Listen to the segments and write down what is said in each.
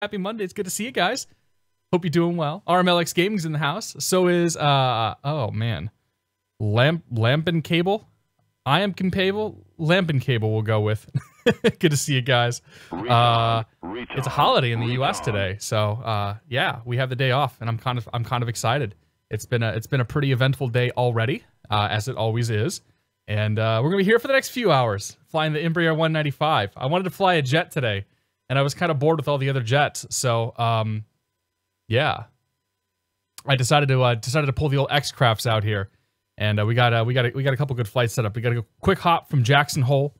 Happy Monday. It's good to see you guys. Hope you're doing well. RMLX Gaming's in the house. So is, oh man, Lampin Cable. I am Compable. Lampin Cable we'll go with. Good to see you guys. It's a holiday in the U.S. today, so yeah, we have the day off, and I'm kind of excited. It's been a pretty eventful day already, as it always is, and we're gonna be here for the next few hours flying the Embraer 195. I wanted to fly a jet today, and I was kind of bored with all the other jets, so yeah, I decided to pull the old X-Crafts out here, and we got a couple good flights set up. We got a quick hop from Jackson Hole.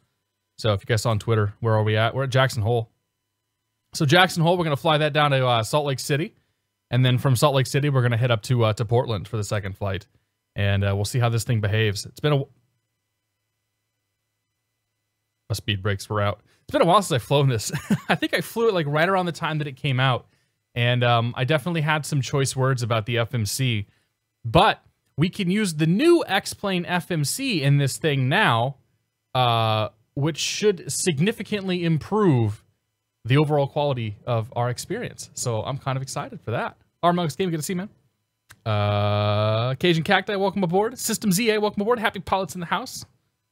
So if you guys saw on Twitter, where are we at? We're at Jackson Hole. So Jackson Hole, we're going to fly that down to Salt Lake City. And then from Salt Lake City, we're going to head up to Portland for the second flight. And we'll see how this thing behaves. It's been a speed brakes were out. It's been a while since I've flown this. I think I flew it like right around the time that it came out. And I definitely had some choice words about the FMC. But we can use the new X-Plane FMC in this thing now, which should significantly improve the overall quality of our experience. So I'm kind of excited for that. RMLX Gaming, good to see you, man. Cajun Cacti, welcome aboard. System ZA, welcome aboard. Happy pilots in the house.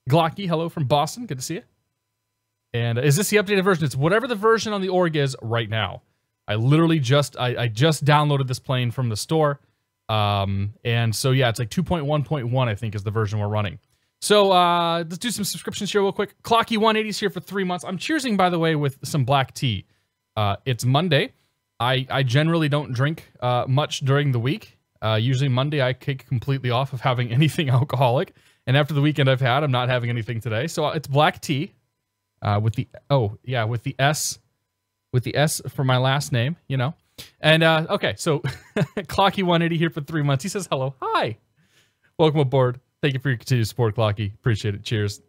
Glocky, hello from Boston, good to see you. And is this the updated version? It's whatever the version on the org is right now. I literally just, I just downloaded this plane from the store. And so yeah, it's like 2.1.1, I think, is the version we're running. So let's do some subscriptions here real quick. Clocky180's here for 3 months. I'm cheersing, by the way, with some black tea. It's Monday. I generally don't drink much during the week. Usually Monday I kick completely off of having anything alcoholic. And after the weekend I've had, I'm not having anything today. So it's black tea with the S for my last name, you know. And okay, so Clocky180 here for 3 months. He says hello. Hi. Welcome aboard. Thank you for your continued support, Clocky. Appreciate it. Cheers.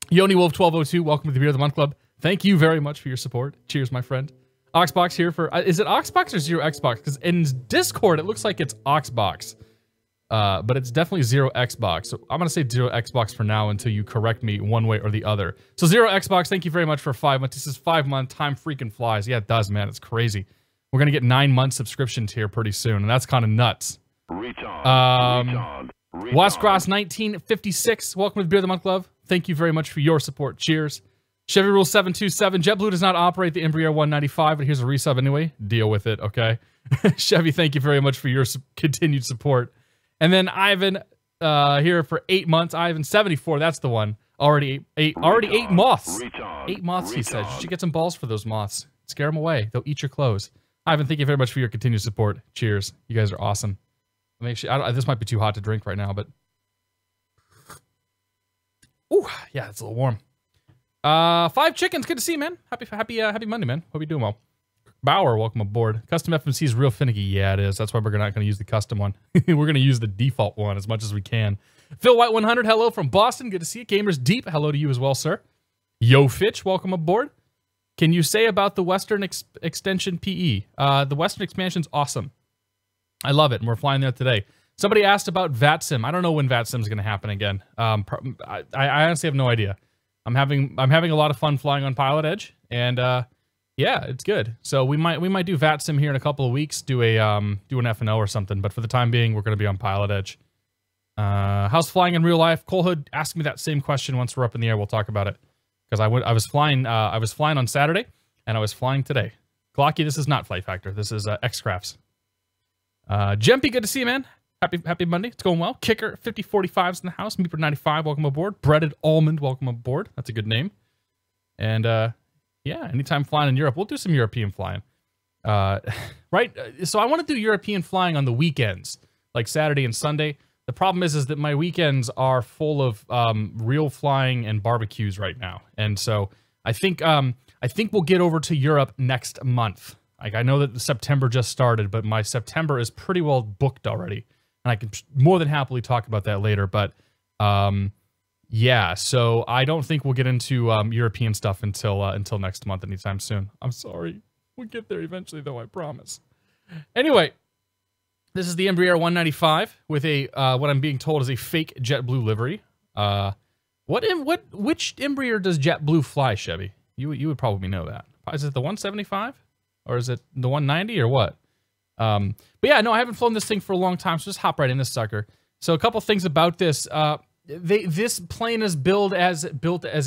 Yoni Wolf 1202, welcome to the Beer of the Month Club. Thank you very much for your support. Cheers, my friend. Oxbox here for... is it Oxbox or Zero Xbox? Because in Discord, it looks like it's Oxbox. But it's definitely Zero Xbox. So I'm going to say Zero Xbox for now until you correct me one way or the other. So Zero Xbox, thank you very much for 5 months. This is 5 month time freaking flies. Yeah, it does, man. It's crazy. We're going to get 9 month subscriptions here pretty soon, and that's kind of nuts. Wascross 1956, welcome to the Beer of the Month Club. Thank you very much for your support. Cheers. Chevy Rule 727, JetBlue does not operate the Embraer 195, but here's a resub anyway. Deal with it, okay? Chevy, thank you very much for your continued support. And then Ivan here for 8 months. Ivan 74, that's the one. Already eight moths. 8 moths, he says. You should get some balls for those moths. Scare them away. They'll eat your clothes. Ivan, thank you very much for your continued support. Cheers. You guys are awesome. Make sure, this might be too hot to drink right now, but... Ooh, yeah, it's a little warm. 5 chickens, good to see you, man. Happy Monday, man. Hope you're doing well. Bauer, welcome aboard. Custom FMC is real finicky. Yeah, it is. That's why we're not going to use the custom one. We're going to use the default one as much as we can. Phil White 100, hello from Boston. Good to see you. Gamers Deep, hello to you as well, sir. Yo Fitch, welcome aboard. Can you say about the Western Extension PE? The Western Expansion's awesome. I love it, and we're flying there today. Somebody asked about VATSIM. I don't know when VATSIM is going to happen again. I honestly have no idea. I'm having a lot of fun flying on PilotEdge, and yeah, it's good. So we might do VATSIM here in a couple of weeks. Do an F&O or something. But for the time being, we're going to be on PilotEdge. How's flying in real life? Cole Hood asked me that same question once we're up in the air. We'll talk about it because I was flying on Saturday, and I was flying today. Glocky, this is not Flight Factor. This is X-Crafts. Jempy, good to see you, man. Happy Monday. It's going well. Kicker 5045's in the house. Meeper 95, welcome aboard. Breaded Almond, welcome aboard. That's a good name. And yeah, anytime flying in Europe, we'll do some European flying. Right? So I want to do European flying on the weekends, like Saturday and Sunday. The problem is that my weekends are full of real flying and barbecues right now. And so I think we'll get over to Europe next month. Like, I know that September just started, but my September is pretty well booked already. And I can more than happily talk about that later. But, yeah, so I don't think we'll get into European stuff until next month anytime soon. I'm sorry. We'll get there eventually, though, I promise. Anyway, this is the Embraer 195 with a, what I'm being told is a fake JetBlue livery. Which Embraer does JetBlue fly, Chevy? You would probably know that. Is it the 175? Or is it the 190 or what? But yeah, no, I haven't flown this thing for a long time, so just hop right in this sucker. So a couple things about this. This plane is built as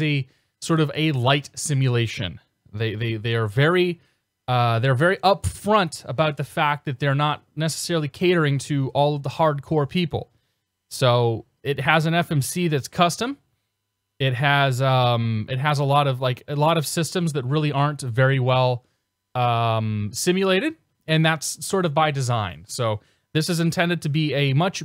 a sort of a light simulation. They are very they're very upfront about the fact that they're not necessarily catering to all of the hardcore people. So it has an FMC that's custom. It has a lot of systems that really aren't very well simulated, and that's sort of by design. So this is intended to be a much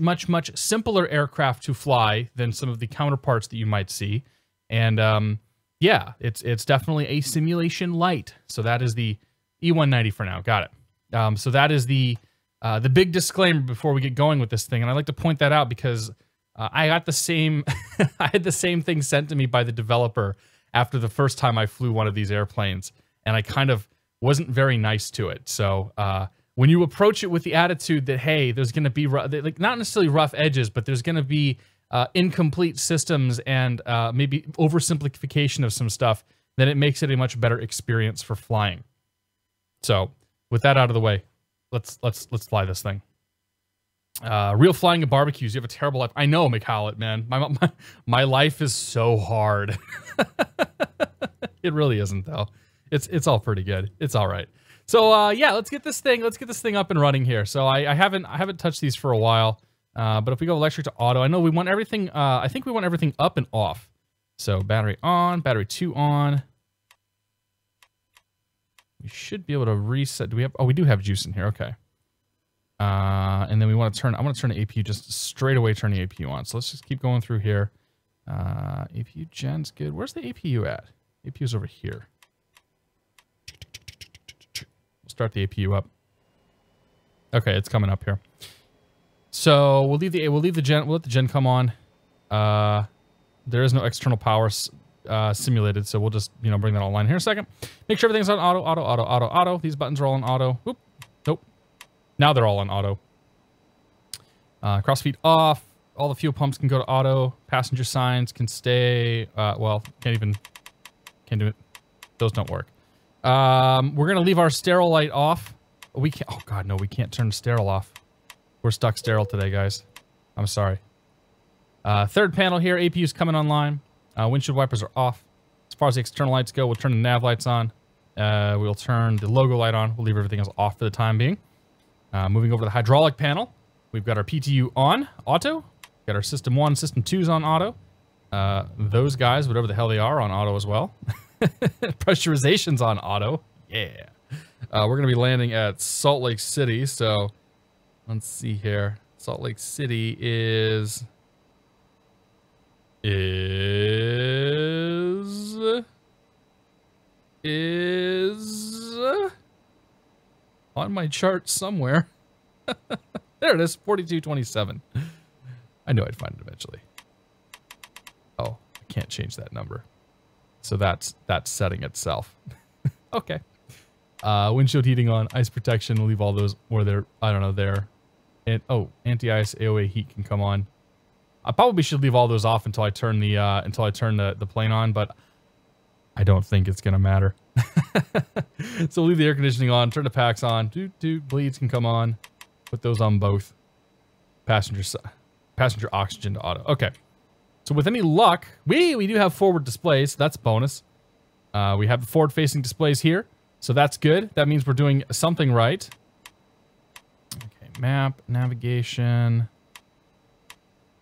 simpler aircraft to fly than some of the counterparts that you might see. And yeah, it's definitely a simulation light. So that is the E-190 for now. Got it. So that is the big disclaimer before we get going with this thing. And I like to point that out because I got the same I had the same thing sent to me by the developer after the first time I flew one of these airplanes, and I kind of wasn't very nice to it. So when you approach it with the attitude that, hey, there's going to be like not necessarily rough edges, but there's going to be incomplete systems and maybe oversimplification of some stuff, then it makes it a much better experience for flying. So with that out of the way, let's fly this thing. Real flying and barbecues. You have a terrible life. I know, McHowlett, man. My life is so hard. It really isn't though. It's all pretty good. It's all right. So yeah, let's get this thing up and running here. So I haven't touched these for a while. But if we go electric to auto, I know we want everything. I think we want everything up and off. So battery on, battery 2 on. We should be able to reset. Do we have? Oh, we do have juice in here. Okay. And then we want to turn. I want to turn the APU just straight away. Turn the APU on. So let's just keep going through here. APU gen's good. Where's the APU at? APU's over here. We'll start the APU up. Okay, it's coming up here. So we'll let the gen come on. There is no external power simulated, so we'll just bring that online here in a second. Make sure everything's on auto. These buttons are all on auto. Oop, nope. Now they're all on auto. Crossfeed off. All the fuel pumps can go to auto. Passenger signs can stay. Well, can't do it. Those don't work. We're gonna leave our sterile light off. We can't. Oh God, no, we can't turn sterile off. We're stuck sterile today, guys. I'm sorry. Third panel here. APU's coming online. Windshield wipers are off. As far as the external lights go, we'll turn the nav lights on. We'll turn the logo light on. We'll leave everything else off for the time being. Moving over to the hydraulic panel, we've got our PTU on auto. Got our system 1, system 2's on auto. Those guys, whatever the hell they are, on auto as well. Pressurization's on auto. Yeah. We're going to be landing at Salt Lake City, so let's see here. Salt Lake City is on my chart somewhere. There it is, 4227. I knew I'd find it eventually. Oh, I can't change that number. So that's setting itself. Okay. Windshield heating on, ice protection. We'll leave all those where they're, I don't know, there. And oh, anti-ice AOA heat can come on. I probably should leave all those off until I turn the plane on, but I don't think it's gonna matter. So we'll leave the air conditioning on, turn the packs on. Bleeds can come on. Put those on both. Passenger oxygen to auto. Okay. So with any luck, we do have forward displays. So that's a bonus. We have the forward-facing displays here, so that's good. That means we're doing something right. Okay, map, navigation.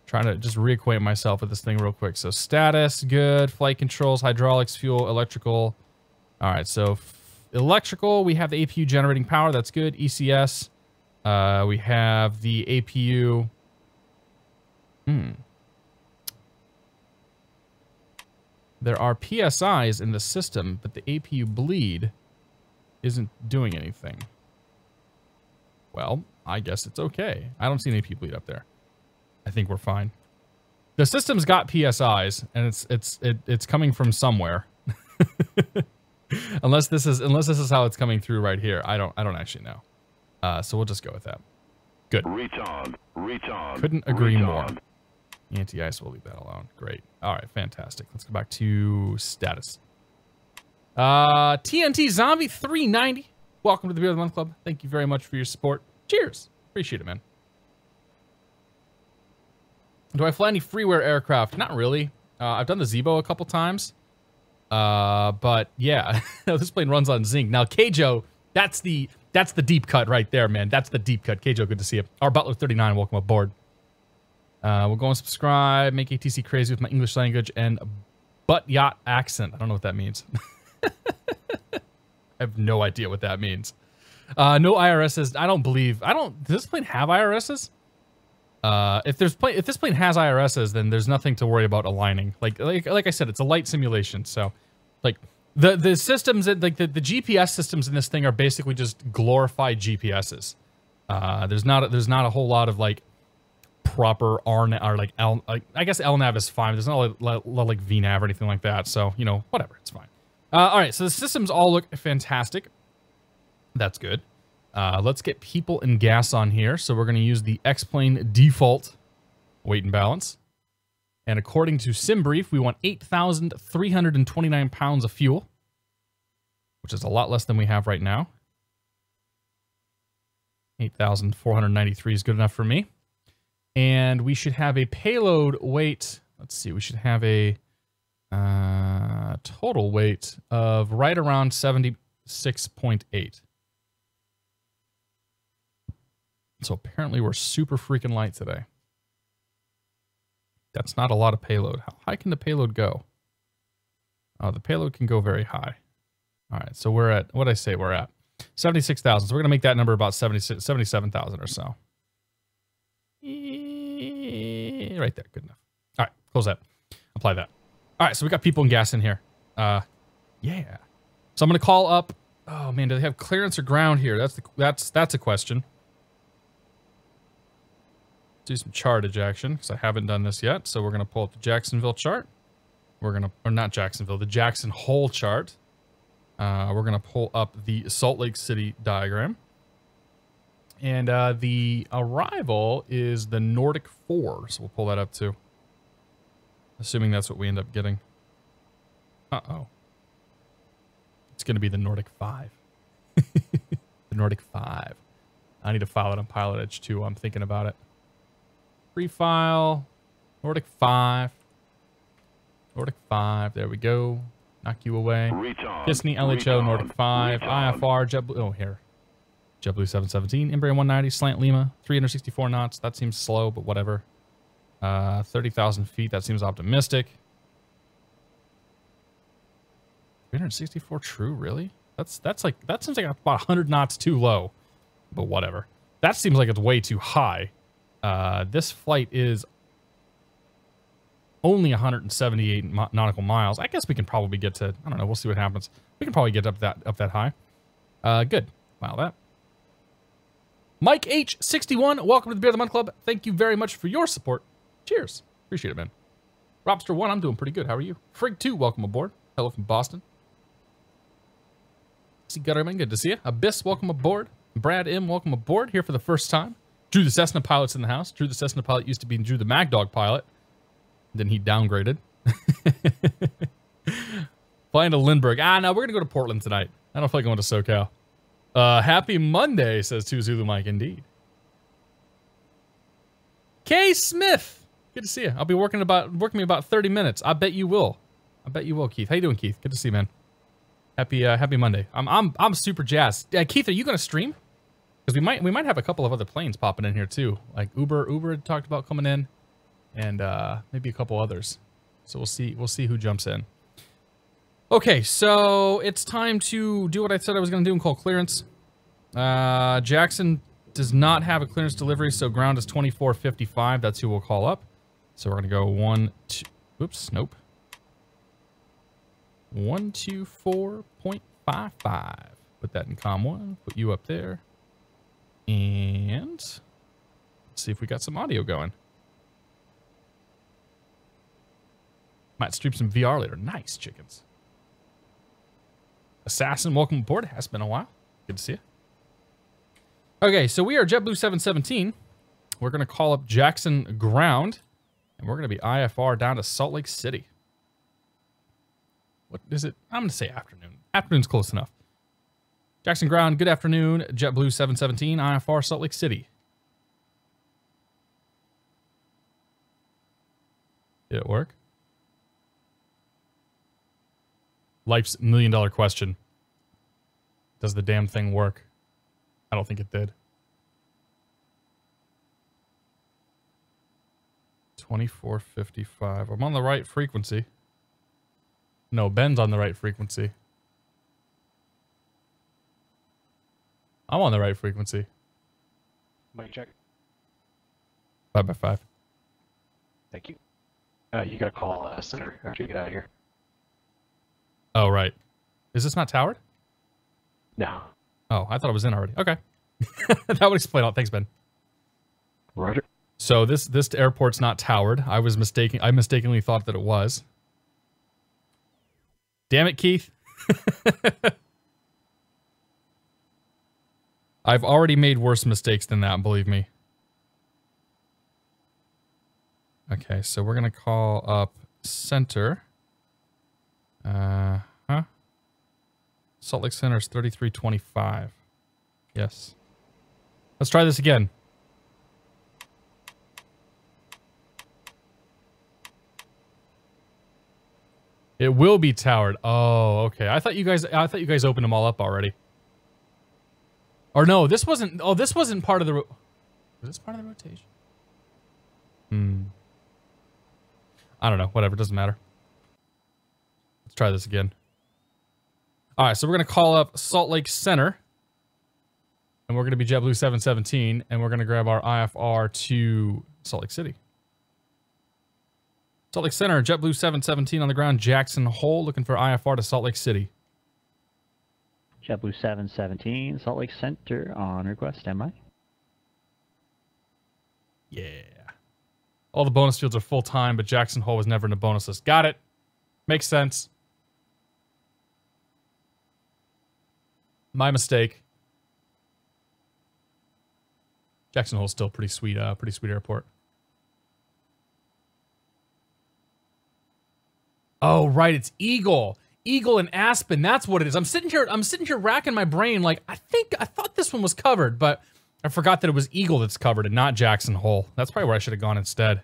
Trying to just reacquaint myself with this thing real quick. So status, good. Flight controls, hydraulics, fuel, electrical. All right, so electrical, we have the APU generating power. That's good. ECS. We have the APU. There are PSIs in the system, but the APU bleed isn't doing anything. Well, I guess it's okay. I don't see an APU bleed up there. I think we're fine. The system's got PSIs, and it's coming from somewhere. unless this is how it's coming through right here. I don't actually know. So we'll just go with that. Good. Couldn't agree more. Anti-ice, we'll leave that alone. Great. All right, fantastic. Let's go back to status. TNT Zombie 390. welcome to the Beer of the Month Club. Thank you very much for your support. Cheers. Appreciate it, man. Do I fly any freeware aircraft? Not really. I've done the Zebo a couple times. But yeah, this plane runs on zinc. Now, Kjo, that's the deep cut right there, man. That's the deep cut. Kjo, good to see you. Our Butler 39, welcome aboard. We'll go and subscribe, make ATC crazy with my English language and butt yacht accent. I don't know what that means. I have no idea what that means. No IRSs. Does this plane have IRSs? If this plane has IRSs, then there's nothing to worry about aligning. Like I said, it's a light simulation. So, like the systems, like the GPS systems in this thing are basically just glorified GPSs. There's not a whole lot of like proper RNAV or like I guess LNAV is fine. There's not like VNAV or anything like that. So you know, whatever, it's fine. All right, so the systems all look fantastic. That's good. Let's get people and gas on here. So we're going to use the X-Plane default weight and balance. And according to SimBrief, we want 8,329 pounds of fuel, which is a lot less than we have right now. 8,493 is good enough for me. And we should have a payload weight. Let's see, we should have a total weight of right around 76.8. So apparently we're super freaking light today. That's not a lot of payload. How high can the payload go? Oh, the payload can go very high. All right, so we're at, what did I say we're at? 76,000. So we're going to make that number about 77,000 or so. Right there, good enough. All right, close that. Apply that. All right, so we got people and gas in here. Yeah. So I'm going to call up, oh man, do they have clearance or ground here? That's a question. Do some chart ejection because I haven't done this yet. So we're going to pull up the Jacksonville chart. We're going to, or not Jacksonville, the Jackson Hole chart. We're going to pull up the Salt Lake City diagram. And the arrival is the Nordic 4. So we'll pull that up too. Assuming that's what we end up getting. Uh-oh. It's going to be the Nordic 5. The Nordic 5. I need to file it on PilotEdge too. I'm thinking about it. Free file, Nordic 5. Nordic 5, there we go. Knock you away. Disney, LHO, Nordic 5, IFR, JetBlue, oh here. JetBlue 717, Embraer 190, Slant Lima, 364 knots. That seems slow, but whatever. 30,000 feet, that seems optimistic. 364 true, really? That seems like about 100 knots too low, but whatever. That seems like it's way too high. This flight is only 178 nautical miles. I guess we can probably get to, I don't know, we'll see what happens. We can probably get up that high. Good. Wow, that. Mike H61, welcome to the Beer of the Month Club. Thank you very much for your support. Cheers. Appreciate it, man. Robster1, I'm doing pretty good. How are you? Frig2, welcome aboard. Hello from Boston. See Gutterman, good to see you. Abyss, welcome aboard. Brad M, welcome aboard. Here for the first time. Drew the Cessna pilot's in the house. Drew the Cessna pilot used to be Drew the MacDog pilot. Then he downgraded. Flying to Lindbergh. No, we're going to go to Portland tonight. I don't feel like going to SoCal. Happy Monday, says 2 Zulu Mike, indeed. K. Smith. Good to see you. I'll be working me about 30 minutes. I bet you will. I bet you will, Keith. How you doing, Keith? Good to see you, man. Happy Monday. I'm super jazzed. Keith, are you going to stream? Because we might have a couple of other planes popping in here too. Like Uber had talked about coming in, and maybe a couple others. So we'll see who jumps in. Okay, so it's time to do what I said I was going to do and call clearance. Jackson does not have a clearance delivery, so ground is 2455. That's who we'll call up. So we're going to go 1, 2, oops, nope. 124.55. Put that in COM 1. Put you up there. And let's see if we got some audio going. Might stream some VR later. Nice, chickens. Assassin, welcome aboard. It has been a while. Good to see you. Okay, so we are JetBlue 717. We're going to call up Jackson Ground, and we're going to be IFR down to Salt Lake City. What is it? I'm going to say afternoon. Afternoon's close enough. Jackson Ground, good afternoon. JetBlue 717, IFR Salt Lake City. Did it work? Life's $1 million question. Does the damn thing work? I don't think it did. 2455. I'm on the right frequency. No, Ben's on the right frequency. I'm on the right frequency. Mic check. 5x5. Thank you. You gotta call Center after you get out of here. Oh, right. Is this not towered? No. Oh, I thought it was in already. Okay. That would explain all. Thanks, Ben. Roger. So this airport's not towered. I mistakenly thought that it was. Damn it, Keith. I've already made worse mistakes than that, believe me. Okay, so we're going to call up Center. Salt Lake Center is 3325. Yes. Let's try this again. It will be towered. Oh, okay. I thought you guys opened them all up already. Or no, this wasn't. Oh, this wasn't part of the. Was this part of the rotation? I don't know. Whatever. Doesn't matter. Let's try this again. All right. So we're gonna call up Salt Lake Center, and we're gonna be JetBlue 717, and we're gonna grab our IFR to Salt Lake City. Salt Lake Center, JetBlue 717 on the ground, Jackson Hole, looking for IFR to Salt Lake City. JetBlue 717, Salt Lake Center on request, standby. Yeah. All the bonus fields are full-time, but Jackson Hole was never in the bonus list. Got it. Makes sense. My mistake. Jackson Hole's still pretty sweet airport. Oh, right, it's Eagle. Eagle and Aspen, that's what it is. I'm sitting here racking my brain like, I thought this one was covered, but I forgot that it was Eagle that's covered and not Jackson Hole. That's probably where I should have gone instead.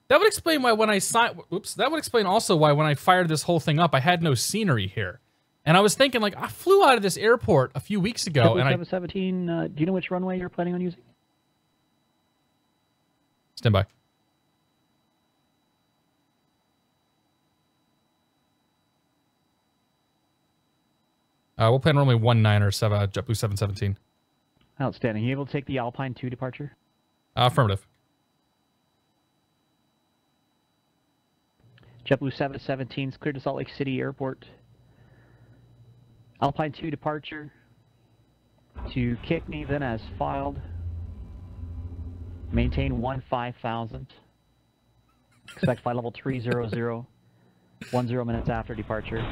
That would explain why when I that would explain also why when I fired this whole thing up, I had no scenery here. And I was thinking, like, I flew out of this airport a few weeks ago, and 717, do you know which runway you're planning on using? Stand by. We'll plan runway 19 or JetBlue 717. Outstanding. You able to take the Alpine 2 departure? Affirmative. JetBlue 717 is cleared to Salt Lake City Airport. Alpine 2 departure to Kickney, then as filed. Maintain 15,000. Expect flight level 300, 10 minutes after departure.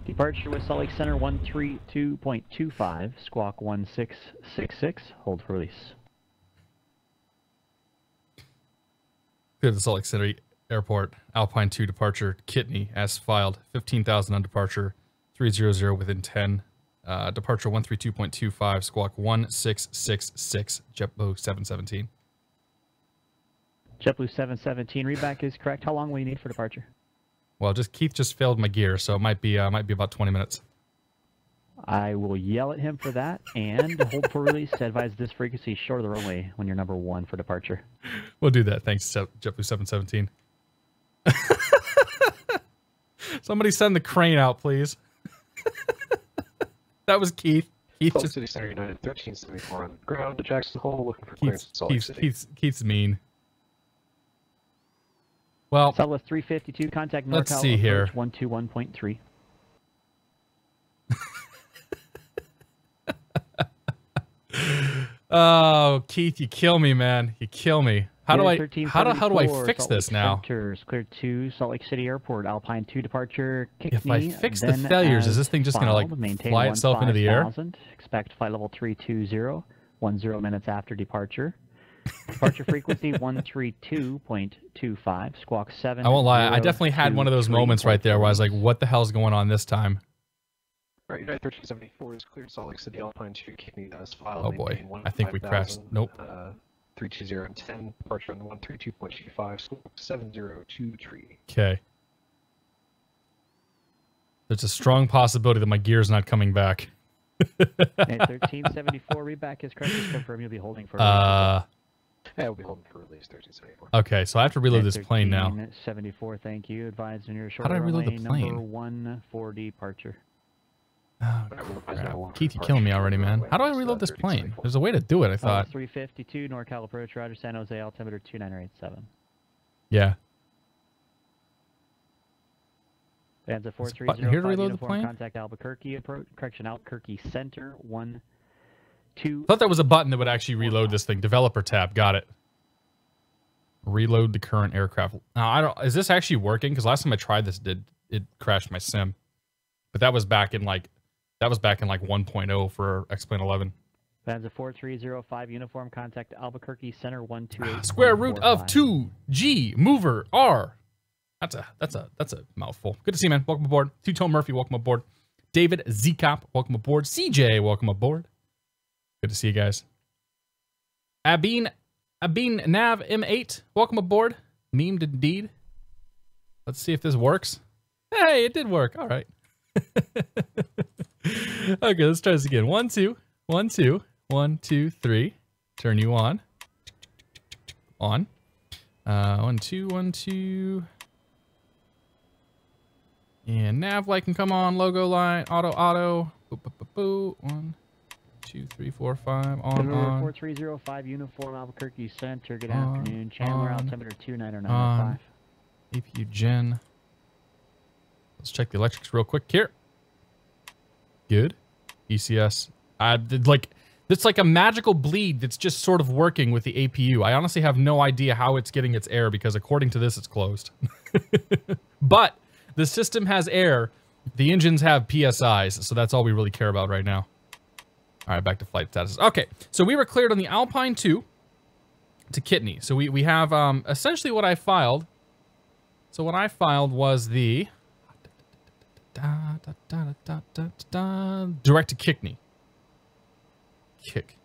Departure with Salt Lake Center 132.25, squawk 1666, hold for release. Clear the Salt Lake City Airport, Alpine 2 departure, Kickney, as filed, 15,000 on departure, 300 within 10, departure 132.25, squawk 1666, JetBlue 717. JetBlue 717, readback is correct. How long will you need for departure? Well, Keith just failed my gear, so it might be about 20 minutes. I will yell at him for that and hold for release to advise this frequency short of the runway when you're number 1 for departure. We'll do that. Thanks, JetBlue 717. Somebody send the crane out, please. That was Keith. Salt City Center United 1374 on ground to Jackson Hole, looking for clearance to Salt Lake City. Keith's mean. Well, Southwest 352, contact NorCal. Let's see here. 121.3. Oh, Keith, you kill me, man. You kill me. How do I fix this now? Cleared to Salt Lake City Airport, Alpine 2 departure. Kickney, if I fix the failures, is this thing just gonna like fly itself into the air? Expect flight level 320, 10 minutes after departure. Departure frequency 132.25, squawk 7. I won't lie, I definitely had one of those moments right there where I was like, what the hell's going on this time? Right, United 1374 is cleared Salt Lake City Alpine 2, Kidney as filed. Oh boy, I think we crashed. Nope. 320 and 10, departure on the 132.25, scope 7023. Okay. There's a strong possibility that my gear's not coming back. And 1374, read back his correct. Confirm you'll be holding for Yeah, we'll be holding for release 1374. Okay, so I have to reload this plane now. 1374, thank you. Advise on your short How do I reload the runway plane? number 1 for departure. Oh, crap. Keith, you're killing me already, man. How do I reload this plane? There's a way to do it, I thought. 352, NorCal approach, Roger, San Jose, altimeter 2987. Yeah. Bands of There's a button here to 4305, reload the uniform, plane? contact Albuquerque approach, correction, Albuquerque Center, 1, 2. I thought that was a button that would actually reload this thing. Developer tab, got it. Reload the current aircraft. Now, I don't. Is this actually working? Because last time I tried this, it crashed my sim. But that was back in like 1.0 for X-Plane 11. Bands of 4305, uniform, contact Albuquerque Center, 128. Square root of 2G mover R. That's a mouthful. Good to see you, man. Welcome aboard. Two-Tone Murphy, welcome aboard. David Z-Cop, welcome aboard. CJ, welcome aboard. Good to see you guys. Abin Nav M8, welcome aboard. Memed indeed. Let's see if this works. Hey, it did work. All right. Okay, let's try this again. 1, 2, 1, 2, 1, 2, 3. Turn you on. On. 1, 2, 1, 2. And nav light can come on. Logo line. Auto. Boop, boop, boop, boop. 1, 2, 3, 4, 5. On. 4305, uniform, Albuquerque Center. Good afternoon. Chandler, altimeter 29905. APU gen. Let's check the electrics real quick here. Good. ECS. It's like a magical bleed that's just sort of working with the APU. I honestly have no idea how it's getting its air because according to this, it's closed. But the system has air. The engines have PSIs, so that's all we really care about right now. All right, back to flight status. Okay, so we were cleared on the Alpine 2 to Kidney. So we have essentially what I filed. So what I filed was the direct to Kidney. Kick.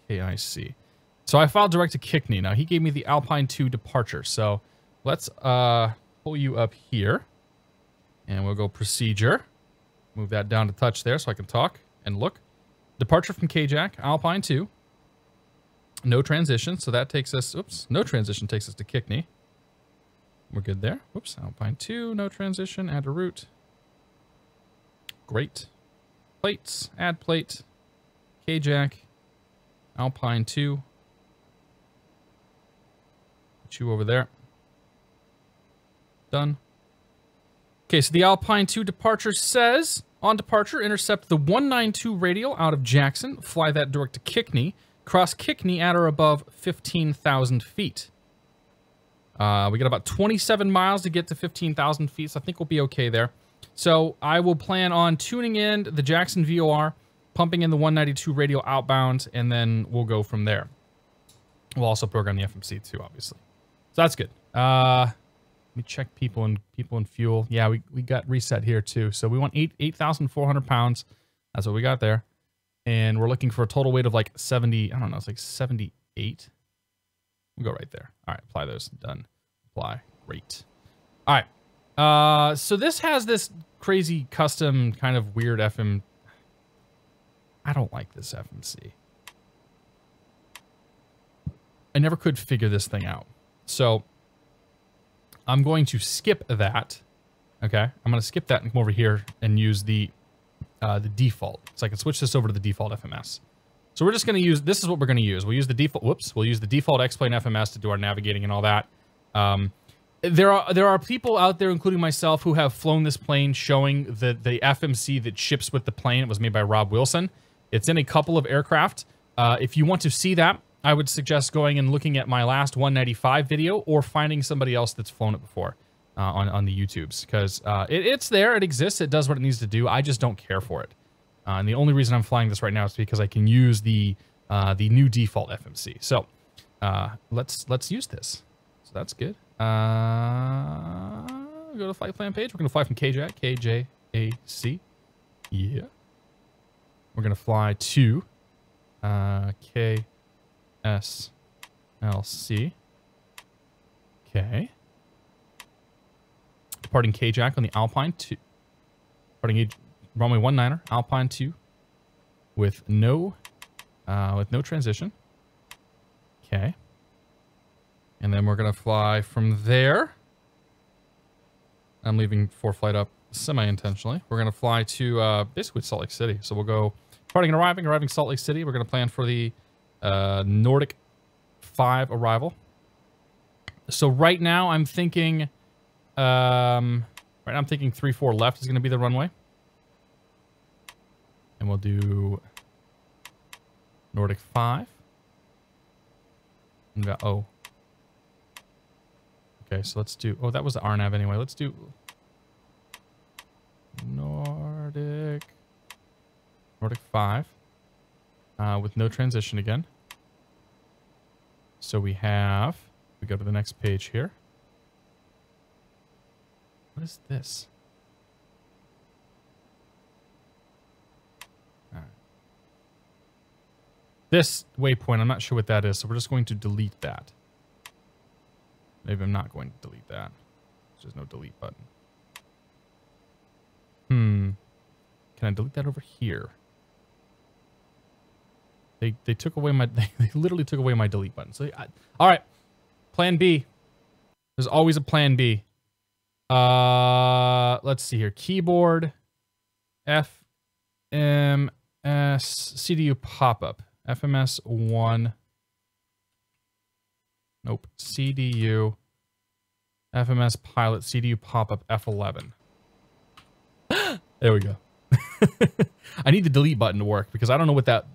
KIC. So I filed direct to Kidney. Now he gave me the Alpine 2 departure. So let's pull you up here. And we'll go procedure. Move that down to touch there so I can talk and look. Departure from KJAC, Alpine 2. No transition, so that takes us, oops, no transition takes us to Kidney. We're good there. Oops, Alpine 2, no transition, add a route. Great. Plates, add plate. KJAC, Alpine 2. Put you over there. Done. Okay, so the Alpine 2 departure says, on departure, intercept the 192 radial out of Jackson, fly that direct to Kidney, cross Kidney at or above 15,000 feet. We got about 27 miles to get to 15,000 feet, so I think we'll be okay there. So I will plan on tuning in the Jackson VOR, pumping in the 192 radial outbound, and then we'll go from there. We'll also program the FMC too, obviously. So that's good. Let me check people and fuel. Yeah, we got reset here too. So we want 8,400 pounds. That's what we got there. And we're looking for a total weight of like 70, I don't know, it's like 78. We'll go right there. All right, apply those. Done. Apply. Great. All right. So this has this crazy custom kind of weird FM. I don't like this FMC. I never could figure this thing out. So I'm going to skip that. Okay, I'm going to skip that and come over here and use the default. So I can switch this over to the default FMS. So we're just going to use, this is what we're going to use. We'll use the default, we'll use the default X-Plane FMS to do our navigating and all that. There are people out there, including myself, who have flown this plane showing the FMC that ships with the plane. It was made by Rob Wilson. It's in a couple of aircraft. If you want to see that, I would suggest going and looking at my last 195 video or finding somebody else that's flown it before on the YouTubes. Because it's there, it exists, it does what it needs to do. I just don't care for it. And the only reason I'm flying this right now is because I can use the new default FMC. So let's use this. So that's good. Go to flight plan page. We're going to fly from KJAC, KJAC. Yeah. We're going to fly to KSLC. Okay. Departing KJAC on the Alpine 2. Departing runway 19er, Alpine 2 with no transition. Okay. And then we're going to fly from there. I'm leaving for flight up semi-intentionally. We're going to fly to basically Salt Lake City. So we'll go departing and arriving Salt Lake City. We're going to plan for the Nordic 5 arrival. So right now I'm thinking 3-4 left is going to be the runway. And we'll do Nordic 5. Oh. Okay, so let's do... Oh, that was the RNAV anyway. Let's do... Nordic 5. With no transition again. So we have... We go to the next page here. What is this? All right. This waypoint, I'm not sure what that is, so we're just going to delete that. Maybe I'm not going to delete that. There's no delete button. Can I delete that over here? They took away my... They literally took away my delete button. So, all right. Plan B. There's always a plan B. Let's see here. Keyboard. FMS CDU pop-up. FMS 1. Nope. CDU. FMS pilot CDU pop-up F11. There we go. I need the delete button to work because I don't know what that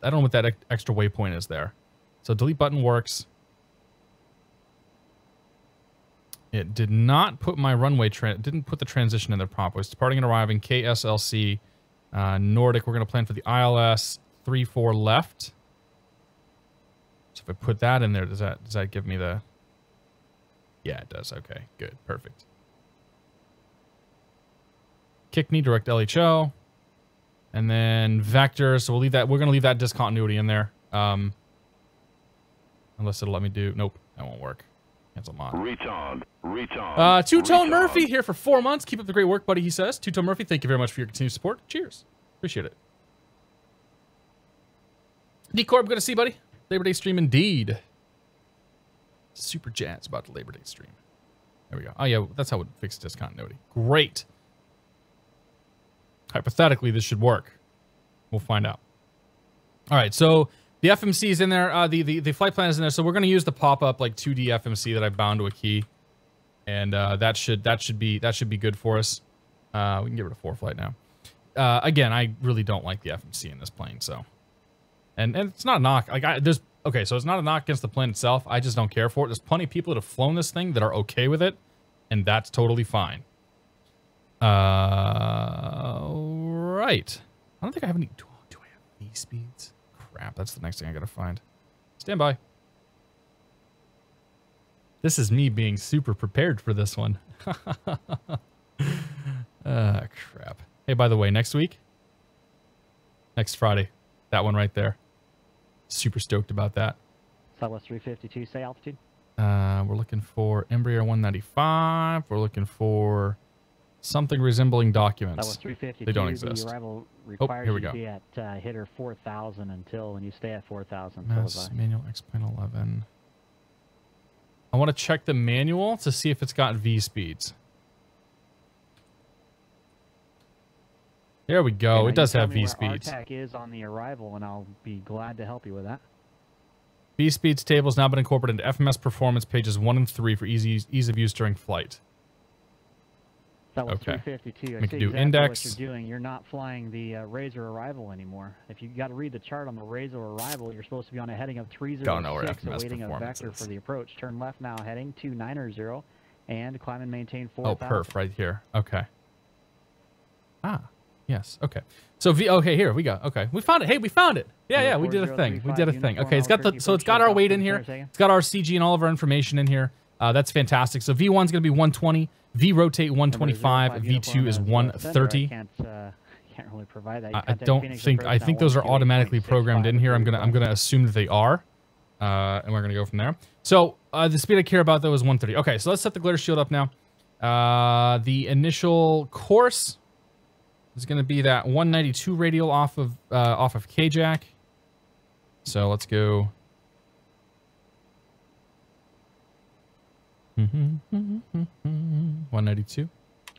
extra waypoint is there. So delete button works. It did not put my runway didn't put the transition in there properly. It's departing and arriving KSLC Nordic. We're going to plan for the ILS 3-4 left. So if I put that in there, does that give me the... Yeah, it does. Okay, good. Perfect. Kick knee, direct LHO. And then vector. So we'll leave that. We're going to leave that discontinuity in there. Unless it'll let me do... Nope, that won't work. Cancel mod. Two-Tone Murphy here for 4 months. Keep up the great work, buddy, he says. Two-Tone Murphy, thank you very much for your continued support. Cheers. Appreciate it. D-Corp, good to see you, buddy. Labor Day stream indeed. Super jazzed about the Labor Day stream. There we go. Oh, yeah, that's how it would fix discontinuity. Great. Hypothetically, this should work. We'll find out. All right, so the FMC is in there. The flight plan is in there. So we're going to use the pop-up like 2D FMC that I bound to a key, and that should be good for us. We can get rid of 4 flight now. Again, I really don't like the FMC in this plane. So, and it's not a knock. Like okay, so it's not a knock against the plane itself. I just don't care for it. There's plenty of people that have flown this thing that are okay with it, and that's totally fine. Right. I don't think I have any. Do I have V speeds? Crap, that's the next thing I gotta find. Stand by. This is me being super prepared for this one. Crap. Hey, by the way, next week? Next Friday. That one right there. Super stoked about that. Southwest 352, say altitude. We're looking for Embraer 195. We're looking for something resembling documents. Southwest 352, they don't exist. The arrival requires here we you go. to be at hitter 4,000 when you stay at 4,000. Mass manual X-Plane 11. I want to check the manual to see if it's got V speeds. There we go. Okay, it does have V speeds. RTAC is on the arrival, and I'll be glad to help you with that. V speeds table has now been incorporated into FMS performance pages 1 and 3 for ease of use during flight. That was Okay. 352. I We see can do exactly index. what you're doing. You're not flying the Razor arrival anymore. If you got to read the chart on the Razor arrival, you're supposed to be on a heading of 306, Don't know where FMS awaiting a performance vector is. for the approach. Turn left now, heading 2990, and climb and maintain Oh, 4,000. perf, right here. Okay. Ah, yes. Okay. So okay, here we go. Okay, we found it. Hey, we found it. Yeah, we did a thing. We did a thing. Okay, it's got the it's got our weight in here. It's got our CG and all of our information in here. That's fantastic. So V1 is going to be 120, V rotate 125, V2 is 130. Can't really provide that. I don't think. I think those are automatically programmed in here. I'm gonna assume that they are, and we're gonna go from there. So the speed I care about though is 130. Okay, so let's set the glitter shield up now. The initial course is gonna be that 192 radial off of KJAC. So let's go. 192.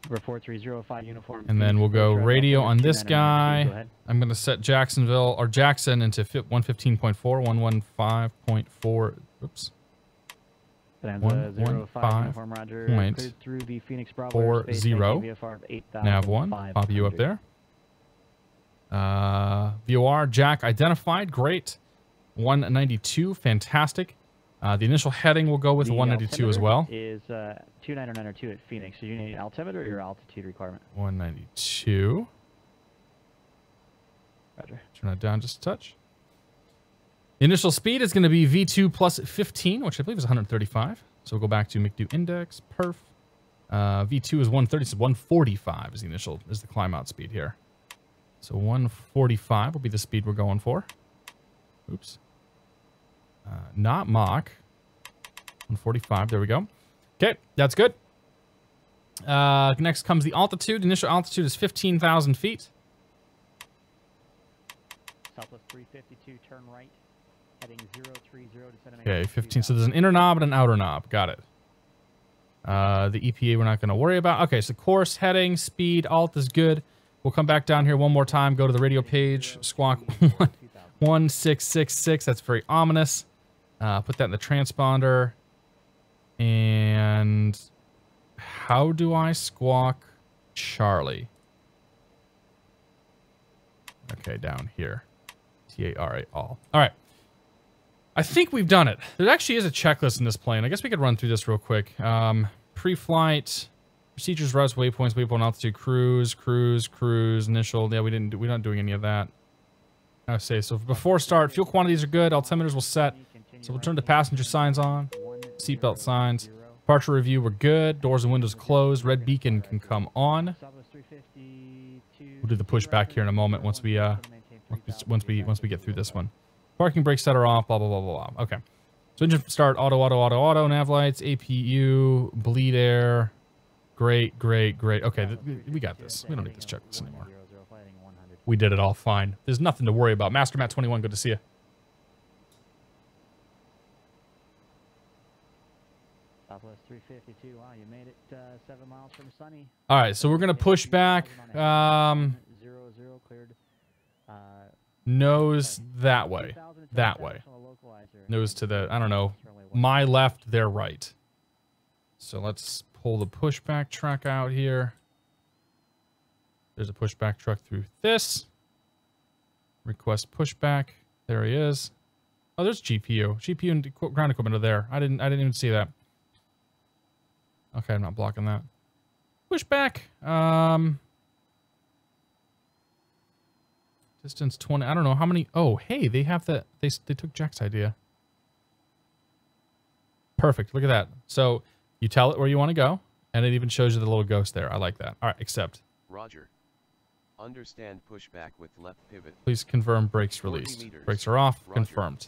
Report 305 uniform. And then we'll go radio on this guy. I'm going to set Jacksonville or Jackson into 115.4, 115.4. Oops. 115.40. Nav 1. Pop you up there. VOR Jack identified. Great. 192. Fantastic. The initial heading will go with 192 as well. Is 29902 at Phoenix. So you need an altimeter or your altitude requirement? 192. Roger. Turn that down just a touch. The initial speed is going to be V2 plus 15, which I believe is 135. So we'll go back to McDo index. Perf. V2 is 130, so 145 is the climb out speed here. So 145 will be the speed we're going for. Oops. Not Mach. 145. There we go. Okay, that's good. Next comes the altitude. Initial altitude is 15,000 feet. Southwest 352, turn right, heading 030 to centimeters. Okay, 15. So there's an inner knob and an outer knob. Got it. The EPA we're not going to worry about. Okay, so course, heading, speed, alt is good. We'll come back down here one more time. Go to the radio page. Squawk 1666. That's very ominous. Put that in the transponder. And how do I squawk Charlie? Okay, down here. TARA all. All right. I think we've done it. There actually is a checklist in this plane. I guess we could run through this real quick. Pre-flight, procedures, routes, waypoints, waypoint altitude, cruise, initial. Yeah, we're not doing any of that. I say so. Before start, fuel quantities are good. Altimeters will set. So we'll turn the passenger signs on. Seatbelt signs. Departure review, we're good. Doors and windows closed. Red beacon can come on. We'll do the pushback here in a moment once we get through this one. Parking brakes set are off. Blah blah blah blah blah. Okay. So engine start. Auto. Nav lights. APU. Bleed air. Great. Okay, we got this. We don't need this checklist anymore. We did it all fine. There's nothing to worry about. Master Matt 21, good to see you. Southwest 352. Wow, you made it 7 miles from sunny. All right, so we're gonna push back. 00 cleared. Nose that way. That way. Nose to the, I don't know, my left, their right. So let's pull the pushback truck out here. There's a pushback truck through this. Request pushback. There he is. Oh, there's GPU. GPU and ground equipment are there. I didn't even see that. Okay, I'm not blocking that. Pushback. Distance 20. I don't know how many. Oh, hey, they have the. They took Jack's idea. Perfect. Look at that. So you tell it where you want to go, and it even shows you the little ghost there. I like that. All right, accept. Roger. Understand pushback with left pivot. Please confirm brakes released. Brakes are off. Roger. Confirmed.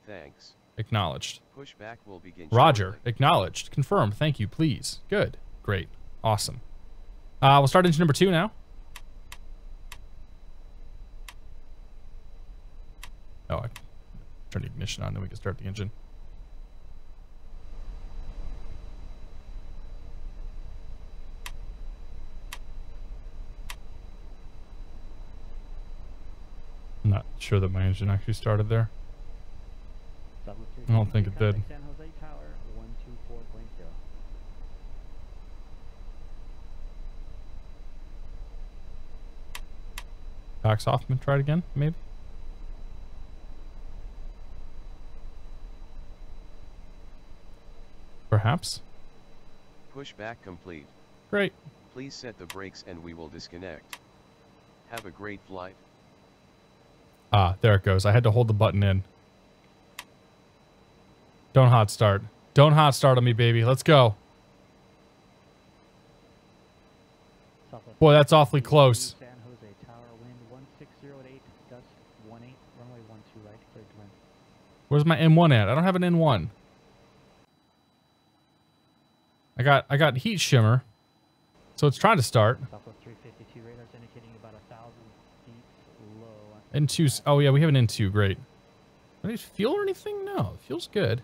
Thanks. Acknowledged. Pushback will begin. Roger. Shortly. Acknowledged. Confirmed. Thank you. Please. Good. Great. Awesome. We'll start engine number 2 now. Oh, I turn the ignition on, then we can start the engine. I'm not sure that my engine actually started there. I don't think it did. San Jose Tower 124.0. Backs off and try it again, maybe. Perhaps. Pushback complete. Great. Please set the brakes and we will disconnect. Have a great flight. Ah, there it goes. I had to hold the button in. Don't hot start. Don't hot start on me, baby. Let's go. Boy, that's awfully close. San Jose Tower, wind 160 at 8, gust 18, runway 12 right, cleared to wind. Where's my N1 at? I don't have an N1. I got heat shimmer. So it's trying to start. Southwest 352 radars indicating about 1,000 feet low. N2. Oh yeah, we have an N2. Great. Any fuel or anything? No, it feels good.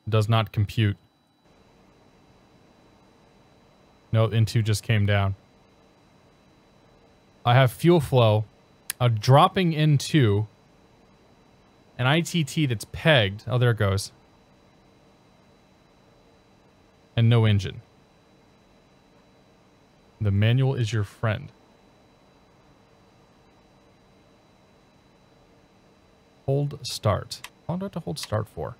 Does not compute. No, N2 just came down. I have fuel flow, a dropping N2, an ITT that's pegged. Oh, there it goes. And no engine. The manual is your friend. Hold start. How long do I have to hold start for?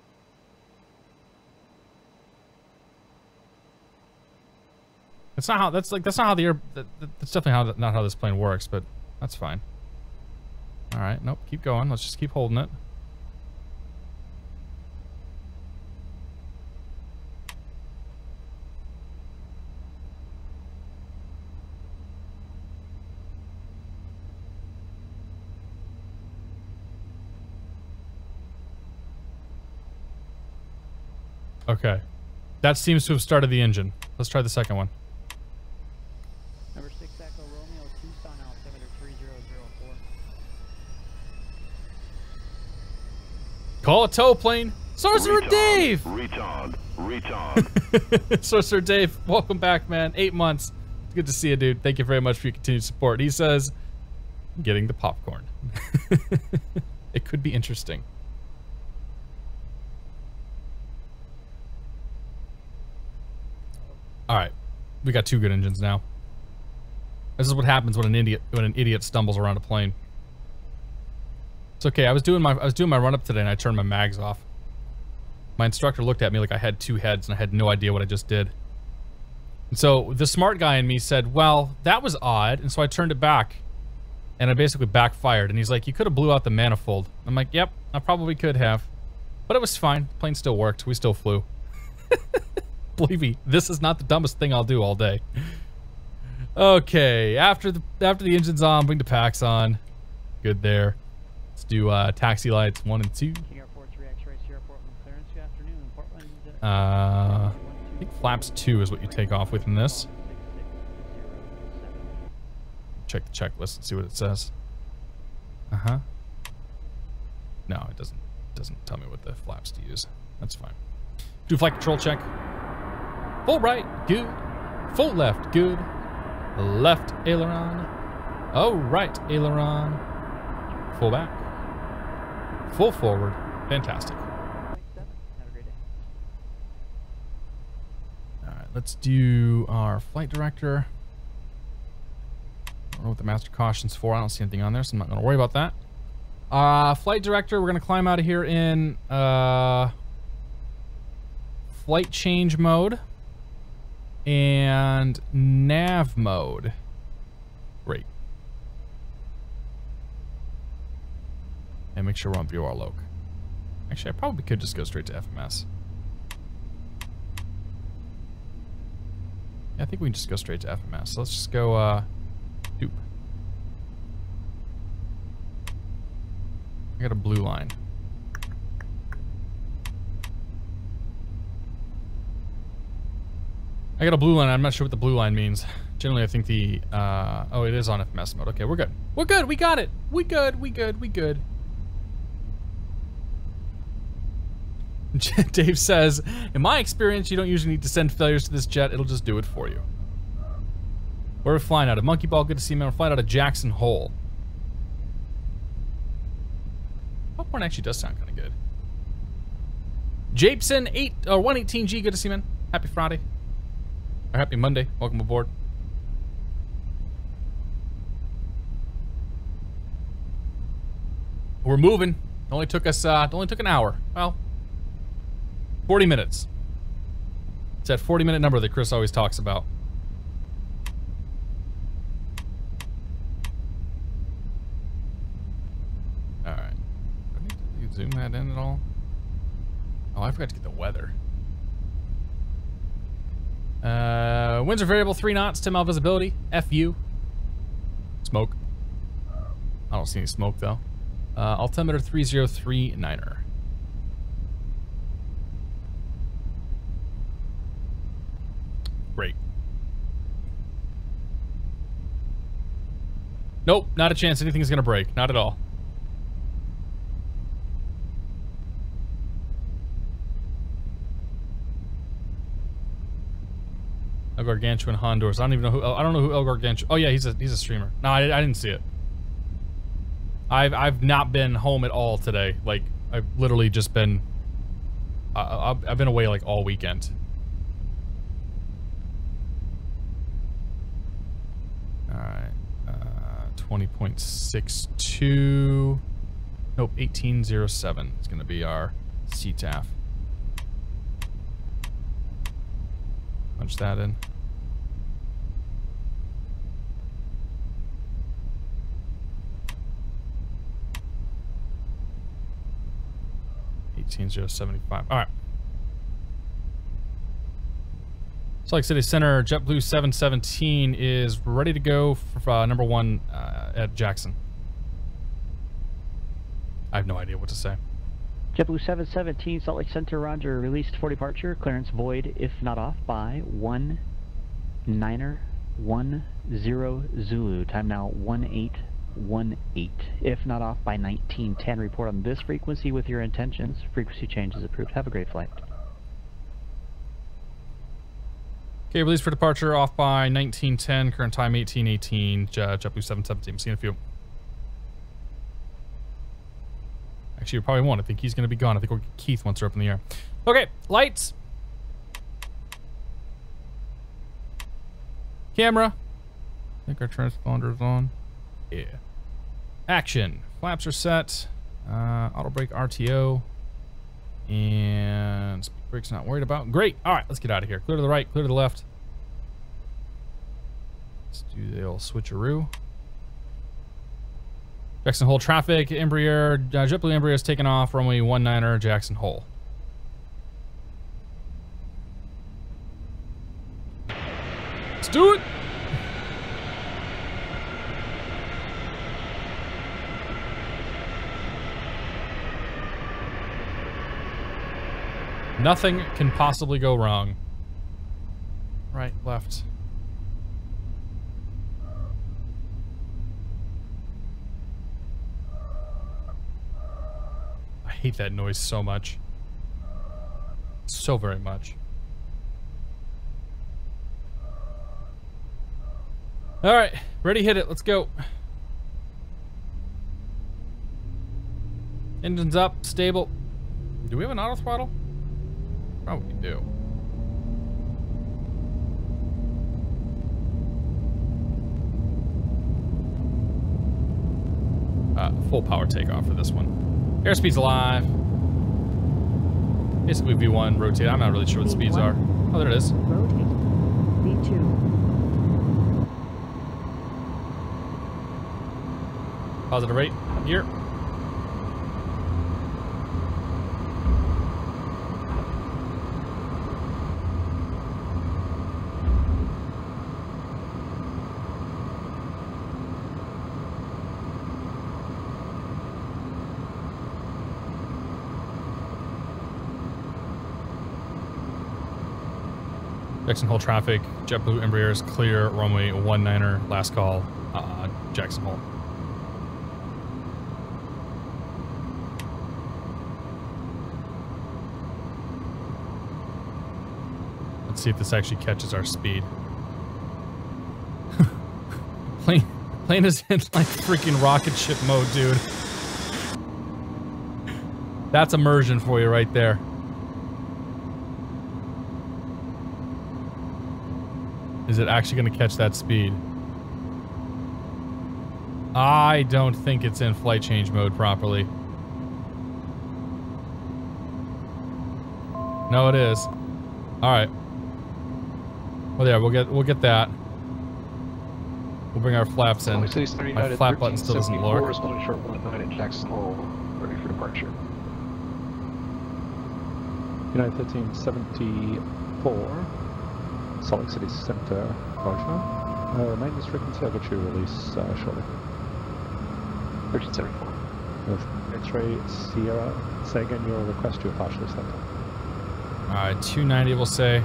That's not how. That's not how the air. That's definitely not how this plane works. But that's fine. All right. Nope. Keep going. Let's just keep holding it. Okay. That seems to have started the engine. Let's try the second one. Number 6 Echo Romeo, Tucson, altimeter 3004. Call a tow plane. Sorcerer Dave! Retard. Sorcerer Dave, welcome back, man. 8 months. It's good to see you, dude. Thank you very much for your continued support. He says, getting the popcorn. It could be interesting. All right, we got 2 good engines now. This is what happens when an idiot stumbles around a plane. It's okay. I was doing my run up today and I turned my mags off. My instructor looked at me like I had 2 heads and I had no idea what I just did. And so the smart guy in me said, "Well, that was odd," and so I turned it back, and I basically backfired. And he's like, "You could have blew out the manifold." I'm like, "Yep, I probably could have," but it was fine. The plane still worked. We still flew. Believe me, this is not the dumbest thing I'll do all day. Okay, after the engine's on, bring the packs on. Good there. Let's do taxi lights 1 and 2. King Air 43 X-ray, Sierra Portland clearance. Good afternoon, Portland. I think flaps 2 is what you take off with in this. Check the checklist and see what it says. Uh-huh. No, it doesn't tell me what the flaps to use. That's fine. Do flight control check. Full right, good. Full left, good. Left aileron. Oh, right aileron. Full back. Full forward. Fantastic. Have a great day. Alright, let's do our flight director. I don't know what the master caution's for. I don't see anything on there, so I'm not going to worry about that. Flight director, we're going to climb out of here in flight change mode and nav mode. Great. And make sure we're on VOR loc. Actually, I probably could just go straight to FMS. Yeah, I think we can just go straight to FMS. So let's just go, dupe. I got a blue line. I got a blue line. I'm not sure what the blue line means. Generally, I think the, oh, it is on FMS mode. Okay, we're good. We're good. We got it. We good. We good. We good. Dave says, in my experience, you don't usually need to send failures to this jet. It'll just do it for you. Where are we flying out of? Monkey Ball, good to see you, man. We're flying out of Jackson Hole. Popcorn actually does sound kind of good. Japeson 118G, good to see you, man. Happy Friday. Or happy Monday. Welcome aboard. We're moving. It only took us, it only took an hour. Well, 40 minutes. It's that 40-minute number that Chris always talks about. All right. Do I need to zoom that in at all? Oh, I forgot to get the weather. Winds are variable, 3 knots, 10 mile visibility. FU. Smoke. I don't see any smoke though. Altimeter 3039er. Great. Nope, not a chance anything's gonna break. Not at all. El Gargantuan Honduras. I don't even know who. I don't know who El Gargantuan. Oh yeah, he's a streamer. No, I didn't see it. I've not been home at all today. Like I've literally just been. I've been away like all weekend. All right, 20.62. Nope, 1807 is going to be our CTAF. Punch that in. $18,075. All right. Salt Lake City Center JetBlue 717 is ready to go for number 1 at Jackson. I have no idea what to say. JetBlue 717, Salt Lake Center, roger. Released for departure. Clearance void, if not off, by 1910 Zulu. Time now 1818. If not off by 1910. Report on this frequency with your intentions. Frequency change is approved. Have a great flight. Okay, release for departure off by 1910. Current time 1818. JetBlue 717. See you in a few. Actually, you probably won't. I think he's going to be gone. I think we'll get Keith once they're up in the air. Okay, lights. Camera. I think our transponder's on. Yeah. Action. Flaps are set. Auto brake RTO. And speed brake's not worried about. Great. All right, let's get out of here. Clear to the right, clear to the left. Let's do the old switcheroo. Jackson Hole traffic, Embraer, JetBlue Embraer is taking off, runway 19er, Jackson Hole. Let's do it! Nothing can possibly go wrong. Right, left. I hate that noise so much. So very much. Alright, ready, hit it, let's go. Engines up, stable. Do we have an auto throttle? Probably do. Full power takeoff for this one. Airspeed's alive. Basically V1 rotate. I'm not really sure what the speeds are. Oh, there it is. Rotate. V2. Positive rate here. Jackson Hole traffic, JetBlue Embraer is clear, runway 19er, last call, Jackson Hole. Let's see if this actually catches our speed. Plane is in like freaking rocket ship mode, dude. That's immersion for you right there. Is it actually going to catch that speed? I don't think it's in flight change mode properly. No, it is. All right. Well, yeah, we'll get that. We'll bring our flaps in. My flap button still doesn't lower. Responding short 19 at Jackson Hole, ready for departure. United 1374, Salt Lake City Center, Roger. Maintenance frequency, I'll get you a release shortly. 1374. With X-ray Sierra, say again your request to a partially set. Alright, 290 we'll say.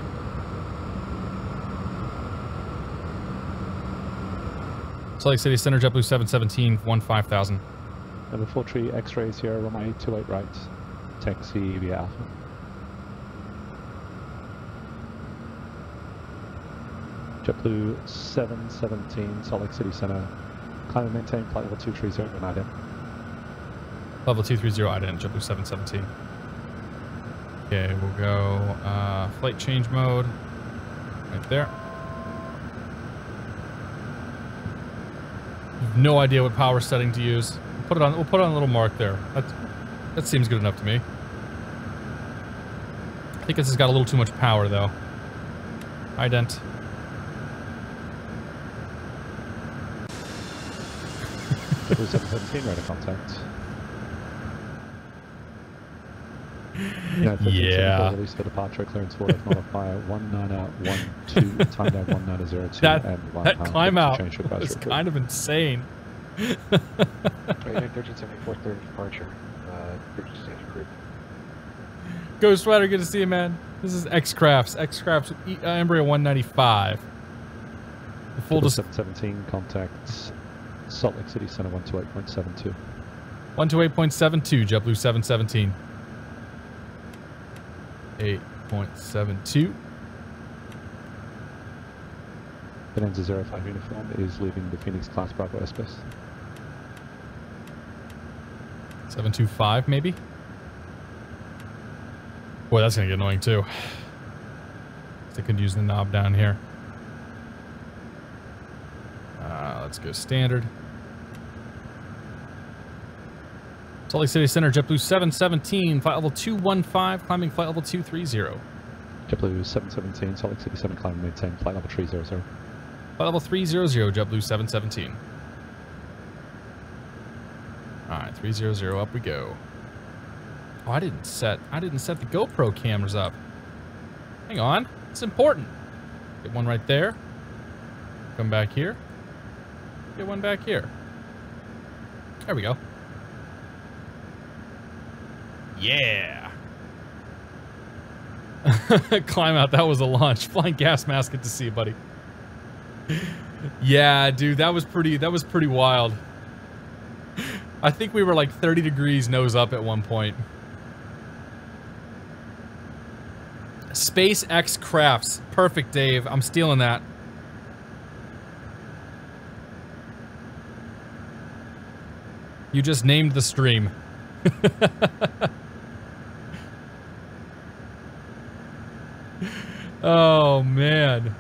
Salt Lake City Center, JetBlue 717, 15,000. Number 43, X-ray Sierra, runway 28 right, taxi via Alpha. JetBlue 717, Salt Lake City Center, climb and maintain flight level 230 and IDEN. Level 230 IDEN, JetBlue 717. Okay, we'll go flight change mode right there. No idea what power setting to use. We'll put on a little mark there. That seems good enough to me. I think this has got a little too much power though. Ident. JetBlue 717 radar contact. Yeah. Release for departure, clearance for left modifier 1912, time down 1902, that climb out was kind of insane. 1374, third departure. Group. Ghost Rider, good to see you, man. This is X-Crafts with Embraer 195. The full 717 contacts Salt Lake City Center 128.72. 128.72, JetBlue 717. 8.72. Bonanza 05 uniform is leaving the Phoenix class Bravo airspace. 725 maybe? Boy, that's gonna get annoying too. I could use the knob down here. Let's go standard. Salt Lake City Center, JetBlue 717, flight level 215, climbing flight level 230. JetBlue 717, Salt Lake City Center, climbing maintain flight level 300. Flight level 300, JetBlue 717. Alright, 300, up we go. Oh, I didn't set the GoPro cameras up. Hang on, it's important. Get one right there. Come back here. Get one back here. There we go. Yeah. Climb out. That was a launch. Flying gas mask. Good to see you, buddy. Yeah, dude, that was pretty wild. I think we were like 30 degrees nose up at one point. SpaceX Crafts. Perfect, Dave. I'm stealing that. You just named the stream. Oh, man.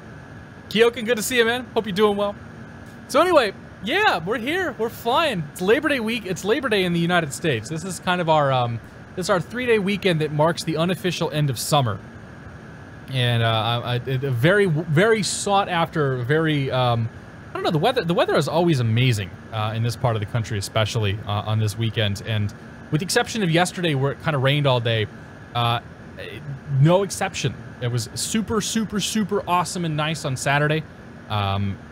Kyokin, good to see you, man. Hope you're doing well. So anyway, yeah, we're here. We're flying. It's Labor Day week. It's Labor Day in the United States. This is kind of our, this is our 3-day weekend that marks the unofficial end of summer. And a very, very sought after, very, I don't know, the weather is always amazing in this part of the country, especially on this weekend. And with the exception of yesterday where it kind of rained all day, no exception. It was super, super, super awesome and nice on Saturday.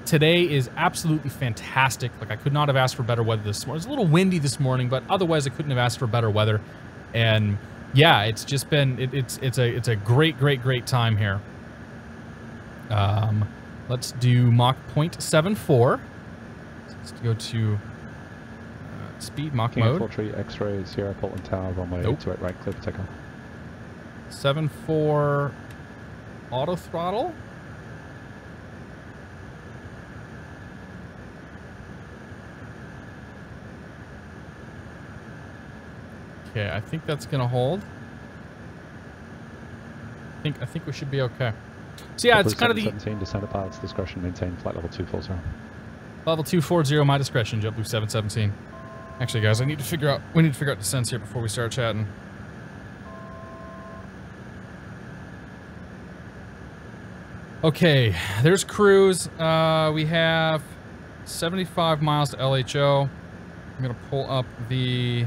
Today is absolutely fantastic. Like, I could not have asked for better weather this morning. It was a little windy this morning, but otherwise I couldn't have asked for better weather. And yeah, it's just been, it's a great, great, great time here. Let's do Mach 0.74. Let's go to speed Mach King mode. Infantry, X-ray, Sierra, Portland Tower, runway 28 right, clear for takeoff. 7.4 auto throttle. Okay, I think that's gonna hold. I think we should be okay. So yeah, it's kind of the 17, descend at pilot's discretion, maintain flight level 240. level 240, my discretion, JetBlue 717. Actually, guys, we need to figure out descents here before we start chatting. Okay, there's cruise. We have 75 miles to LHO. I'm gonna pull up the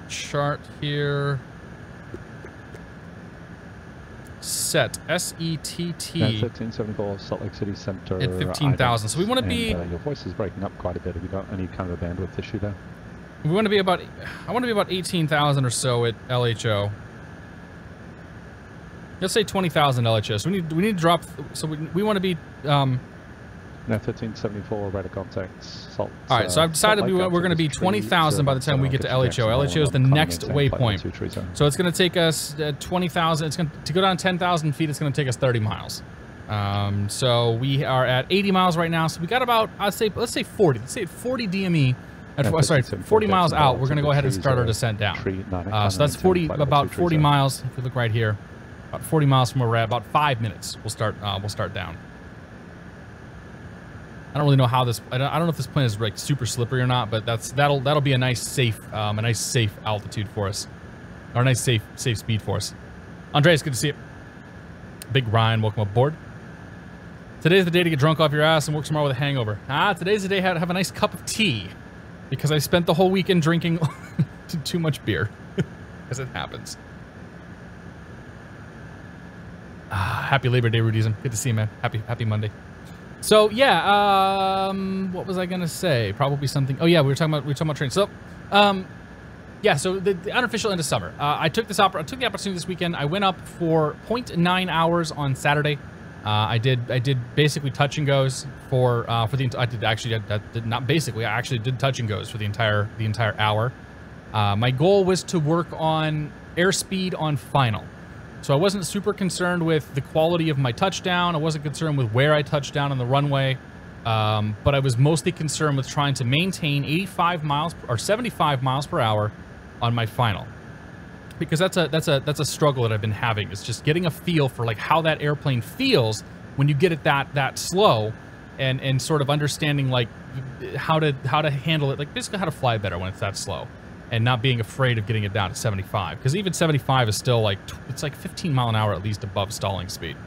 chart here. Set S-E-T-T. 1374 Salt Lake City Center. At 15,000. So we want to be. Your voice is breaking up quite a bit. Have you got any kind of a bandwidth issue there? We want to be about. I want to be about 18,000 or so at LHO. Let's say 20,000 LHO. So we need to drop. So we want to be. No, 1374 radar contacts. Salt. All right, so I've decided we're going to be 20,000 by the time we get to LHO. LHO is the next waypoint. So it's going to take us 20,000. It's going to go down 10,000 feet. It's going to take us 30 miles. So we are at 80 miles right now. So we got about, let's say 40. Let's say at 40 DME. Sorry, 40 miles out. We're going to go ahead and start our descent down. So that's about 40 miles. If we look right here, about 40 miles from where we're at. About 5 minutes. We'll start down. I don't really know how this. I don't know if this plane is like super slippery or not, but that'll be a nice safe altitude for us, or a nice safe speed for us. Andreas, good to see you. Big Ryan, welcome aboard. Today's the day to get drunk off your ass and work tomorrow with a hangover. Today's the day to have a nice cup of tea, because I spent the whole weekend drinking too much beer, as it happens. Happy Labor Day, Rudism. Good to see you, man. Happy Monday. So yeah, what was I gonna say? Probably something. Oh yeah, we were talking about trains. So, yeah. So the unofficial end of summer. I took the opportunity this weekend. I went up for 0.9 hours on Saturday. I did basically touch and goes for the. I actually did touch and goes for the entire hour. My goal was to work on airspeed on final. So I wasn't super concerned with the quality of my touchdown. I wasn't concerned with where I touched down on the runway. But I was mostly concerned with trying to maintain 85 miles or 75 miles per hour on my final. Because that's a struggle that I've been having. It's just getting a feel for like how that airplane feels when you get it that slow, and sort of understanding like how to handle it, like basically how to fly better when it's that slow. And not being afraid of getting it down to 75, because even 75 is still like it's like 15 mile an hour at least above stalling speed,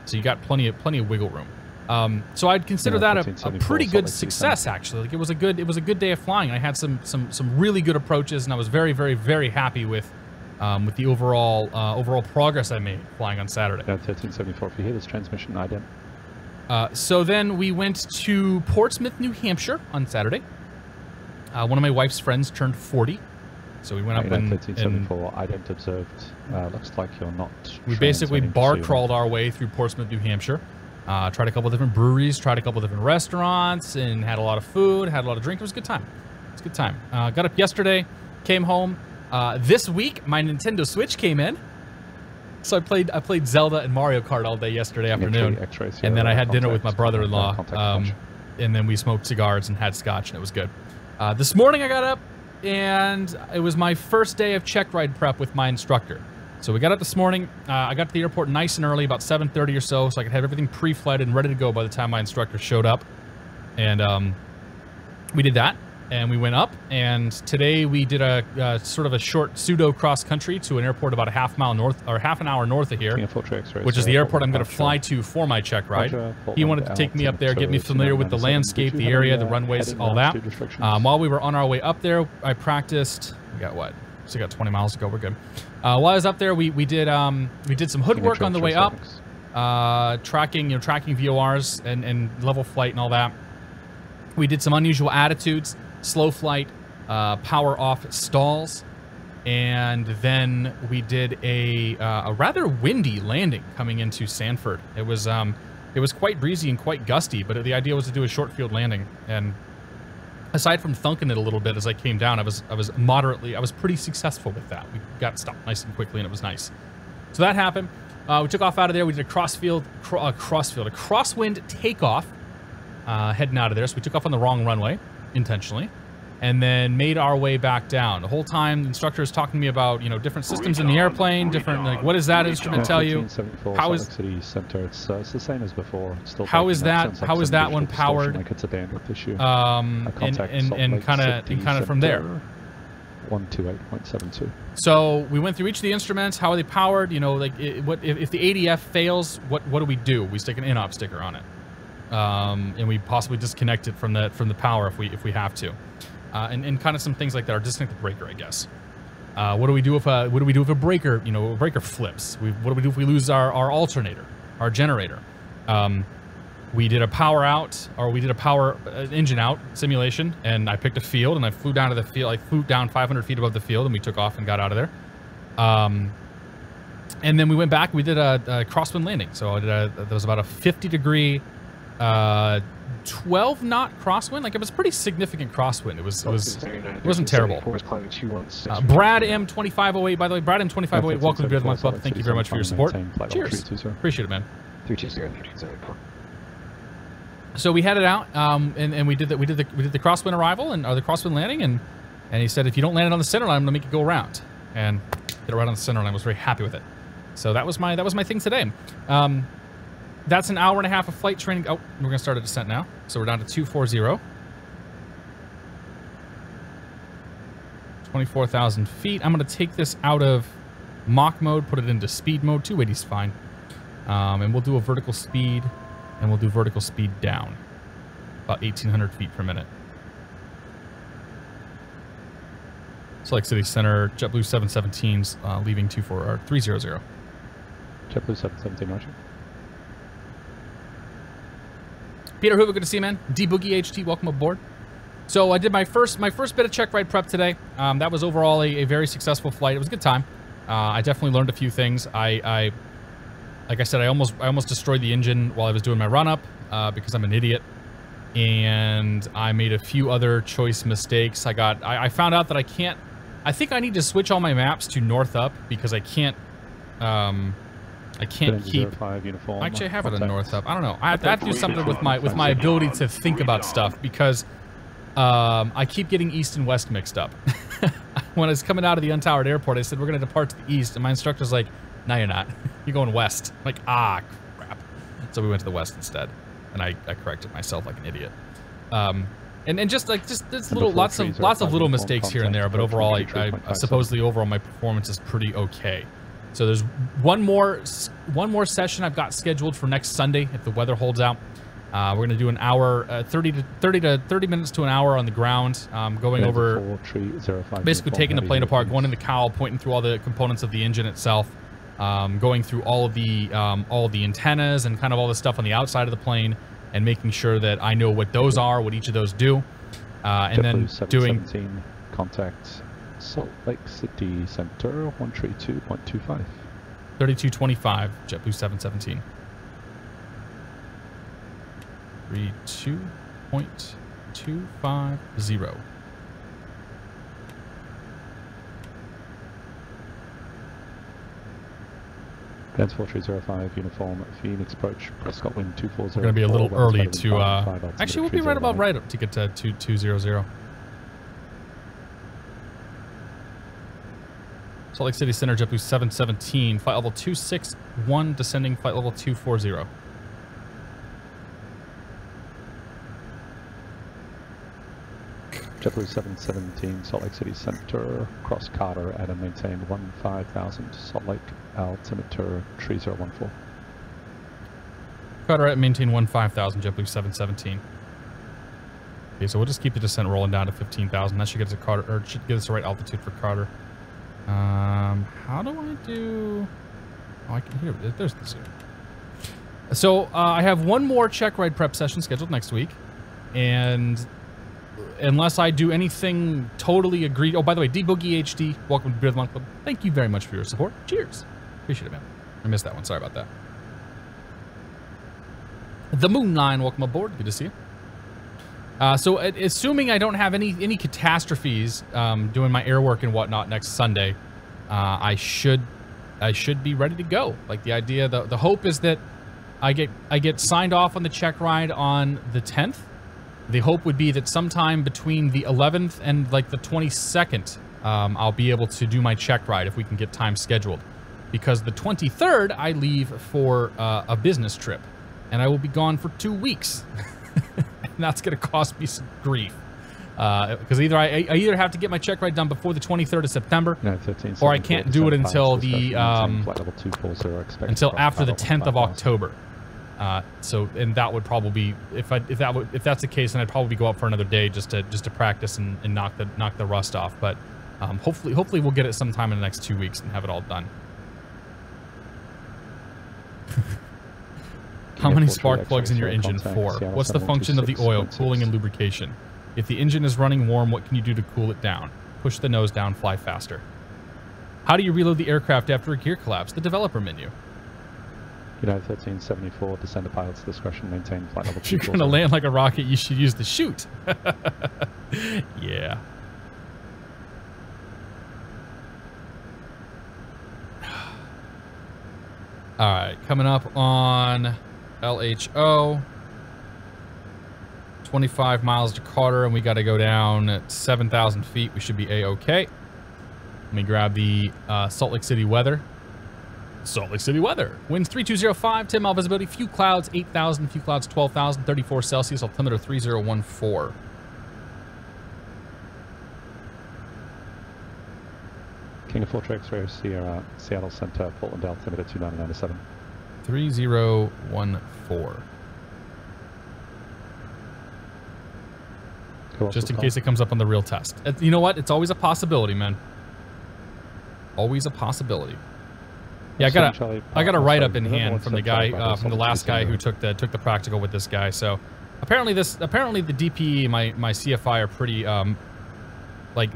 so you got plenty of wiggle room. So I'd consider that a pretty good success actually. Like it was a good day of flying. I had some really good approaches, and I was very happy with the overall progress I made flying on Saturday. Yeah, 1374. If you hear this transmission, ident. So then we went to Portsmouth, New Hampshire on Saturday. One of my wife's friends turned 40. So we went up and 1374, ident observed. Looks like you're not. We basically bar crawled our way through Portsmouth, New Hampshire. Tried a couple different breweries, tried a couple different restaurants, and had a lot of food, had a lot of drink. It was a good time. It was a good time. Got up yesterday, came home. This week, my Nintendo Switch came in. So I played Zelda and Mario Kart all day yesterday afternoon. And then I had dinner with my brother-in-law. And then we smoked cigars and had scotch, and it was good. This morning I got up, and it was my first day of check ride prep with my instructor. So we got up this morning. I got to the airport nice and early, about 7:30 or so I could have everything pre-flighted and ready to go by the time my instructor showed up. And we did that, and we went up. And today we did a sort of a short pseudo cross country to an airport about a half an hour north of here, which is the airport I'm going to fly to for my check ride. He wanted to take me up there, get me familiar with the landscape, the area, the runways, all that. While we were on our way up there, I practiced. We got what? So we got 20 miles to go. We're good. While I was up there, we did some hood work on the way up, tracking VORs and level flight and all that. We did some unusual attitudes, slow flight, power off stalls, and then we did a rather windy landing coming into Sanford. It was quite breezy and quite gusty, but the idea was to do a short field landing. And aside from thunking it a little bit as I came down, I was pretty successful with that. We got stopped nice and quickly, and it was nice. So that happened. We took off out of there. We did a crosswind takeoff, heading out of there. So we took off on the wrong runway intentionally, and then made our way back down. The whole time, the instructor is talking to me about, you know, different systems in the airplane, different, like, what does that instrument tell you? How is City Center? It's the same as before. It's still how is that one powered? Like it's a bandwidth issue. And kind of from there. 128.72. So we went through each of the instruments. How are they powered? You know, like what if the ADF fails? What do we do? We stick an in-op sticker on it, and we possibly disconnect it from the power if we have to, and kind of some things like that. Or disconnect the breaker, I guess. What do we do if a breaker, you know, a breaker flips? What do we do if we lose our alternator, our generator? We did a power out, or we did a power engine out simulation, and I picked a field, and I flew down to the field. I flew down 500 feet above the field, and we took off and got out of there. And then we went back. We did a crosswind landing. So I did there was about a 50-degree, 12-knot crosswind. Like, it was a pretty significant crosswind. It wasn't terrible. Brad M2508, by the way, Brad M2508, welcome to Beer of the Month Club. Thank you very much for your support. Cheers. Appreciate it, man. 320. So we headed out, and we did the crosswind arrival or the crosswind landing, and he said, if you don't land it on the center line, I'm gonna make it go around, and get it right on the center line. I was very happy with it. So that was my thing today. That's an hour and a half of flight training. Oh, we're gonna start a descent now. So we're down to 240. 24,000 feet. I'm gonna take this out of Mach mode, put it into speed mode. 280 is fine, and we'll do a vertical speed. And we'll do vertical speed down, about 1,800 feet per minute. Salt Lake City Center, JetBlue 717s leaving 300. JetBlue 717, Roger. Peter Hoover, good to see you, man. D-Boogie HT, welcome aboard. So I did my first bit of check ride prep today. That was overall a very successful flight. It was a good time. I definitely learned a few things. Like I said, I almost destroyed the engine while I was doing my run-up because I'm an idiot. And I made a few other choice mistakes. I found out that I think I need to switch all my maps to north up because I can't keep... Uniform, actually, I have it on north up. I don't know. I have to do something with my ability to think about stuff because I keep getting east and west mixed up. When I was coming out of the untowered airport, I said, we're going to depart to the east. And my instructor's like, no, you're not. You're going west. I'm like, crap. So we went to the west instead, and I corrected myself like an idiot. And just little lots of little mistakes here and there, but overall, I supposedly overall my performance is pretty okay. So there's one more session I've got scheduled for next Sunday if the weather holds out. We're going to do an hour, 30 minutes to an hour on the ground, going over, basically taking the plane apart, going in the cowl, pointing through all the components of the engine itself. Going through all of the antennas and kind of all the stuff on the outside of the plane, and making sure that I know what those are, what each of those do, and then doing contact Salt Lake City Center 132.25. 3225 JetBlue 717. 32.250. Bands 4305, uniform, Phoenix approach, Prescott wind 240. We're going to be a little early to, actually we'll be right up to get to 2200. Salt Lake City Center, JetBlue 717, flight level 261, descending flight level 240. JetBlue 717, Salt Lake City Center, cross Carter at and maintain 15,000, Salt Lake altimeter 3014. Carter at maintain 15,000, JetBlue 717. Okay, so we'll just keep the descent rolling down to 15,000. That should get us should get us the right altitude for Carter. How do I do? Oh, I can hear it. There's the zoom. So I have one more check ride prep session scheduled next week, and unless I do anything totally agreed. Oh, by the way, D-Boogie HD, welcome to Beer of the Month Club. Thank you very much for your support. Cheers. Appreciate it, man. I missed that one. Sorry about that. The Moonline, welcome aboard. Good to see you. So assuming I don't have any catastrophes doing my air work and whatnot next Sunday, I should be ready to go. Like the idea, the hope is that I get signed off on the check ride on the 10th, The hope would be that sometime between the 11th and like the 22nd, I'll be able to do my check ride if we can get time scheduled. Because the 23rd, I leave for a business trip. And I will be gone for 2 weeks. And that's going to cost me some grief. Because either I either have to get my check ride done before the 23rd of September, or I can't do it until the until after the 10th of October. And that would probably be if that's the case, then I'd probably go up for another day just to practice and knock the rust off. But hopefully we'll get it sometime in the next 2 weeks and have it all done. How many spark plugs in your engine? 4. What's the function of the oil? Cooling and lubrication. If the engine is running warm, what can you do to cool it down? Push the nose down, fly faster. How do you reload the aircraft after a gear collapse? The developer menu. United 1374, descend to pilot's discretion, maintain flight level 2. If you're going to land like a rocket, you should use the chute. Yeah. All right, coming up on LHO. 25 miles to Carter, and we got to go down at 7,000 feet. We should be A-okay. Let me grab the Salt Lake City weather. Salt Lake City weather. Winds 3205, 10 mile visibility, few clouds 8,000, few clouds 12,000, 34 Celsius, altimeter 3014. King of 4 X-ray, Sierra, Seattle Center, Portland altimeter 2997. 3014. Just in case it comes up on the real test. You know what? It's always a possibility, man. Always a possibility. Yeah, I got a write-up in hand from the guy, from the last guy who took the practical with this guy. So apparently the DPE, my CFI are pretty like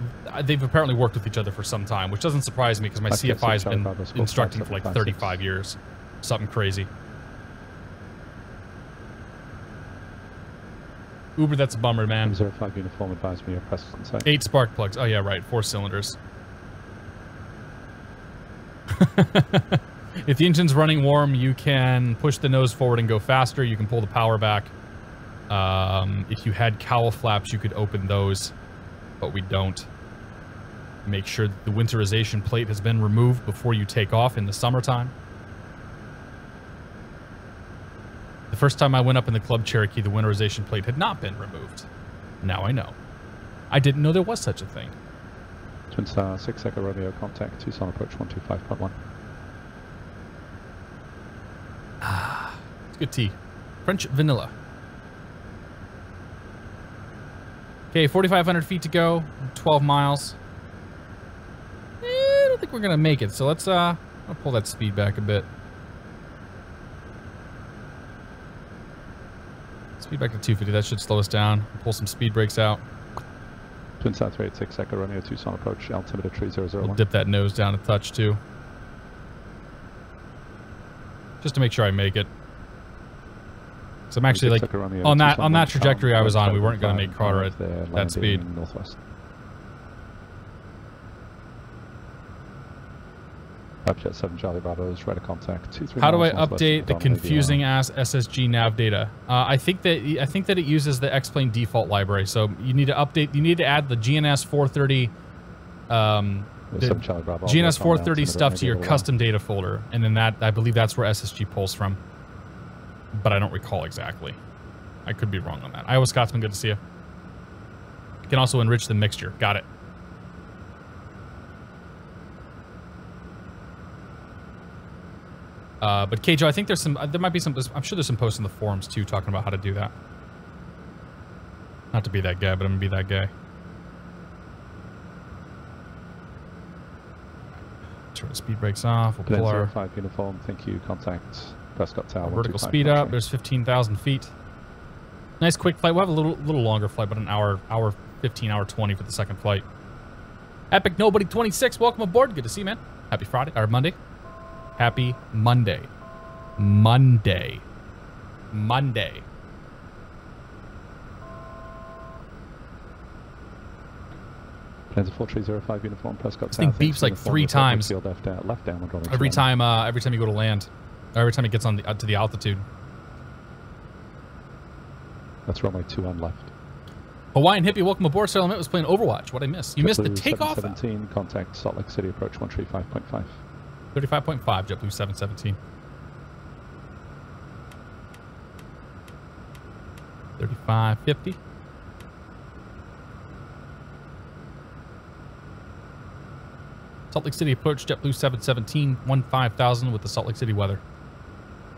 they've apparently worked with each other for some time, which doesn't surprise me because my CFI has been instructing for like 35 years, something crazy. Uber, that's a bummer, man. 05 uniform, advise me of Preston site. 8 spark plugs. Oh yeah, right. 4 cylinders. If the engine's running warm, you can push the nose forward and go faster. You can pull the power back. If you had cowl flaps, you could open those, but we don't. Make sure that the winterization plate has been removed before you take off in the summertime. The first time I went up in the Club Cherokee, the winterization plate had not been removed. Now I know. I didn't know there was such a thing. Twin Star 6 Echo Romeo contact, Tucson approach 125.1. Ah, it's good tea. French vanilla. Okay, 4,500 feet to go, 12 miles. I don't think we're gonna make it, so let's I'll pull that speed back a bit. Speed back to 250, that should slow us down. Pull some speed brakes out. Twin South 386 Echo Romeo, Tucson approach, altimeter 3001. We'll dip that nose down a touch too. Just to make sure I make it. Because I'm actually like, on that trajectory I was on, we weren't going to make Carter at that speed. Northwest. Jet 7 Charlie Bravo is radar contact. 23 How do I miles update the confusing ass SSG nav data? I think that it uses the X-Plane default library. So you need to update. You need to add the GNS 430, GNS 430 stuff to your custom data folder, and then that I believe that's where SSG pulls from. But I don't recall exactly. I could be wrong on that. Iowa Scotsman, good to see you. You can also enrich the mixture. Got it. But KJ, I think there might be some, I'm sure there's some posts in the forums too talking about how to do that. Not to be that guy, but I'm gonna be that guy. Turn the speed brakes off. We'll pull our 05 uniform. Thank you. Contact Prescott Tower. Vertical speed up. There's 15,000 feet. Nice quick flight. We'll have a little longer flight, but an hour 15, hour 20 for the second flight. Epic Nobody 26. Welcome aboard. Good to see you, man. Happy Friday or Monday. Happy Monday. Monday. Planes of 4305 uniform, Prescott. This thing beeps like 3 times. Left down, every time you go to land. Or every time it gets on to the altitude. That's runway 2 on left. Hawaiian Hippie, welcome aboard. Sarah Lamette was playing Overwatch. What I missed? You missed the takeoff. 717, contact Salt Lake City approach 135.5. 35.5, JetBlue 717. 3550. Salt Lake City approach, JetBlue 717, 15,000 with the Salt Lake City weather.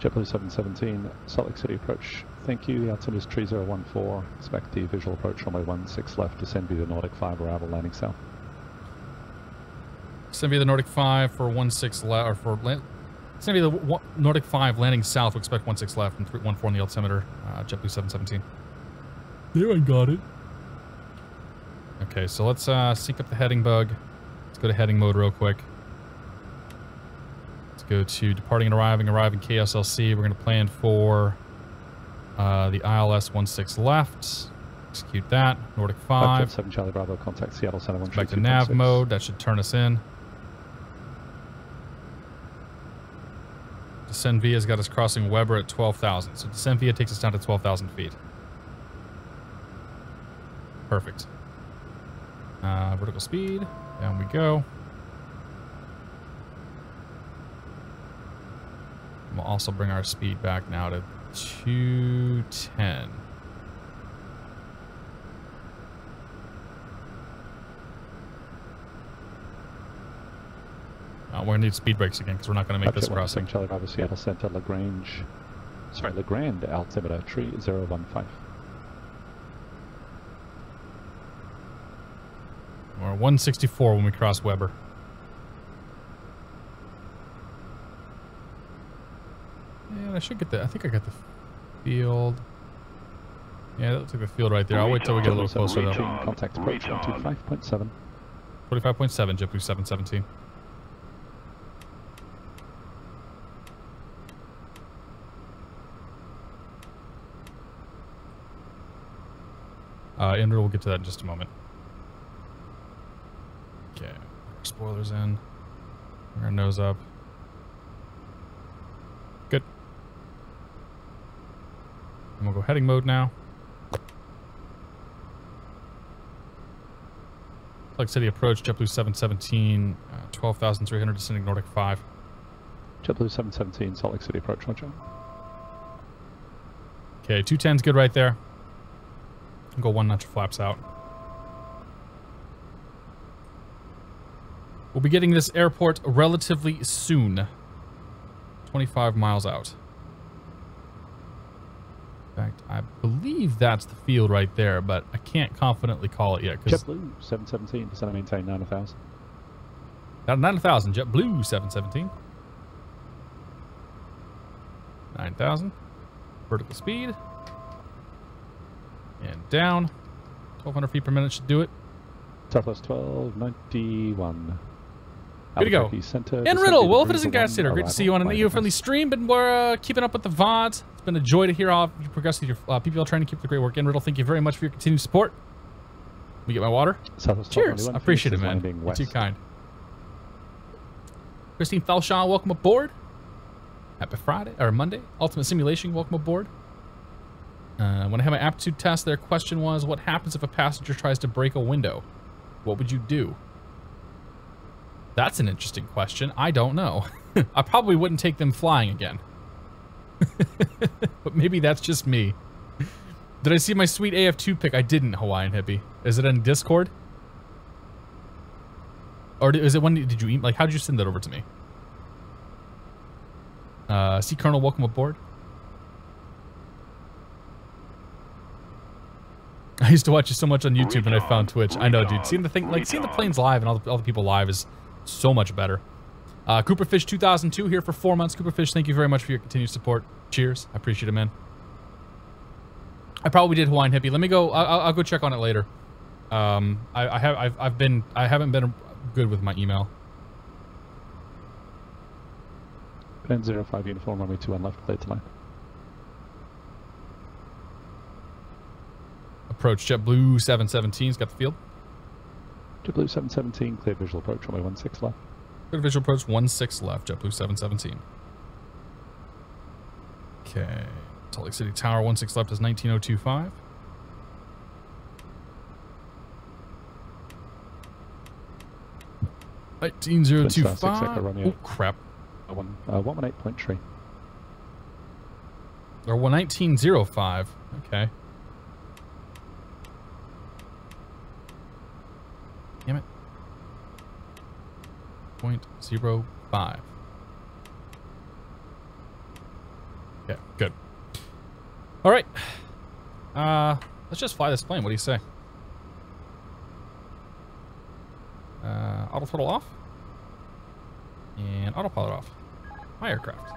JetBlue 717, Salt Lake City approach. Thank you. The altimeter is 3014. Expect the visual approach runway 16 left. Descend via the Nordic 5 arrival landing south. Descend via the Nordic 5 for 16 left, or for descend via the Nordic 5 landing south. We expect 16 left and 14 on the altimeter. JetBlue 717. There, I got it. Okay, so let's sync up the heading bug. Let's go to heading mode real quick. Let's go to departing and arriving KSLC. We're going to plan for the ILS 16 left. Execute that. Nordic 5. 7 Charlie Bravo, contact Seattle Center 1. Back to nav mode. That should turn us in. Descend via has got us crossing Weber at 12,000. So descend via takes us down to 12,000 feet. Perfect. Vertical speed. Down we go. We'll also bring our speed back now to 210. We're going to need speed brakes again because we're not going to make this crossing. Charlie Bravo, Seattle Center, Legrand altimeter 3015. We're 164 when we cross Weber. And I should get the, I think I got the field. Yeah, that looks like the field right there. I'll wait till we get a little closer though. Contact approach 125.7. 45.7, JetBlue 717. We'll get to that in just a moment. Okay, spoilers in. Bring our nose up. Good. And we'll go heading mode now. Salt Lake City approach, JetBlue 717, 12,300 descending Nordic 5. JetBlue 717, Salt Lake City approach, roger. Okay, 210's good right there. I'll go 1 notch flaps out. We'll be getting this airport relatively soon. 25 miles out. In fact, I believe that's the field right there, but I can't confidently call it yet. JetBlue 717, descend and maintain 9,000. 9,000, JetBlue 717. 9,000. Vertical speed. And down. 1,200 feet per minute should do it. Southwest 1291. Good to go. Center, and Riddle, Wolf, it isn't Gas Theater. Great to see you on an EU-friendly stream. Been keeping up with the VODs. It's been a joy to hear how you progress with your PPL training. Keep the great work. And Riddle, thank you very much for your continued support. Let me get my water. Southwest Cheers. I appreciate it, man. You're too kind. Christine Felshaw, welcome aboard. Happy Friday, or Monday. Ultimate Simulation, welcome aboard. When I had my aptitude test, their question was, what happens if a passenger tries to break a window? What would you do? That's an interesting question. I don't know. I probably wouldn't take them flying again. But maybe that's just me. Did I see my sweet AF2 pic? I didn't, Hawaiian Hippie. Is it in Discord? Or is it one, did you, like, how did you send that over to me? Sea Colonel, welcome aboard. I used to watch you so much on YouTube and I found Twitch. I know, dude. Seeing the thing, like seeing the planes live and all the people live is so much better. Cooperfish 2002 here for 4 months. Cooperfish, thank you very much for your continued support. Cheers. I appreciate it, man. I probably did Hawaiian Hippie. Let me go. I'll go check on it later. I haven't been good with my email. N05 uniform runway 21 left, clear to line. Approach JetBlue 717's got the field. JetBlue 717, clear visual approach, runway 16 left. Clear visual approach 16 left, JetBlue 717. Okay. Salt Lake City Tower 16 left is 19025. 19025. Oh, crap. 118 tree. Or 11905. Okay. Damn it. 0.05. Okay, good. All right. Let's just fly this plane. What do you say? Auto throttle off. And autopilot off. My aircraft.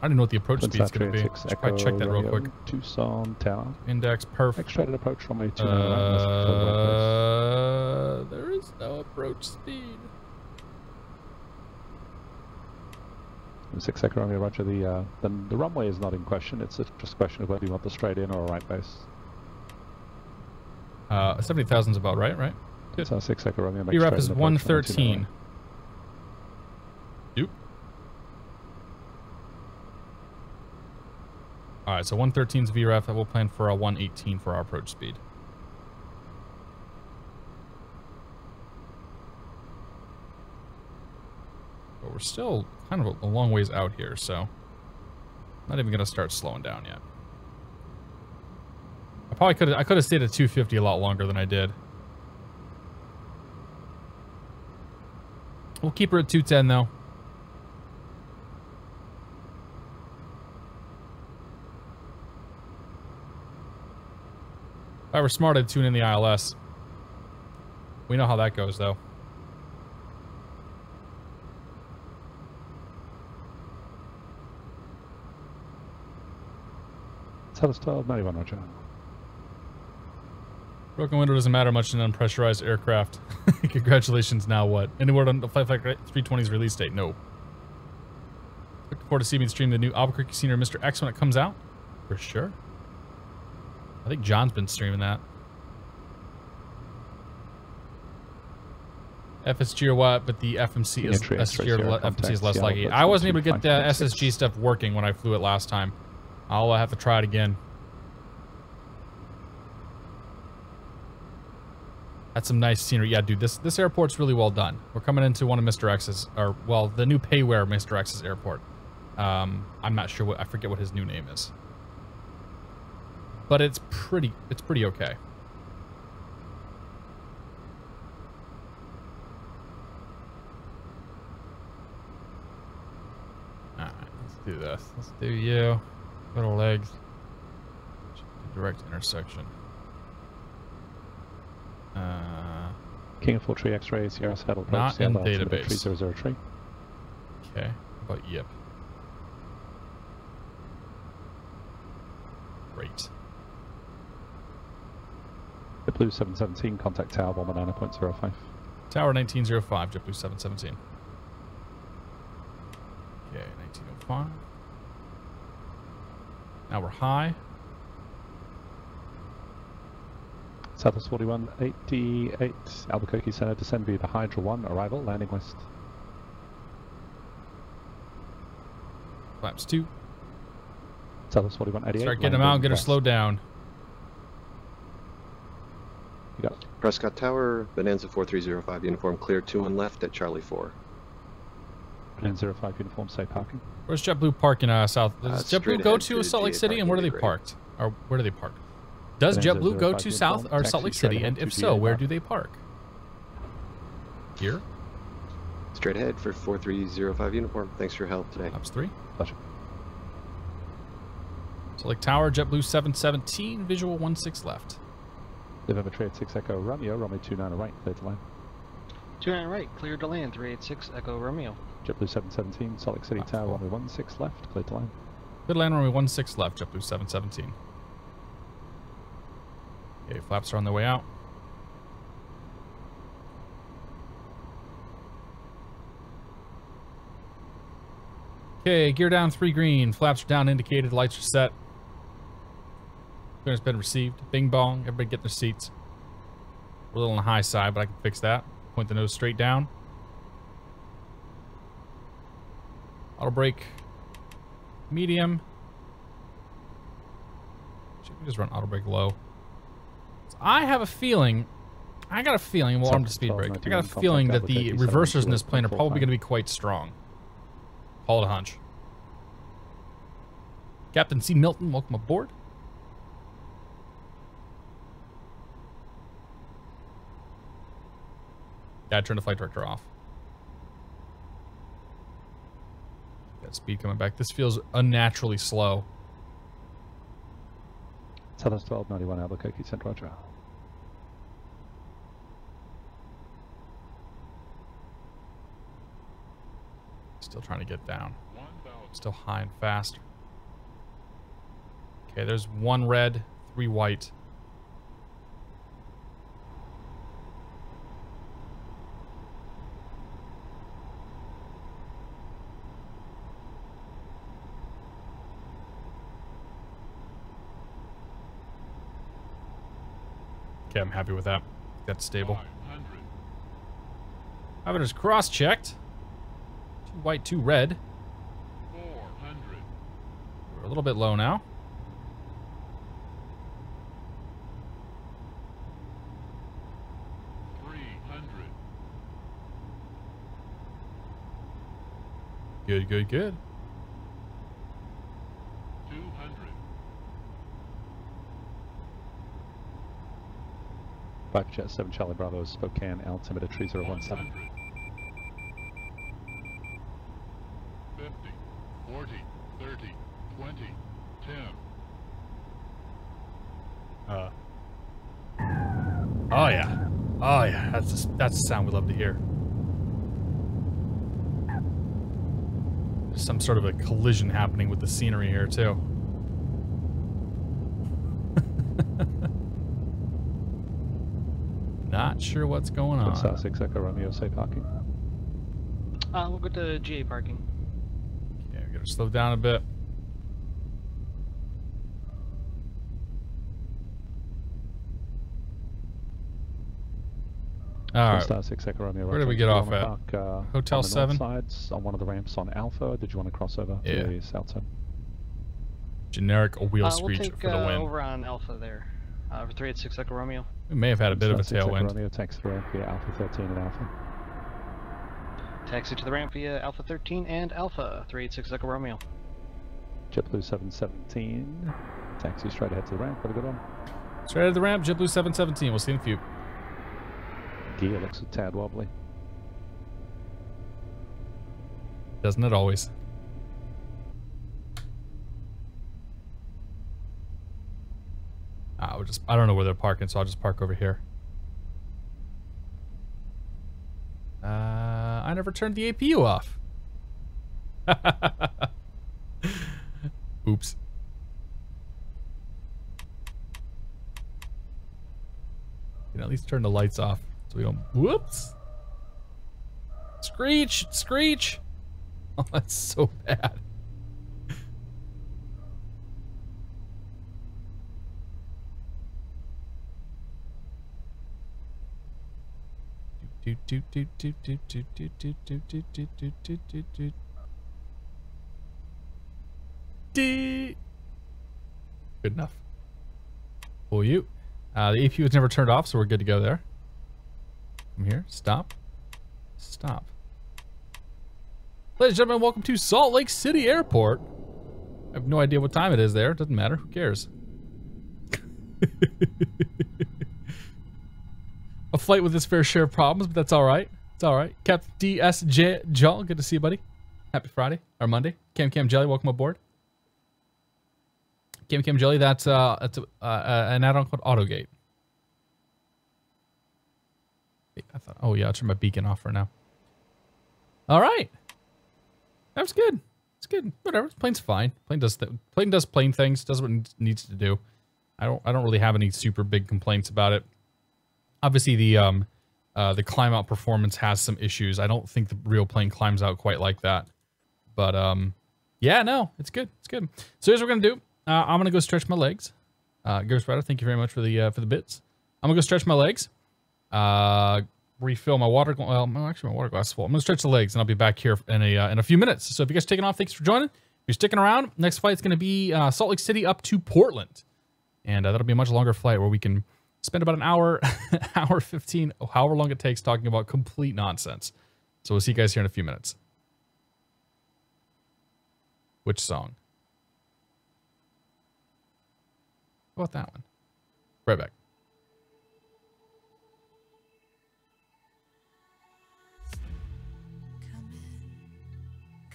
I don't know what the approach speed is going to be. Should probably check that real quick. Tucson Tower. Index perf. Extracted approach runway 29. There is no approach speed. 6 Echo Romeo, roger. The runway is not in question. It's just a question of whether you want the straight in or a right base. 70,000 is about right? It's our 6 Echo Romeo. VREF is 113. Dupe. Alright, so 113 is VREF. We'll plan for a 118 for our approach speed. But we're still kind of a long ways out here, so not even going to start slowing down yet. I could have stayed at 250 a lot longer than I did. We'll keep her at 210 though. If I were smart, I'd tune in the ILS. We know how that goes though. Southwest 1291, roger. Broken window doesn't matter much in an unpressurized aircraft. Congratulations, now what? Any word on the Flight 320's release date? No. Looking forward to seeing me stream the new Albuquerque Senior Mr. X when it comes out? For sure. I think John's been streaming that. FSG or what, but the FMC is FMC is less likely. I wasn't able to get the SSG stuff working when I flew it last time. I'll have to try it again. That's some nice scenery. Yeah, dude, this airport's really well done. We're coming into one of Mr. X's, or well, the new Payware Mr. X's airport. I'm not sure I forget what his new name is. But it's pretty okay. Alright, let's do this. Let's do you. Little legs. Direct intersection. King of 4 Tree X-ray, Sierra Saddle approach. Not in database. 3003. Okay. How about yep? Great. JetBlue 717, contact Tower 119.05. Tower 1905, JetBlue 717. Okay, 1905. Now we're high. Southwest 4188, Albuquerque Center, descend via the Hydra 1, arrival, landing west. Flaps 2. Southwest 4188. Start getting them out, get her slowed down. You got it. Prescott Tower, Bonanza 4305, uniform clear 21 left at Charlie 4. Bonanza 05, uniform, safe parking. Where's JetBlue parking south? Does JetBlue go to Salt Lake City, and where are they parked? Or where do they park? Does JetBlue go to South or Salt Lake City, and if so, where do they park? Here? Straight ahead for 4305 uniform. Thanks for your help today. Ops 3. Pleasure. Salt Lake Tower, JetBlue 717, visual 16 left. November 386 Echo Romeo, runway 29 right, clear to land. 29 right, cleared to land, 386 Echo Romeo. JetBlue 717, Salt Lake City Tower, runway 16 left, clear to land. Good land, runway 16 left, JetBlue 717. Okay, flaps are on their way out. Okay, gear down 3 green, flaps are down indicated, lights are set. Clearance been received. Bing bong, everybody get their seats. We're a little on the high side, but I can fix that. Point the nose straight down. Auto brake. Medium. Should we just run auto brake low? So I have a feeling I got a feeling, well, armed to speed brake. I got a feeling that the reversers in this plane are probably going to be quite strong. Call it a hunch. Captain C. Milton, welcome aboard. Gotta turn the flight director off. Got speed coming back. This feels unnaturally slow. Southwest 1291 Albuquerque, sent roger. Still trying to get down. Still high and fast. Okay, there's 1 red, 3 white. Okay, I'm happy with that. That's stable. Having us cross-checked. 2 white, 2 red. 400. We're a little bit low now. Good, good, good. 200. Black Jet 7 Charlie Bravo, Spokane, altimeter 3017. 50, 40, 30, 20, 10. Oh yeah. Oh yeah. That's the sound we love to hear. There's some sort of a collision happening with the scenery here too. Not sure what's going on. South 6 Echo Romeo, say parking. We'll go to GA parking. Okay, we gotta slow down a bit. All right. Star 6 Echo Romeo. Where did we get off at? Park, Hotel on the 7? north sides, on one of the ramps on Alpha. Did you want to cross over to the south side? Generic wheel We'll screech take for the win. over on Alpha there. For 386 Echo Romeo. We may have had a bit of a Star 6 Echo tailwind. Romeo, taxi to the ramp via Alpha 13 and Alpha. Taxi to the ramp via Alpha 13 and Alpha 386 Echo Romeo. JetBlue 717. Taxi straight ahead to the ramp. Have a good one. Straight ahead of the ramp, JetBlue 717. We'll see you in a few. Gear looks a tad wobbly. Doesn't it always? I don't know where they're parking, so I'll just park over here. I never turned the APU off. Oops. You can at least turn the lights off so we don't. Whoops. Screech! Screech! Oh, that's so bad. Good enough. Pull you. The APU was never turned off, so we're good to go there. Come here. Stop. Stop. Ladies and gentlemen, welcome to Salt Lake City Airport. I have no idea what time it is there. Doesn't matter. Who cares? A flight with its fair share of problems, but that's all right. It's all right. Captain DSJ Jol, good to see you, buddy. Happy Friday or Monday. Cam Jelly, welcome aboard. Cam Jelly, that's an add-on called AutoGate. I thought, oh yeah, I'll turn my beacon off for now. All right, that was good. It's good. Whatever. Plane's fine. Plane does plane things. Does what it needs to do. I don't really have any super big complaints about it. Obviously, the climb out performance has some issues. I don't think the real plane climbs out quite like that. But yeah, no, it's good. It's good. So here's what we're gonna do. I'm gonna go stretch my legs. Ghost Rider, thank you very much for the bits. I'm gonna go stretch my legs. Refill my water. Well, actually, my water glass is full. I'm gonna stretch the legs, and I'll be back here in a few minutes. So if you guys are taking off, thanks for joining. If you're sticking around, next flight's gonna be Salt Lake City up to Portland, and that'll be a much longer flight where we can spend about an hour, hour 15, however long it takes talking about complete nonsense. So we'll see you guys here in a few minutes. Which song? How about that one? Right back.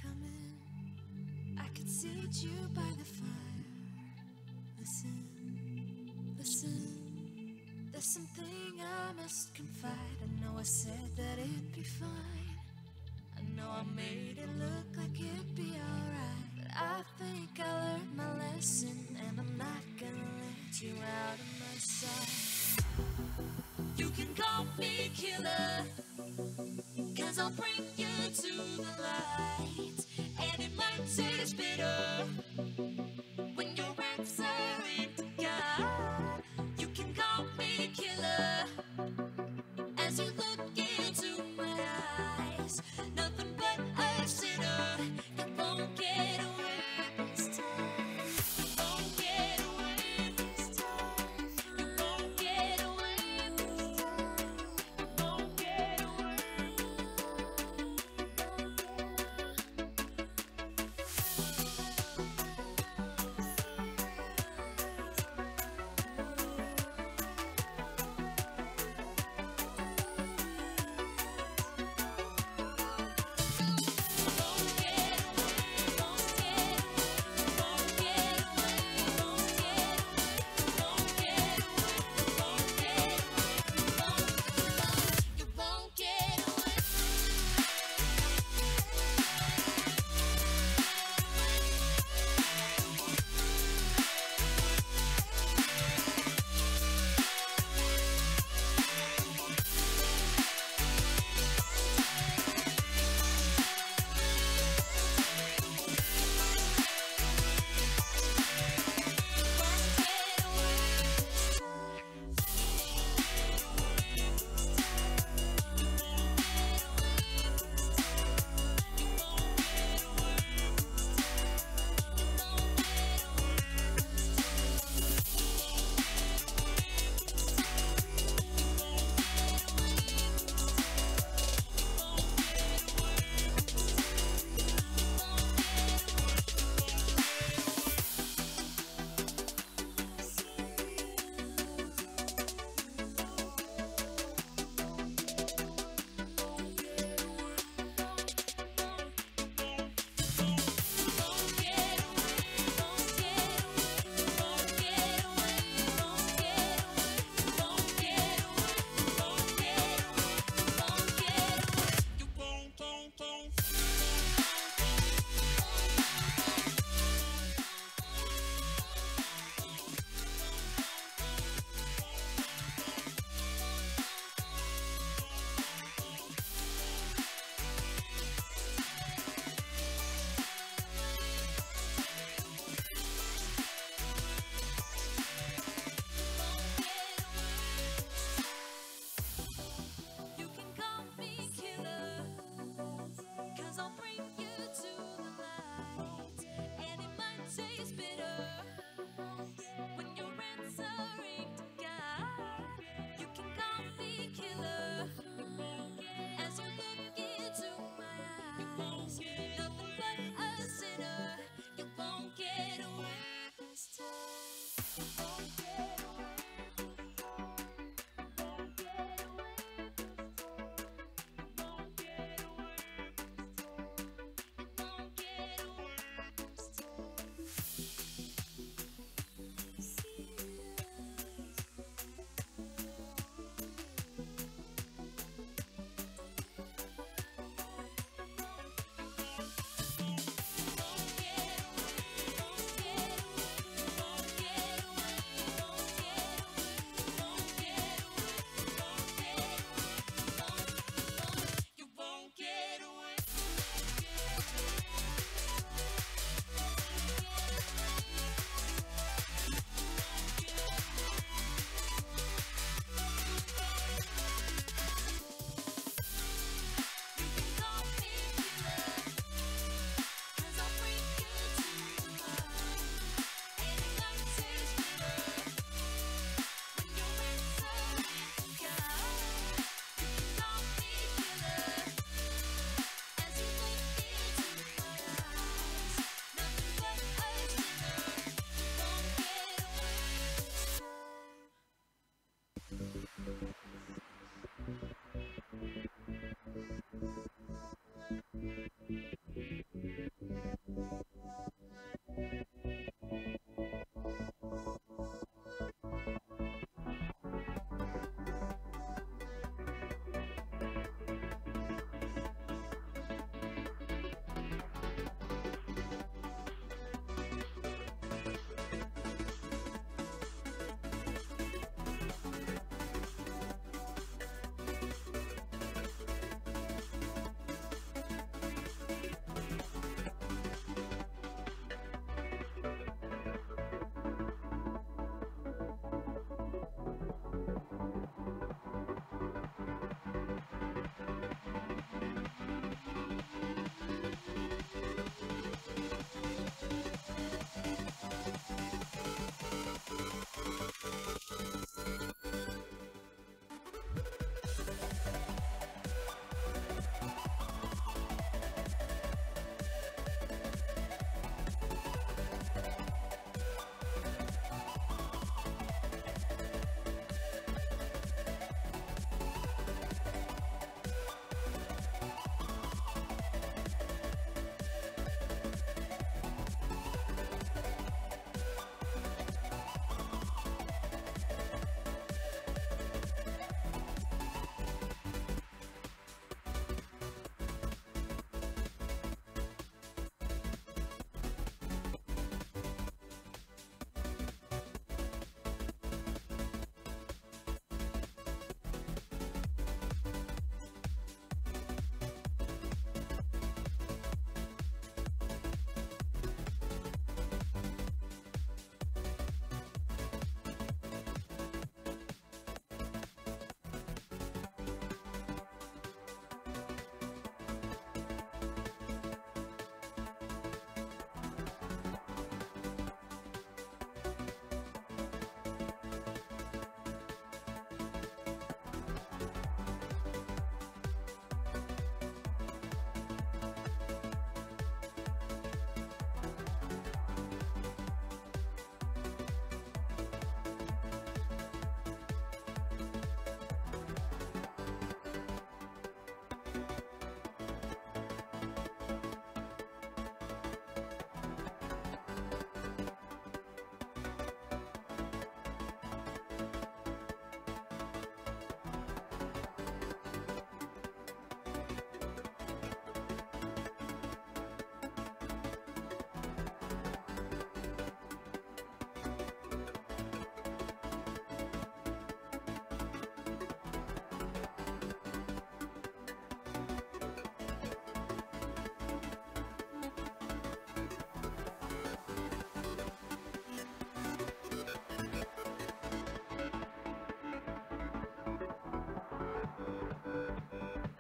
Come in. I can sit you by the fire. Listen, listen. There's something I must confide. I know I said that it'd be fine. I know I made it look like it'd be alright. But I think I learned my lesson, and I'm not gonna let you out of my sight. You can call me killer, 'cause I'll bring you to the light. And it might taste bitter when you're answering to God. You can call me killer as you look into my eyes. Nothing but a sinner. It won't get away this time. It won't get away this time. It won't get away this time. It won't get away.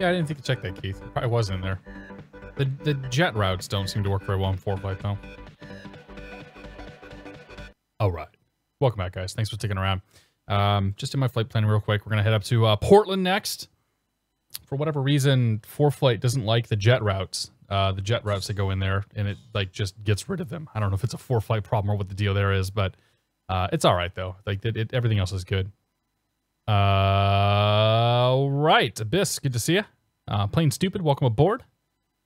Yeah, I didn't think to check that, Keith. It probably was in there. The jet routes don't seem to work very well in 4 flight, though. All right. Welcome back, guys. Thanks for sticking around. Just in my flight plan real quick, we're going to head up to Portland next. For whatever reason, 4 flight doesn't like the jet routes. The jet routes that go in there, and it like just gets rid of them. I don't know if it's a 4 flight problem or what the deal there is, but it's all right, though. Like everything else is good. All right. Abyss, good to see you. Plain Stupid, welcome aboard.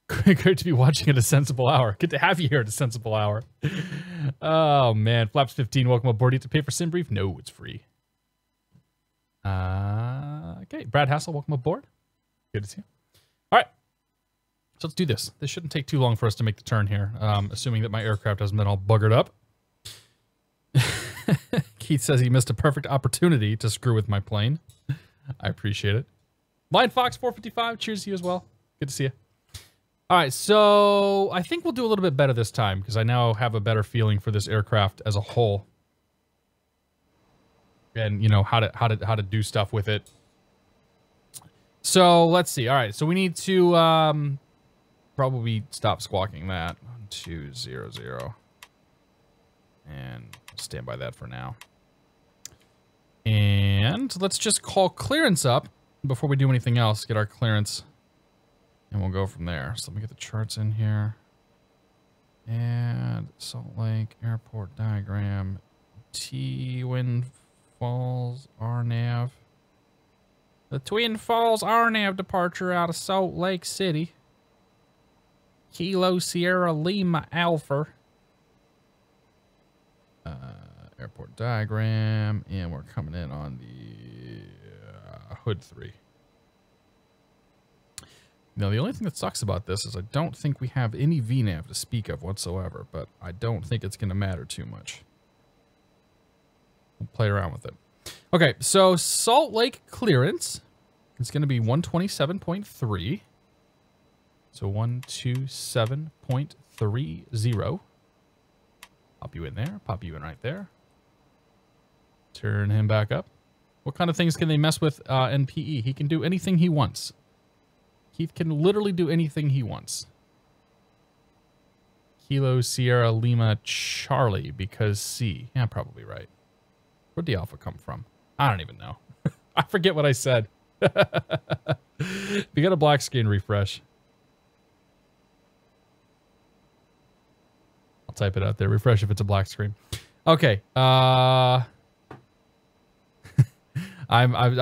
Great to be watching at a sensible hour. Good to have you here at a sensible hour. Oh, man. Flaps 15, welcome aboard. You have to pay for Sim Brief? No, it's free. Okay. Brad Hassel, welcome aboard. Good to see you. All right. So let's do this. This shouldn't take too long for us to make the turn here, assuming that my aircraft hasn't been all buggered up. Keith says he missed a perfect opportunity to screw with my plane. I appreciate it. Blind Fox 455, cheers to you as well. Good to see you. All right, so I think we'll do a little bit better this time because I now have a better feeling for this aircraft as a whole, and you know how to do stuff with it. So let's see. All right, so we need to probably stop squawking that. 1200, and stand by that for now. And let's just call clearance up before we do anything else. Get our clearance. And we'll go from there. So let me get the charts in here. And Salt Lake Airport diagram. Twin Falls RNAV. The Twin Falls RNAV departure out of Salt Lake City. Kilo Sierra Lima Alpha. Airport diagram. And we're coming in on the Hood 3. Now, the only thing that sucks about this is I don't think we have any VNAV to speak of whatsoever, but I don't think it's going to matter too much. We'll play around with it. Okay, so Salt Lake clearance is going to be 127.3. So 127.30. Pop you in there. Pop you in right there. Turn him back up. What kind of things can they mess with NPE? He can do anything he wants. Keith can literally do anything he wants. Kilo Sierra Lima Charlie because C. Yeah, probably right. Where'd the alpha come from? I don't even know. I forget what I said. We got a black screen refresh. I'll type it out there. Refresh if it's a black screen. Okay. I'm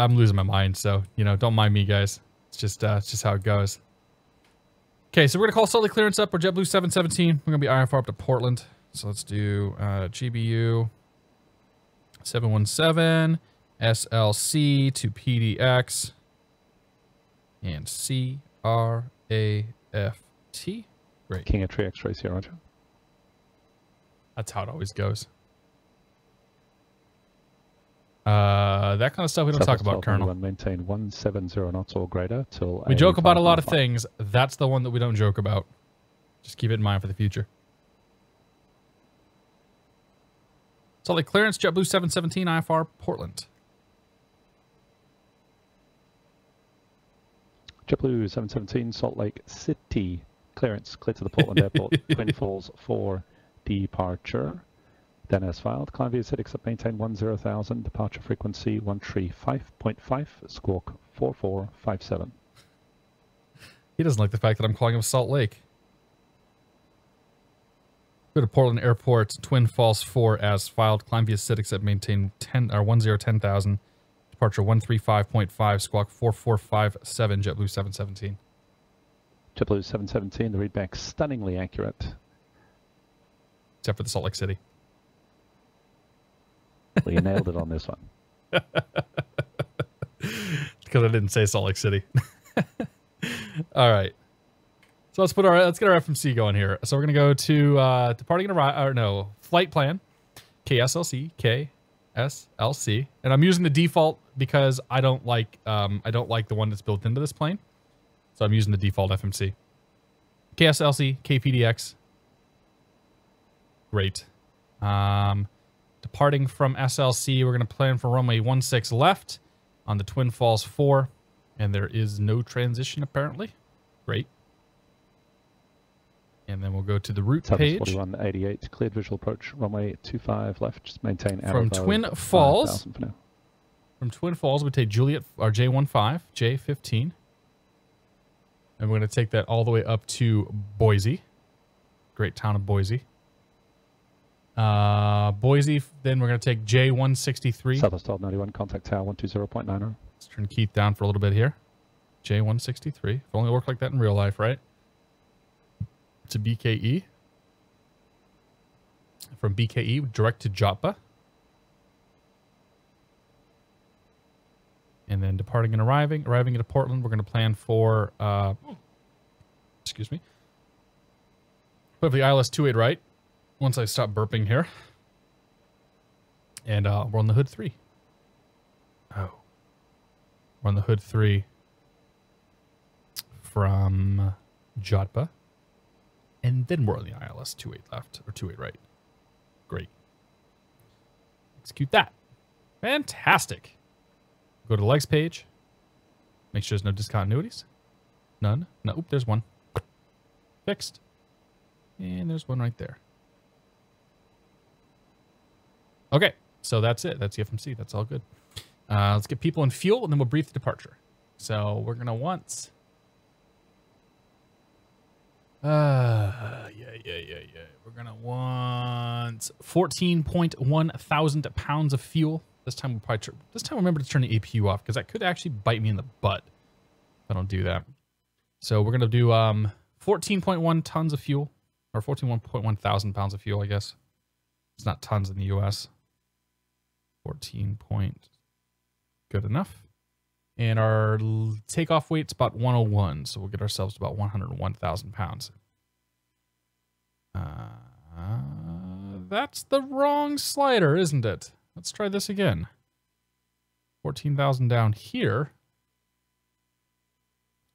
losing my mind, so you know, don't mind me, guys. It's just how it goes. Okay, so we're gonna call Salt Lake clearance up. We're JetBlue 717. We're gonna be IFR up to Portland. So let's do GBU 717 SLC to PDX and CRAFT. Great. King of Tree X-ray, Sierra Roger. That's how it always goes. That kind of stuff we don't talk about, Colonel. Maintain 170 knots or greater till. We joke about a lot of things. That's the one that we don't joke about. Just keep it in mind for the future. Salt Lake clearance, JetBlue 717 IFR Portland. JetBlue 717 Salt Lake City clearance, clear to the Portland Airport. Twin Falls for departure. Then as filed, climb via CITIX up maintain 10,000, departure frequency 135.5, squawk 4457. He doesn't like the fact that I'm calling him Salt Lake. Go to Portland Airport, Twin Falls 4 as filed, climb via CITIX up maintain 10,000, departure 135.5, squawk 4457, JetBlue 717. JetBlue 717, the readback stunningly accurate. Except for the Salt Lake City. Well, you nailed it on this one. Because I didn't say Salt Lake City. All right. So let's get our FMC going here. So we're gonna go to departing and arrive, or no, flight plan, KSLC, KSLC, and I'm using the default because I don't like the one that's built into this plane. So I'm using the default FMC. KSLC, KPDX. Great. Departing from SLC, we're going to plan for runway 16 left on the Twin Falls 4. And there is no transition, apparently. Great. And then we'll go to the route page. 4188, cleared visual approach, runway 25 left, just maintain out From of Twin Falls. 5,000 for now. From Twin Falls, we take Juliet, or J15, J15. And we're going to take that all the way up to Boise. Great town of Boise. Boise, then we're going to take J163. Southwest 1291, contact tower 120.90. Let's turn Keith down for a little bit here. J163. If only it worked like that in real life, right? To BKE. From BKE, direct to Joppa. And then departing and arriving. Arriving at Portland, we're going to plan for, excuse me. Put the ILS-28 right. Once I stop burping here. And we're on the Hood 3. Oh. We're on the Hood 3 from Jotba. And then we're on the ILS-28 left, or 28 right. Great. Execute that. Fantastic. Go to the legs page. Make sure there's no discontinuities. None. No, oop, there's one. Fixed. And there's one right there. Okay, so that's it. That's the FMC. That's all good. Let's get people in fuel, and then we'll brief the departure. So we're going to want... We're going to want 14.1 thousand pounds of fuel. This time we'll probably remember to turn the APU off, because that could actually bite me in the butt if I don't do that. So we're going to do 14.1 tons of fuel, or 14.1 thousand pounds of fuel, I guess. It's not tons in the U.S. 14 point. Good enough. And our takeoff weight's about 101, so we'll get ourselves to about 101,000 pounds. That's the wrong slider, isn't it? Let's try this again. 14,000 down here.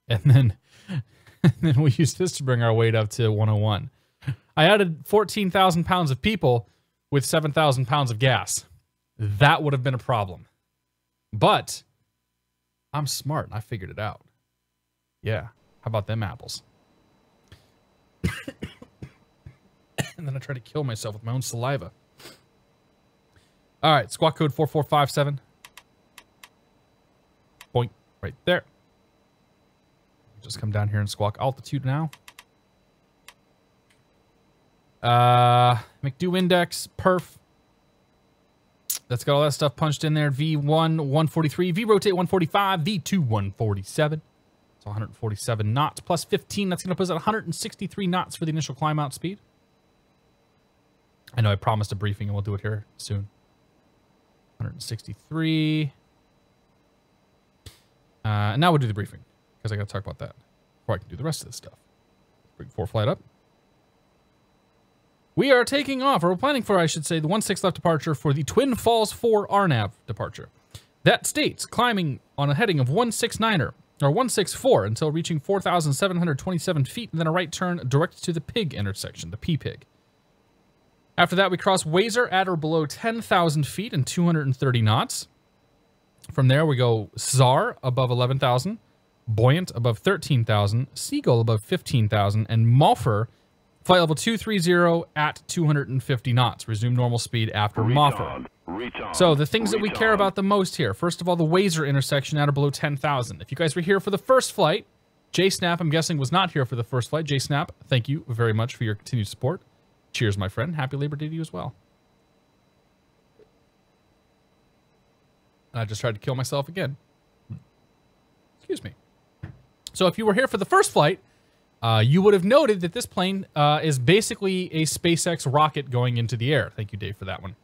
And then we'll use this to bring our weight up to 101. I added 14,000 pounds of people with 7,000 pounds of gas. That would have been a problem. But I'm smart and I figured it out. Yeah. How about them apples? And then I try to kill myself with my own saliva. All right. Squawk code 4457. Point right there. Just come down here and squawk altitude now. McDo index, perf. That's got all that stuff punched in there. V1, 143. V rotate, 145. V2, 147. So 147 knots plus 15. That's going to put us at 163 knots for the initial climb out speed. I know I promised a briefing and we'll do it here soon. 163. And now we'll do the briefing because I got to talk about that before I can do the rest of this stuff. Bring 4 flight up. We are taking off, or we're planning for, I should say, the 16 left departure for the Twin Falls 4 RNAV departure. That states climbing on a heading of 169er, or 164 until reaching 4,727 feet, and then a right turn direct to the pig intersection, the P-pig. After that, we cross Wazer at or below 10,000 feet and 230 knots. From there, we go Czar above 11,000, Buoyant above 13,000, Seagull above 15,000, and Moffer flight level 230 at 250 knots. Resume normal speed after Moffer. So the things that we care about the most here. First of all, the Wazer intersection at or below 10,000. If you guys were here for the first flight, J-Snap, I'm guessing, was not here for the first flight. J-Snap, thank you very much for your continued support. Cheers, my friend. Happy Labor Day to you as well. I just tried to kill myself again. Excuse me. So if you were here for the first flight, you would have noted that this plane is basically a SpaceX rocket going into the air. Thank you, Dave, for that one.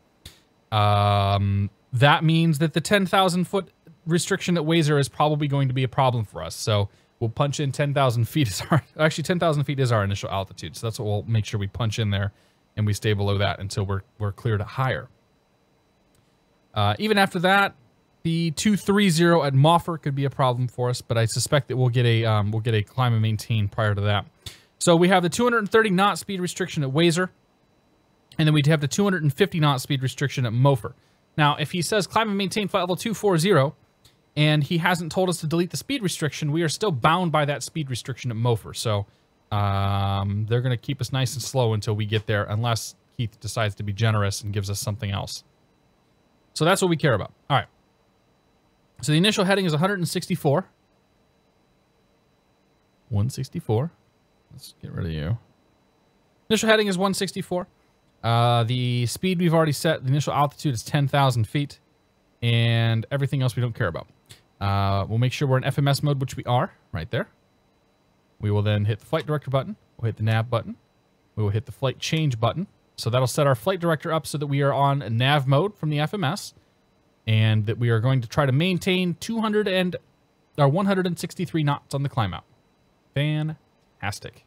That means that the 10,000 foot restriction at Wazer is probably going to be a problem for us. So we'll punch in 10,000 feet as our, actually 10,000 feet is our initial altitude. So that's what we'll make sure we punch in there and we stay below that until we're cleared at higher. Even after that, the 230 at Moffer could be a problem for us, but I suspect that we'll get a climb and maintain prior to that. So we have the 230 knot speed restriction at Wazer, and then we'd have the 250 knot speed restriction at Moffer. Now, if he says climb and maintain flight level 240, and he hasn't told us to delete the speed restriction, we are still bound by that speed restriction at Mofer. So they're going to keep us nice and slow until we get there, unless Keith decides to be generous and gives us something else. So that's what we care about. All right. So the initial heading is 164. 164. Let's get rid of you. Initial heading is 164. The speed we've already set. The initial altitude is 10,000 feet. And everything else we don't care about. We'll make sure we're in FMS mode, which we are, right there. We will then hit the flight director button. We'll hit the nav button. We will hit the flight change button. So that'll set our flight director up so that we are on nav mode from the FMS. And that we are going to try to maintain 163 knots on the climb out. Fantastic.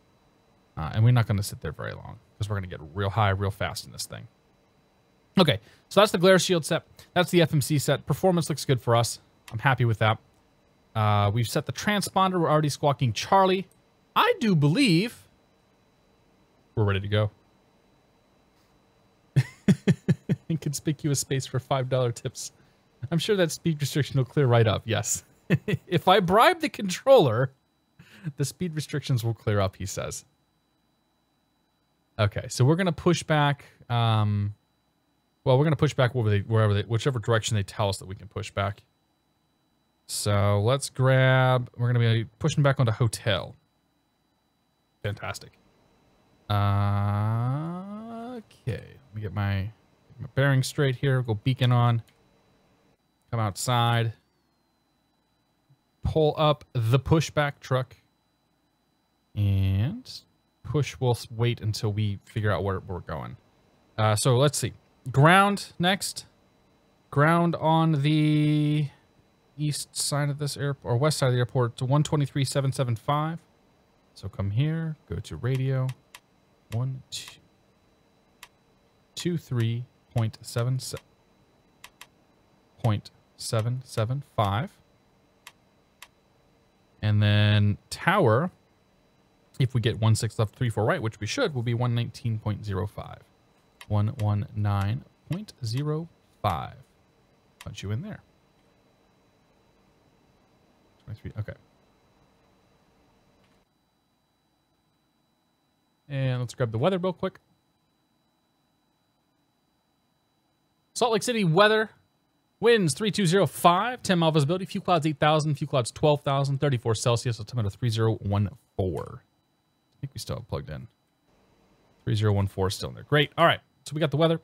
And we're not going to sit there very long, because we're going to get real high real fast in this thing. Okay, so that's the glare shield set. That's the FMC set. Performance looks good for us. I'm happy with that. We've set the transponder. We're already squawking Charlie. I do believe we're ready to go. Inconspicuous space for $5 tips. I'm sure that speed restriction will clear right up. Yes. If I bribe the controller, the speed restrictions will clear up, he says. Okay, so we're going to push back. Well, we're going to push back whichever direction they tell us that we can push back. So let's grab. We're going to be pushing back onto hotel. Fantastic. Okay, let me get my bearing straight here. Go beacon on. Come outside. Pull up the pushback truck. And push. We'll wait until we figure out where we're going. So let's see. Ground next. Ground on the east side of this airport, or west side of the airport, to 123.775. So come here. Go to radio. 123.775. And then tower, if we get 16 left, 34 right, which we should, will be 119.05. 119.05. Punch you in there. 23, okay. And let's grab the weather real quick. Salt Lake City weather. Winds 3205, 10 mile visibility, few clouds 8,000, few clouds 12,000, 34 Celsius, altimeter 3014. I think we still have plugged in. 3014 still in there. Great. All right. So we got the weather.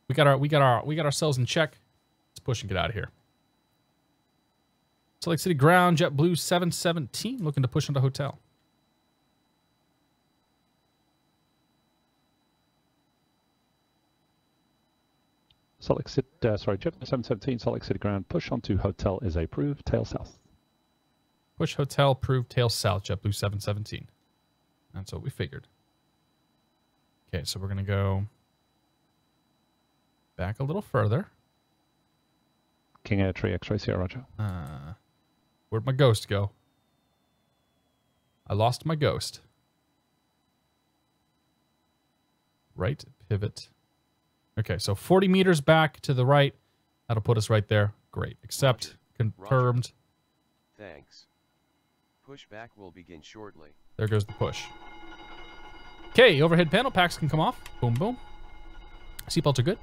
We got ourselves in check. Let's push and get out of here. Salt Lake City ground, JetBlue 717, looking to push into hotel. Salt Lake City, JetBlue 717, Salt Lake City ground, push onto hotel is approved, tail south. Push hotel, approved, tail south, JetBlue 717. That's what we figured. Okay, so we're going to go back a little further. King Air Tree X-ray, Sierra Roger. Where'd my ghost go? I lost my ghost. Right pivot. Okay, so 40 meters back to the right. That'll put us right there. Great. Accept. Confirmed. Roger. Thanks. Pushback will begin shortly. There goes the push. Okay, overhead panel packs can come off. Boom, boom. Seatbelts are good.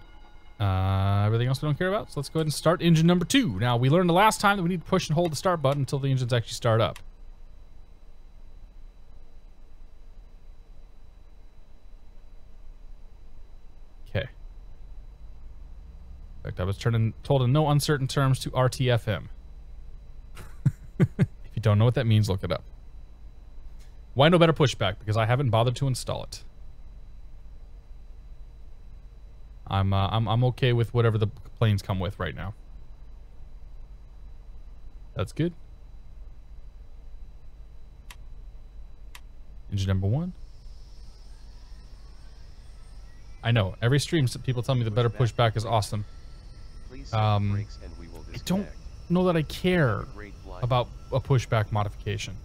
Everything else we don't care about. So let's go ahead and start engine number 2. Now, we learned the last time that we need to push and hold the start button until the engines actually start up. Okay. In fact, I was told in no uncertain terms to RTFM. If you don't know what that means, look it up. Why no better pushback? Because I haven't bothered to install it. I'm okay with whatever the planes come with right now. That's good. Engine number 1. I know every stream people tell me the better pushback is awesome. I don't know that I care about a pushback modification,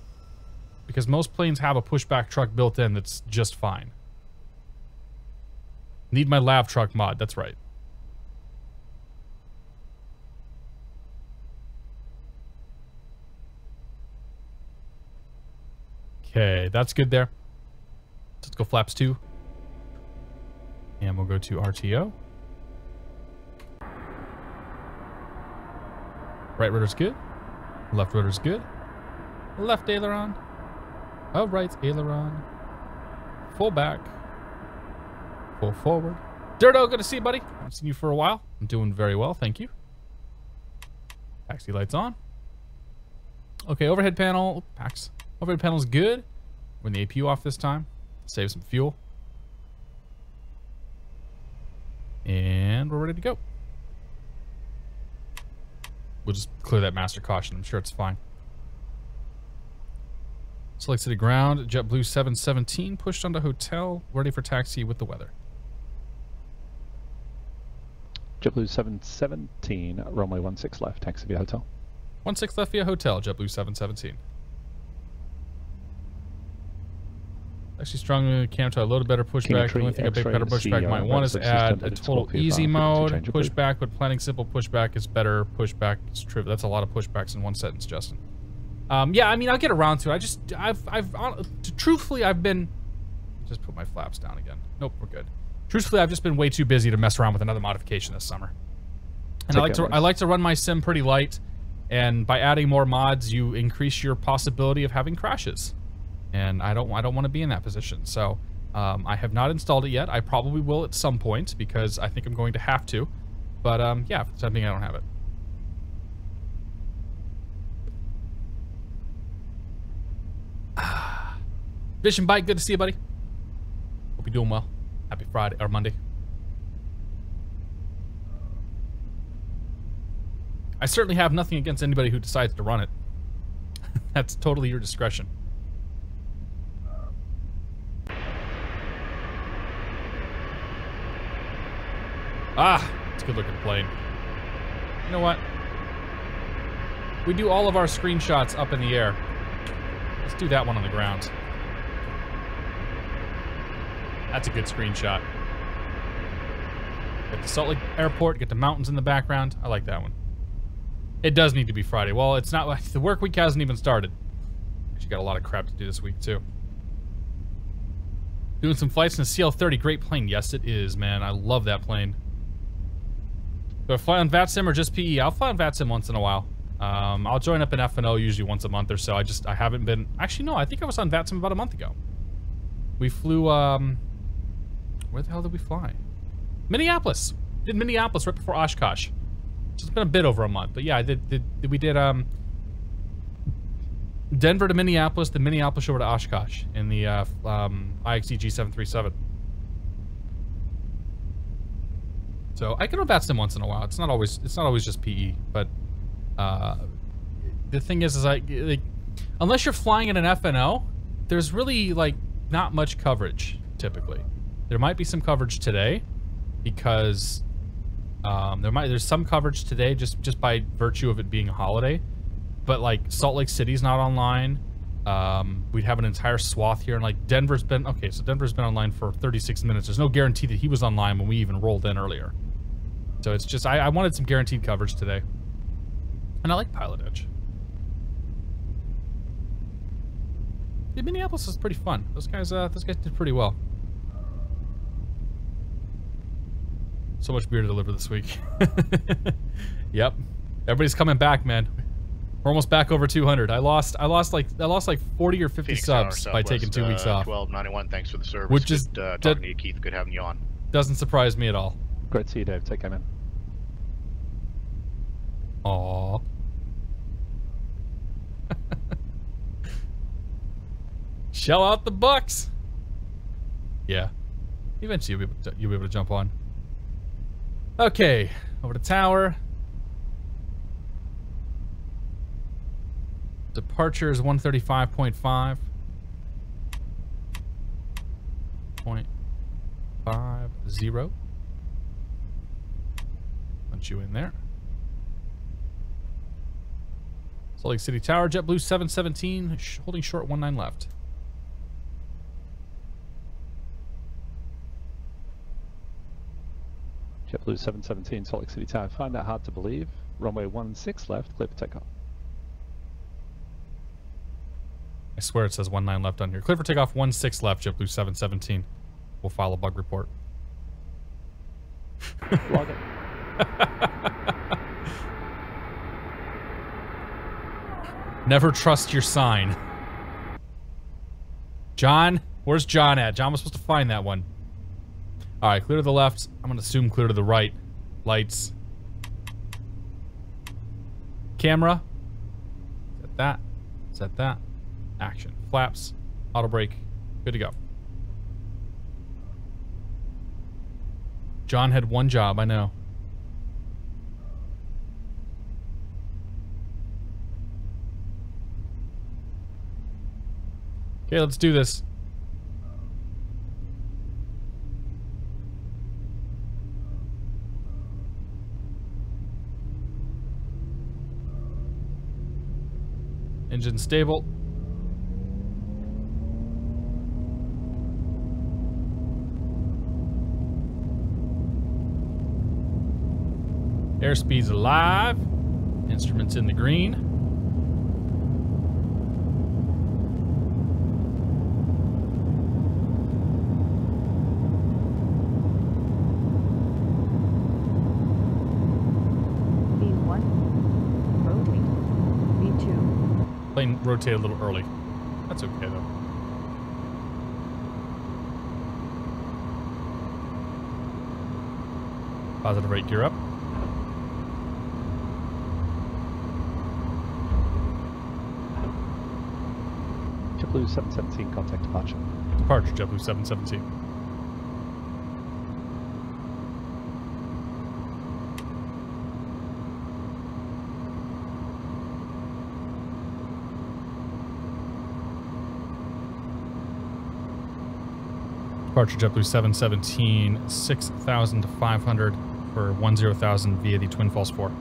because most planes have a pushback truck built in that's just fine. Need my lav truck mod, that's right. Okay, that's good there. Let's go flaps 2. And we'll go to RTO. Right rudder's good. Left rudder's good. Left aileron. Oh, right aileron. Full back. Full forward. Dirto, good to see you, buddy. I've seen you for a while. I'm doing very well, thank you. Taxi lights on. Okay, overhead panel. Pax. Overhead panel's good. We're in the APU off this time. Save some fuel. And we're ready to go. We'll just clear that master caution. I'm sure it's fine. Select city ground. JetBlue 717 pushed onto hotel. Ready for taxi with the weather. JetBlue 717, runway 16 left, taxi via hotel. 16 left via hotel, JetBlue 717. Actually, strong cam to a little better pushback. The only thing a bit better pushback might want is to add a total easy mode. Pushback, but planning simple pushback is better. Pushback is true. That's a lot of pushbacks in one sentence, Justin. Yeah, I mean, I'll get around to it. Truthfully, I've been... Just put my flaps down again. Nope, we're good. Truthfully, I've just been way too busy to mess around with another modification this summer. And I like to run my sim pretty light, and by adding more mods, you increase your possibility of having crashes. And I don't want to be in that position. So I have not installed it yet. I probably will at some point because I think I'm going to have to. But yeah, for the time being, I don't have it. Vision Bike, good to see you, buddy. Hope you're doing well. Happy Friday or Monday. I certainly have nothing against anybody who decides to run it. That's totally your discretion. Ah, it's a good looking plane. You know what? We do all of our screenshots up in the air. Let's do that one on the ground. That's a good screenshot. Get the Salt Lake Airport, get the mountains in the background. I like that one. It does need to be Friday. Well, it's not like the work week hasn't even started. Actually got a lot of crap to do this week too. Doing some flights in a CL-30, great plane. Yes, it is, man. I love that plane. Do I fly on VATSIM or just PE? I'll fly on VATSIM once in a while. I'll join up in F&O usually once a month or so. I haven't been... Actually, no, I think I was on VATSIM about a month ago. We flew, where the hell did we fly? Minneapolis. Did Minneapolis right before Oshkosh. It's been a bit over a month, but yeah, we did Denver to Minneapolis, then Minneapolis over to Oshkosh in the IXE G737. So I can run VATSIM once in a while. It's not always just PE, but the thing is like unless you're flying in an FNO, there's really like not much coverage typically. There might be some coverage today because there's some coverage today just by virtue of it being a holiday, but like Salt Lake City's not online. We'd have an entire swath here, and like Denver's been online for 36 minutes. There's no guarantee that he was online when we even rolled in earlier. So it's just I wanted some guaranteed coverage today, and I like PilotEdge. Yeah, Minneapolis is pretty fun. Those guys did pretty well. So much beer to deliver this week. Yep, everybody's coming back, man. We're almost back over 200. I lost like 40 or 50 Phoenix subs Tower, by taking 2 weeks off. 1291. Thanks for the service. Which is talking to you, Keith. Good having you on. Doesn't surprise me at all. Great to see you, Dave. Take care, man. Aww. Shell out the bucks. Yeah. Eventually you'll be able to jump on. Okay, over to tower. Departure is 135.5. 0.50. Punch you in there. Salt Lake City Tower, JetBlue 717, holding short 19 left. JetBlue 717, Salt Lake City Tower. Find that hard to believe. Runway 16 left, clear for takeoff. I swear it says 19 left on here. Clear for takeoff, 16 left, JetBlue 717. We'll file a bug report. Log it. Never trust your sign. John? Where's John at? John was supposed to find that one. Alright, clear to the left. I'm gonna assume clear to the right. Lights. Camera. Set that. Set that. Action. Flaps. Auto brake. Good to go. John had one job, I know. Okay, let's do this. Engine stable. Airspeed's alive. Instruments in the green. V1. Rotate. V2. Plane rotated a little early. That's okay though. Positive rate gear up. JetBlue 717, contact departure. Departure, JetBlue 717. Departure, JetBlue 717, 6,500 for 10,000 via the Twin Falls 4.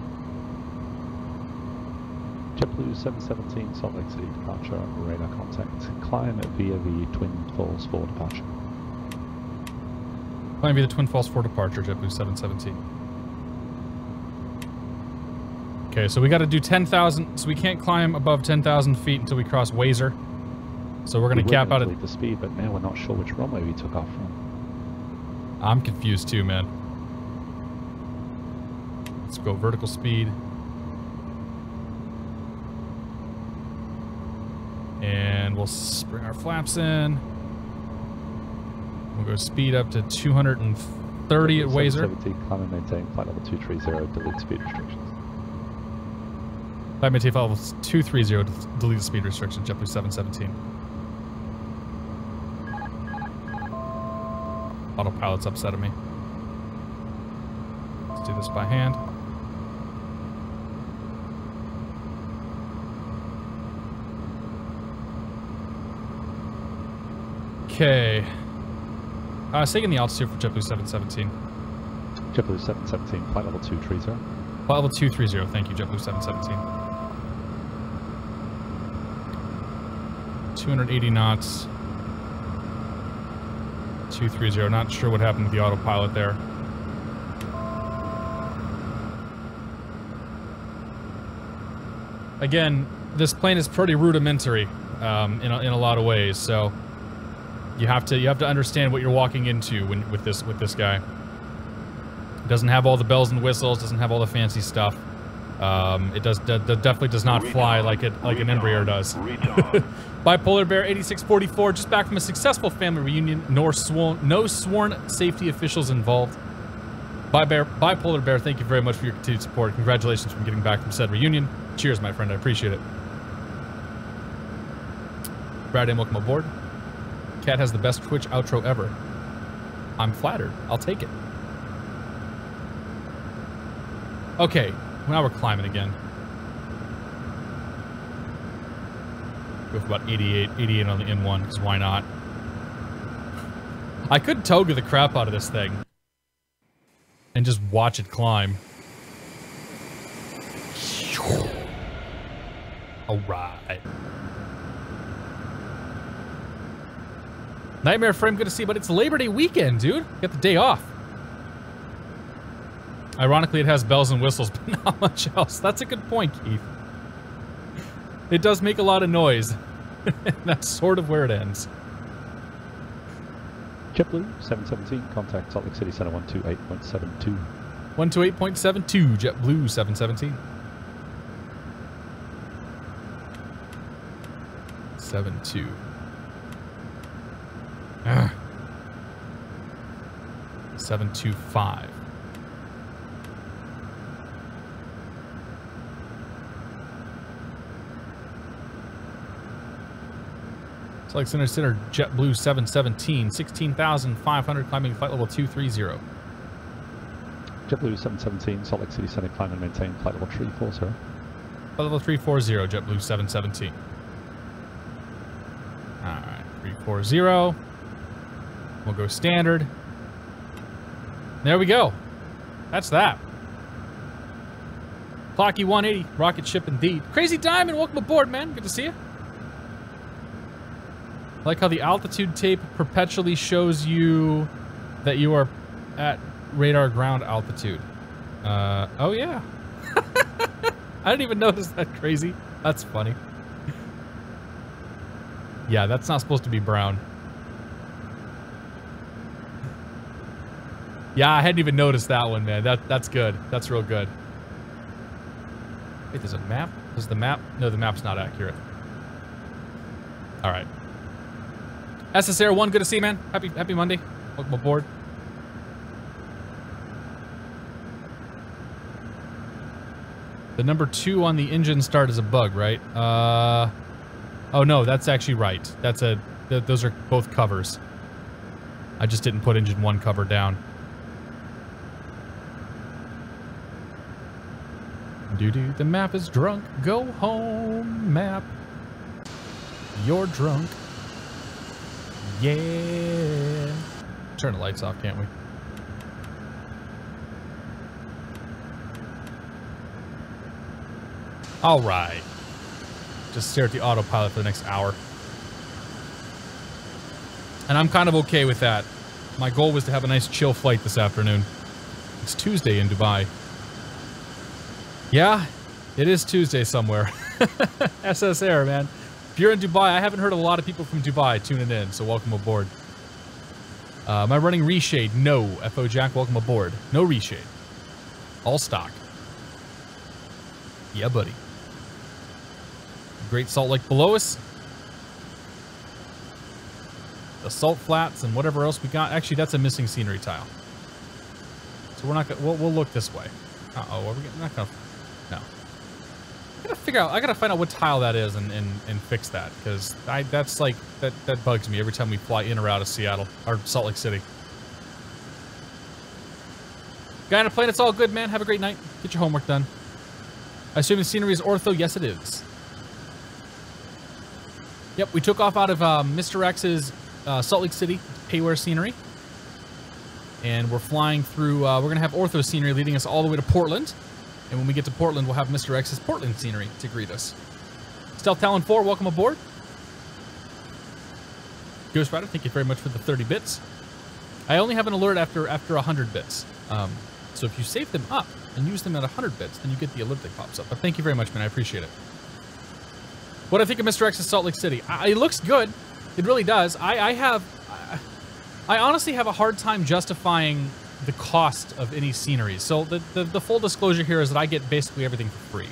JetBlue 717, Salt Lake City departure, radar contact. Climb via the Twin Falls 4 departure. Climb via the Twin Falls 4 departure, JetBlue 717. Okay, so we got to do 10,000. So we can't climb above 10,000 feet until we cross Wazer. So we're going to cap out at the speed, but now we're not sure which runway we took off from. I'm confused too, man. Let's go vertical speed. And we'll bring our flaps in. We'll go speed up to 230 at Wazer. 770, climb and maintain flight level 230, delete speed restrictions. Flight maintain flight level 230, delete speed restrictions, JetBlue 717. Autopilot's upset at me. Let's do this by hand. Okay. Taking the altitude for JetBlue 717. JetBlue 717, flight level 230. Flight level 230, thank you, JetBlue 717. 280 knots. 230, not sure what happened with the autopilot there. Again, this plane is pretty rudimentary in a lot of ways, so you have to understand what you're walking into with this guy. It doesn't have all the bells and whistles, doesn't have all the fancy stuff. It definitely does not fly like an Embraer does. Bipolar Bear 8644, just back from a successful family reunion. No sworn safety officials involved. Bipolar Bear, thank you very much for your continued support. Congratulations for getting back from said reunion. Cheers, my friend. I appreciate it. Brad, and welcome aboard. Cat has the best Twitch outro ever. I'm flattered. I'll take it. Okay, now we're climbing again. Go for about 88 on the N1, because why not? I could toga the crap out of this thing and just watch it climb. Alright. Nightmare Frame, good to see you, but it's Labor Day weekend, dude. Get the day off. Ironically, it has bells and whistles, but not much else. That's a good point, Keith. It does make a lot of noise. That's sort of where it ends. JetBlue 717, contact Salt Lake City Center 128.72. 128.72, JetBlue 717. 72. 725. Salt Lake Center JetBlue 717, 16,500, climbing flight level 230. JetBlue 717, Salt Lake City Center, climb and maintain flight level 340. Flight level 340, JetBlue 717. Alright, 340. We'll go standard. There we go. That's that. Clocky 180, rocket ship indeed. Crazy Diamond, welcome aboard, man. Good to see you. I like how the altitude tape perpetually shows you that you are at radar ground altitude. Oh yeah. I didn't even notice that. Crazy. That's funny. Yeah, that's not supposed to be brown. Yeah, I hadn't even noticed that one, man. That's good. That's real good. Wait, there's a map? Is the map? No, the map's not accurate. All right. SSR1, good to see you, man. Happy Monday. Welcome aboard. The number 2 on the engine start is a bug, right? Oh no, that's actually right. Those are both covers. I just didn't put engine 1 cover down. Doo-doo, the map is drunk. Go home, map. You're drunk. Yeah. Turn the lights off, can't we? All right. Just stare at the autopilot for the next hour. And I'm kind of okay with that. My goal was to have a nice chill flight this afternoon. It's Tuesday in Dubai. Yeah, it is Tuesday somewhere. SSR, man. If you're in Dubai, I haven't heard a lot of people from Dubai tuning in, so welcome aboard. Am I running reshade? No. FO Jack, welcome aboard. No reshade. All stock. Yeah, buddy. Great Salt Lake below us. The salt flats and whatever else we got. Actually, that's a missing scenery tile. So we're not gonna, we'll look this way. Uh-oh, are we not gonna, no. I gotta find out what tile that is and fix that, because that's like, that bugs me every time we fly in or out of Seattle, or Salt Lake City. Guy on a plane, it's all good, man. Have a great night. Get your homework done. I assume the scenery is ortho. Yes, it is. Yep, we took off out of Mr. X's Salt Lake City payware scenery. And we're flying through, we're going to have ortho scenery leading us all the way to Portland. And when we get to Portland, we'll have Mr. X's Portland scenery to greet us. Stealth Talon 4, welcome aboard. Ghost Rider, thank you very much for the 30 bits. I only have an alert after 100 bits. So if you save them up and use them at 100 bits, then you get the alert that pops up. But thank you very much, man. I appreciate it. What do I think of Mr. X's Salt Lake City? It looks good. It really does. I honestly have a hard time justifying the cost of any sceneries. So the full disclosure here is that I get basically everything for free.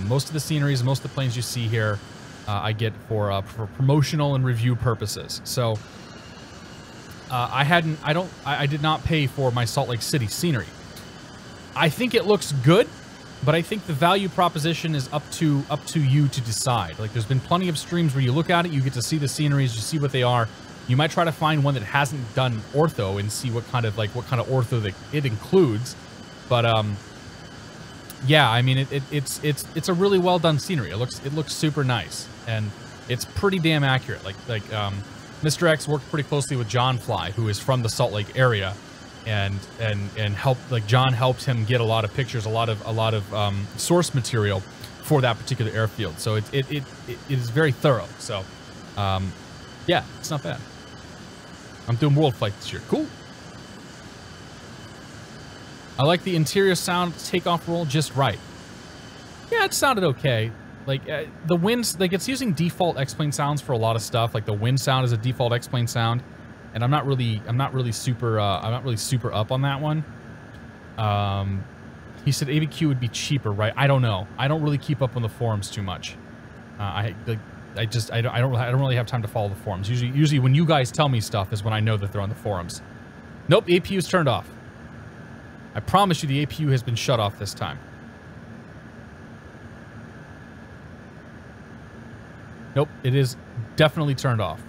Most of the sceneries, most of the planes you see here, I get for promotional and review purposes. So I did not pay for my Salt Lake City scenery. I think it looks good, but I think the value proposition is up to you to decide. Like, there's been plenty of streams where you look at it, you get to see the sceneries, you see what they are. You might try to find one that hasn't done ortho and see what kind of ortho that it includes. But yeah, I mean it's a really well done scenery. It looks super nice, and it's pretty damn accurate. Like Mr. X worked pretty closely with John Fly, who is from the Salt Lake area, and helped, like, John helped him get a lot of pictures, a lot of source material for that particular airfield. So it is very thorough. So yeah, it's not bad. I'm doing World Flight this year. Cool. I like the interior sound takeoff roll just right. Yeah, it sounded okay. Like the winds, like it's using default X-plane sounds for a lot of stuff. Like the wind sound is a default X-plane sound, and I'm not really super up on that one. He said ABQ would be cheaper, right? I don't know. I don't really keep up on the forums too much. I don't really have time to follow the forums. Usually when you guys tell me stuff is when I know that they're on the forums. Nope, APU is turned off. I promise you the APU has been shut off this time. Nope, it is definitely turned off.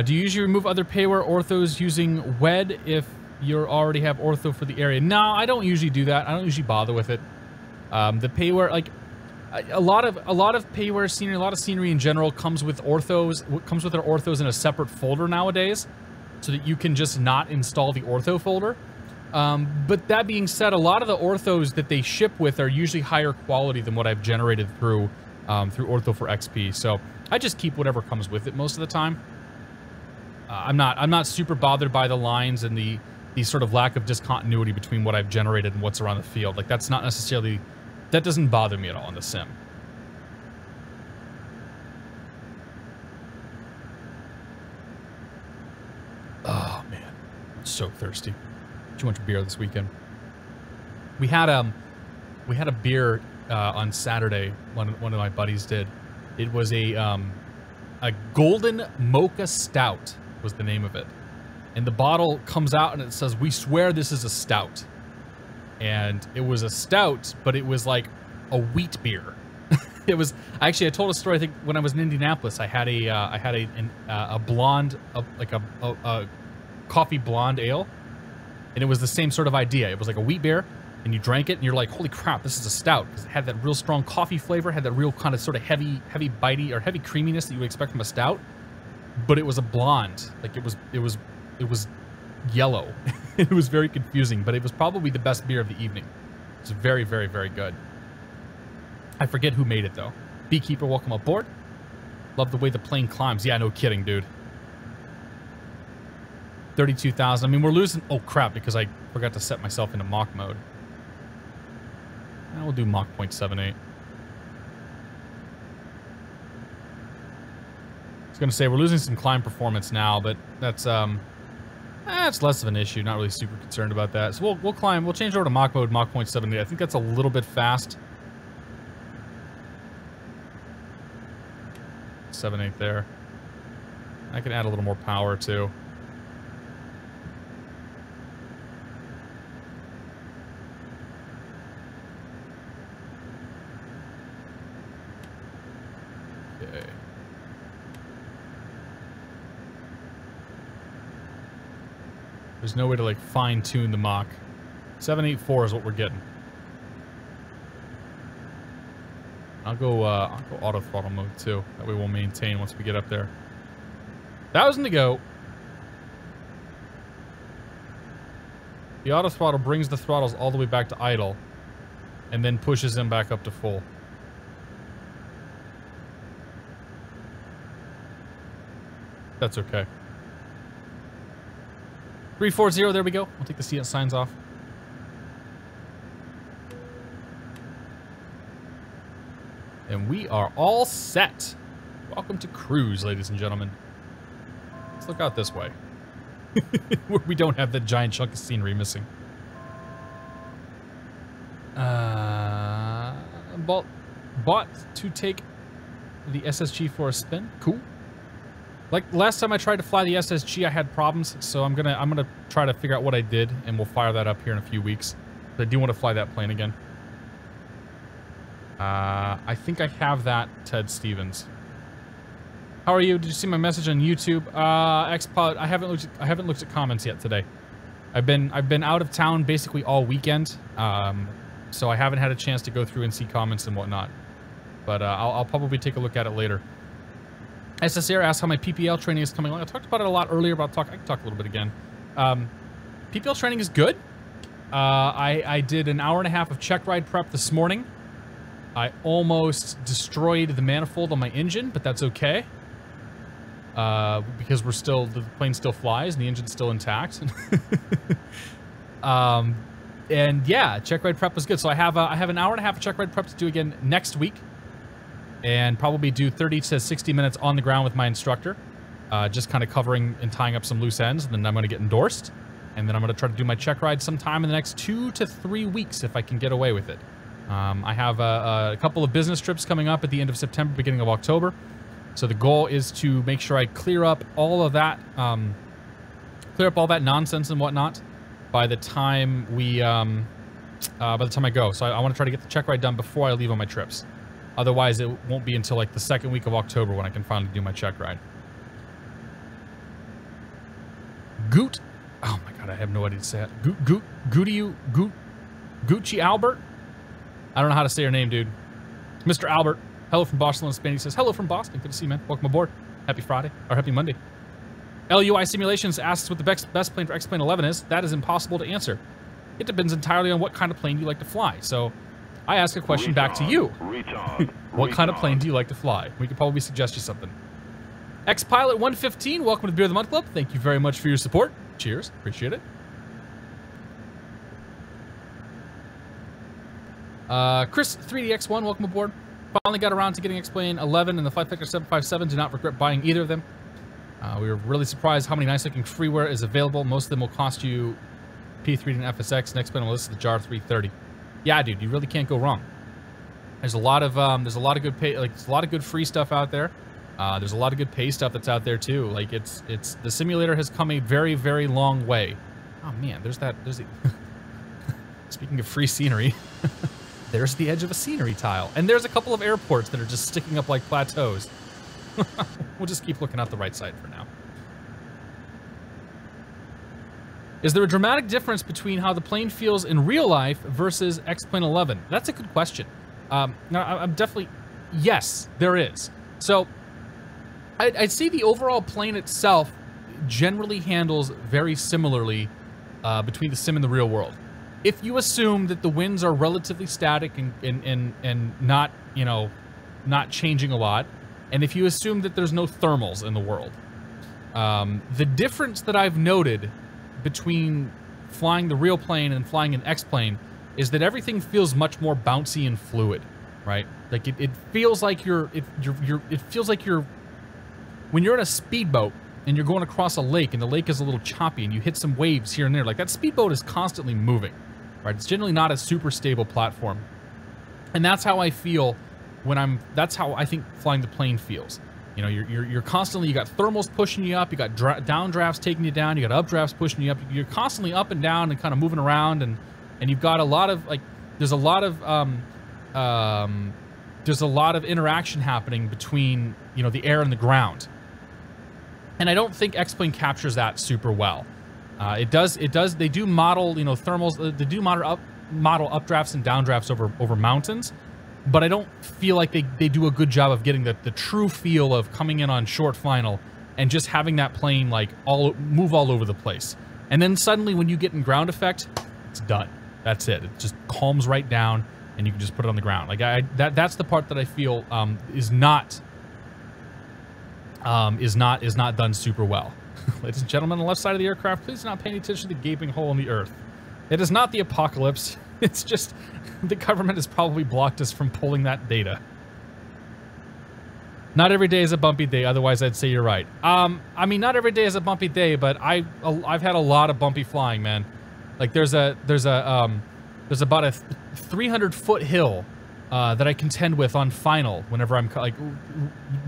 Do you usually remove other payware orthos using WED if you already have ortho for the area? No, I don't usually do that. I don't usually bother with it. The payware, like a lot of payware scenery, a lot of scenery in general comes with orthos. Comes with their orthos in a separate folder nowadays, so that you can just not install the ortho folder. But that being said, a lot of the orthos that they ship with are usually higher quality than what I've generated through Ortho for XP. So I just keep whatever comes with it most of the time. I'm not super bothered by the lines and the sort of lack of discontinuity between what I've generated and what's around the field. Like that's not necessarily, that doesn't bother me at all in the sim. Oh man, I'm so thirsty. Too much beer this weekend. We had a beer on Saturday. One of my buddies did. It was a golden mocha stout was the name of it, and the bottle comes out and it says, "We swear this is a stout," and it was a stout, but it was like a wheat beer. It was actually, I told a story. I think when I was in Indianapolis, I had a blonde, like a coffee blonde ale. And it was the same sort of idea. It was like a wheat beer, and you drank it, and you're like, holy crap, this is a stout. Because it had that real strong coffee flavor, had that real kind of sort of heavy bitey, or heavy creaminess that you would expect from a stout. But it was a blonde. Like, it was yellow. It was very confusing, but it was probably the best beer of the evening. It was very, very, very good. I forget who made it, though. Beekeeper, welcome aboard. Love the way the plane climbs. Yeah, no kidding, dude. 32,000. I mean, we're losing... Oh, crap, because I forgot to set myself into Mach mode. We'll do Mach 0.78. I was going to say, we're losing some climb performance now, but that's less of an issue. Not really super concerned about that. So we'll climb. We'll change over to Mach mode, Mach 0.78. I think that's a little bit fast. 7.8 there. I can add a little more power, too. There's no way to like fine-tune the Mach. 784 is what we're getting. I'll go auto throttle mode too. That way we'll maintain once we get up there. 1,000 to go. The auto throttle brings the throttles all the way back to idle, and then pushes them back up to full. That's okay. 340, there we go. I'll take the CS signs off. And we are all set. Welcome to cruise, ladies and gentlemen. Let's look out this way. Where we don't have that giant chunk of scenery missing. Bought to take the SSG for a spin. Cool. Like last time I tried to fly the SSG, I had problems, so I'm gonna try to figure out what I did, and we'll fire that up here in a few weeks. But I do want to fly that plane again. I think I have that, Ted Stevens. How are you? Did you see my message on YouTube? Xpod, I haven't looked at comments yet today. I've been out of town basically all weekend, so I haven't had a chance to go through and see comments and whatnot. But I'll probably take a look at it later. SSR asked how my PPL training is coming along. I talked about it a lot earlier, but I can talk a little bit again. PPL training is good. I did an hour and a half of check ride prep this morning. I almost destroyed the manifold on my engine, but that's okay. because the plane still flies and the engine's still intact. And yeah, check ride prep was good. So I have an hour and a half of check ride prep to do again next week, and probably do 30 to 60 minutes on the ground with my instructor, just kind of covering and tying up some loose ends. And then I'm going to get endorsed, and then I'm going to try to do my check ride sometime in the next 2 to 3 weeks if I can get away with it. I have a couple of business trips coming up at the end of September, beginning of October. So the goal is to make sure I clear up all of that, nonsense and whatnot by the time I go. So I want to try to get the check ride done before I leave on my trips. Otherwise, it won't be until like the second week of October when I can finally do my check ride. Goot. Oh my god, I have no idea to say it. Gucci Albert? I don't know how to say your name, dude. Mr. Albert. Hello from Boston, Spain. He says, hello from Boston. Good to see you, man. Welcome aboard. Happy Friday. Or happy Monday. LUI Simulations asks what the best plane for X-Plane 11 is. That is impossible to answer. It depends entirely on what kind of plane you like to fly. So I ask a question back to you. What kind of plane do you like to fly? We could probably suggest you something. X-Pilot 115, welcome to the Beer of the Month Club. Thank you very much for your support. Cheers. Appreciate it. Chris 3DX1, welcome aboard. Finally got around to getting X-Plane 11 and the Flight Factor 757. Do not regret buying either of them. We were really surprised how many nice looking freeware is available. Most of them will cost you P3 and FSX. Next plane on the list is the JAR 330. Yeah, dude, you really can't go wrong. There's a lot of good pay, like there's a lot of good free stuff out there. There's a lot of good pay stuff that's out there too. Like the simulator has come a very, very long way. Oh man, there's the speaking of free scenery, there's the edge of a scenery tile. And there's a couple of airports that are just sticking up like plateaus. We'll just keep looking out the right side for now. Is there a dramatic difference between how the plane feels in real life versus X-Plane 11? That's a good question. Now, I'm definitely... Yes, there is. So, I'd say the overall plane itself generally handles very similarly between the sim and the real world. If you assume that the winds are relatively static and not, you know, not changing a lot, and if you assume that there's no thermals in the world, the difference that I've noted between flying the real plane and flying an X-plane is that everything feels much more bouncy and fluid, right? Like it feels like it feels like when you're in a speedboat and you're going across a lake and the lake is a little choppy and you hit some waves here and there, like that speedboat is constantly moving, right? It's generally not a super stable platform. And that's how I feel when that's how I think flying the plane feels. You know, you're constantly, you got thermals pushing you up, you got downdrafts taking you down, you got updrafts pushing you up. You're constantly up and down and kind of moving around, and you've got a lot of like, there's a lot of interaction happening between, you know, the air and the ground. And I don't think X-Plane captures that super well. It does. They do model, you know, thermals. They do model updrafts and downdrafts over mountains. But I don't feel like they do a good job of getting the true feel of coming in on short final and just having that plane like move all over the place. And then suddenly when you get in ground effect, it's done. That's it. It just calms right down and you can just put it on the ground. Like that's the part that I feel is not done super well. Ladies and gentlemen, on the left side of the aircraft, please do not pay any attention to the gaping hole in the earth. It is not the apocalypse. It's just the government has probably blocked us from pulling that data. Not every day is a bumpy day, otherwise I'd say you're right. I mean, not every day is a bumpy day, but I've had a lot of bumpy flying, man. Like there's about a 300-foot hill that I contend with on final whenever I'm like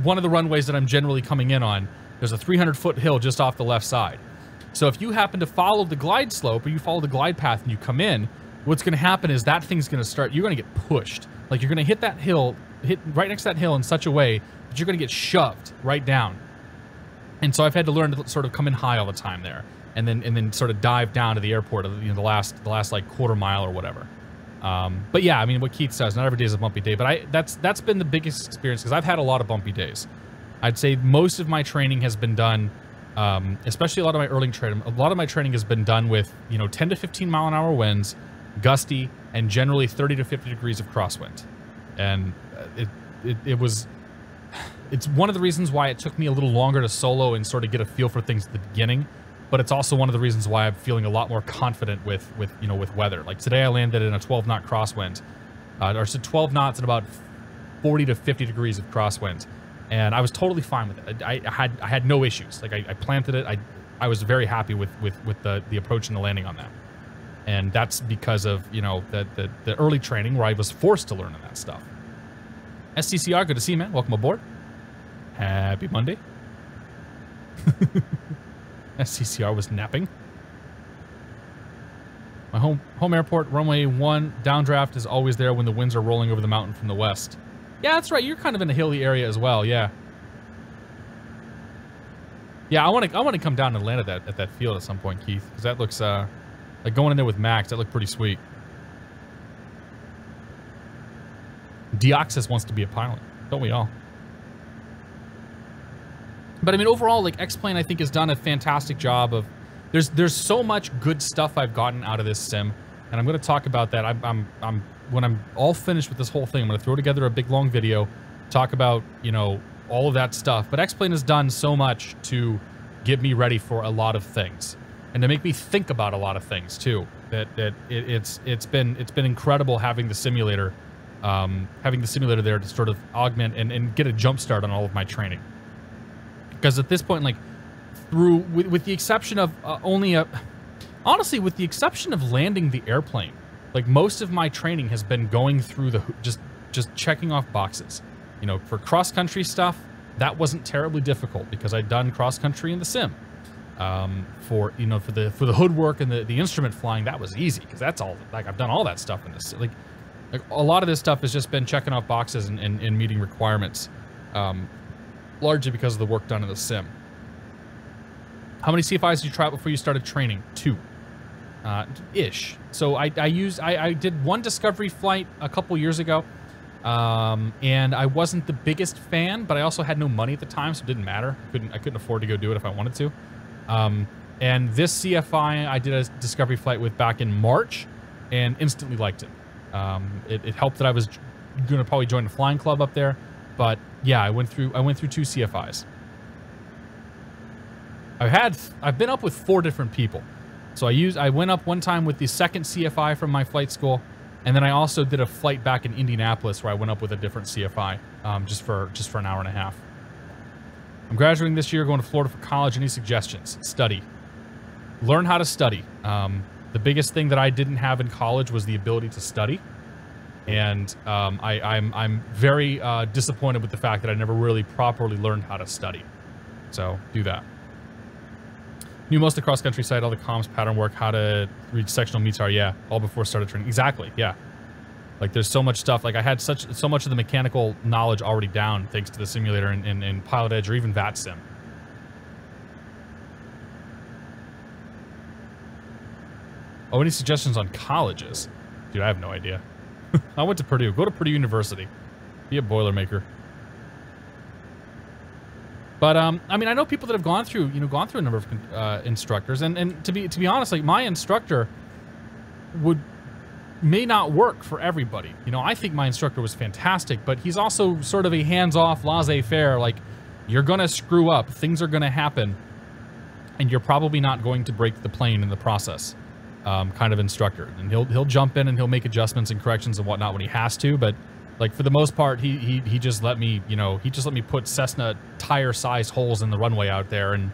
one of the runways that I'm generally coming in on. There's a 300-foot hill just off the left side. So if you happen to follow the glide slope or you follow the glide path and you come in, what's going to happen is that thing's going to start, you're going to get pushed. Like you're going to hit that hill, hit right next to that hill in such a way that you're going to get shoved right down. And so I've had to learn to sort of come in high all the time there and then sort of dive down to the airport, you know, the last like quarter mile or whatever. But yeah, I mean, what Keith says, not every day is a bumpy day, but that's been the biggest experience because I've had a lot of bumpy days. I'd say most of my training has been done, especially a lot of my early training, a lot of my training has been done with, you know, 10 to 15 mile an hour winds, gusty, and generally 30 to 50 degrees of crosswind. And it was, it's one of the reasons why it took me a little longer to solo and sort of get a feel for things at the beginning. But it's also one of the reasons why I'm feeling a lot more confident with weather. Like today I landed in a 12-knot crosswind. Or so 12 knots and about 40 to 50 degrees of crosswind. And I was totally fine with it. I had no issues. Like I planted it. I was very happy with the approach and the landing on that. And that's because of, you know, the early training where I was forced to learn on that stuff. SCCR, good to see you, man. Welcome aboard. Happy Monday. SCCR was napping. My home airport, runway 1, downdraft is always there when the winds are rolling over the mountain from the west. Yeah, that's right. You're kind of in a hilly area as well, yeah. Yeah, I want to come down and land at that field at some point, Keith, because that looks like going in there with Max. That looked pretty sweet. Deoxys wants to be a pilot, don't we all? But I mean, overall, like X-Plane, I think has done a fantastic job of. There's so much good stuff I've gotten out of this sim, and I'm going to talk about that. When I'm all finished with this whole thing, I'm going to throw together a big long video, talk about, you know, all of that stuff. But X-Plane has done so much to get me ready for a lot of things, and to make me think about a lot of things too. It's been incredible having the simulator, there to sort of augment and get a jump start on all of my training. Because at this point, like, with the exception of honestly, with the exception of landing the airplane, like most of my training has been going through just checking off boxes. You know, for cross country stuff, that wasn't terribly difficult because I'd done cross country in the sim. For the hood work and the instrument flying, that was easy because that's all. Like I've done all that stuff in this. Like a lot of this stuff has just been checking off boxes and meeting requirements. Largely because of the work done in the sim. How many CFIs did you try out before you started training? 2. Ish. So I did one discovery flight a couple years ago, and I wasn't the biggest fan, but I also had no money at the time, so it didn't matter. I couldn't afford to go do it if I wanted to. And this CFI I did a discovery flight with back in March, and instantly liked it. It helped that I was going to probably join the flying club up there. But yeah, I went through 2 CFIs. I've been up with 4 different people. So I went up one time with the second CFI from my flight school, and then I also did a flight back in Indianapolis where I went up with a different CFI, just for an hour and a half. I'm graduating this year, going to Florida for college. Any suggestions? Study. Learn how to study. The biggest thing that I didn't have in college was the ability to study. And I'm very disappointed with the fact that I never really properly learned how to study. So do that. Knew most of the cross-country side, all the comms, pattern work, how to read sectional METAR, yeah, all before started training. Exactly, yeah. Like there's so much stuff. Like I had so much of the mechanical knowledge already down thanks to the simulator and PilotEdge or even VATSIM. Oh, any suggestions on colleges? Dude, I have no idea. I went to Purdue. Go to Purdue University. Be a Boilermaker. But I mean, I know people that have gone through a number of instructors, and to be honest, like my instructor may not work for everybody. You know, I think my instructor was fantastic, but he's also sort of a hands-off, laissez-faire. Like, you're gonna screw up, things are gonna happen, and you're probably not going to break the plane in the process. Kind of instructor, and he'll jump in and he'll make adjustments and corrections and whatnot when he has to, but like for the most part, he just let me, you know, he just let me put Cessna tire-sized holes in the runway out there, and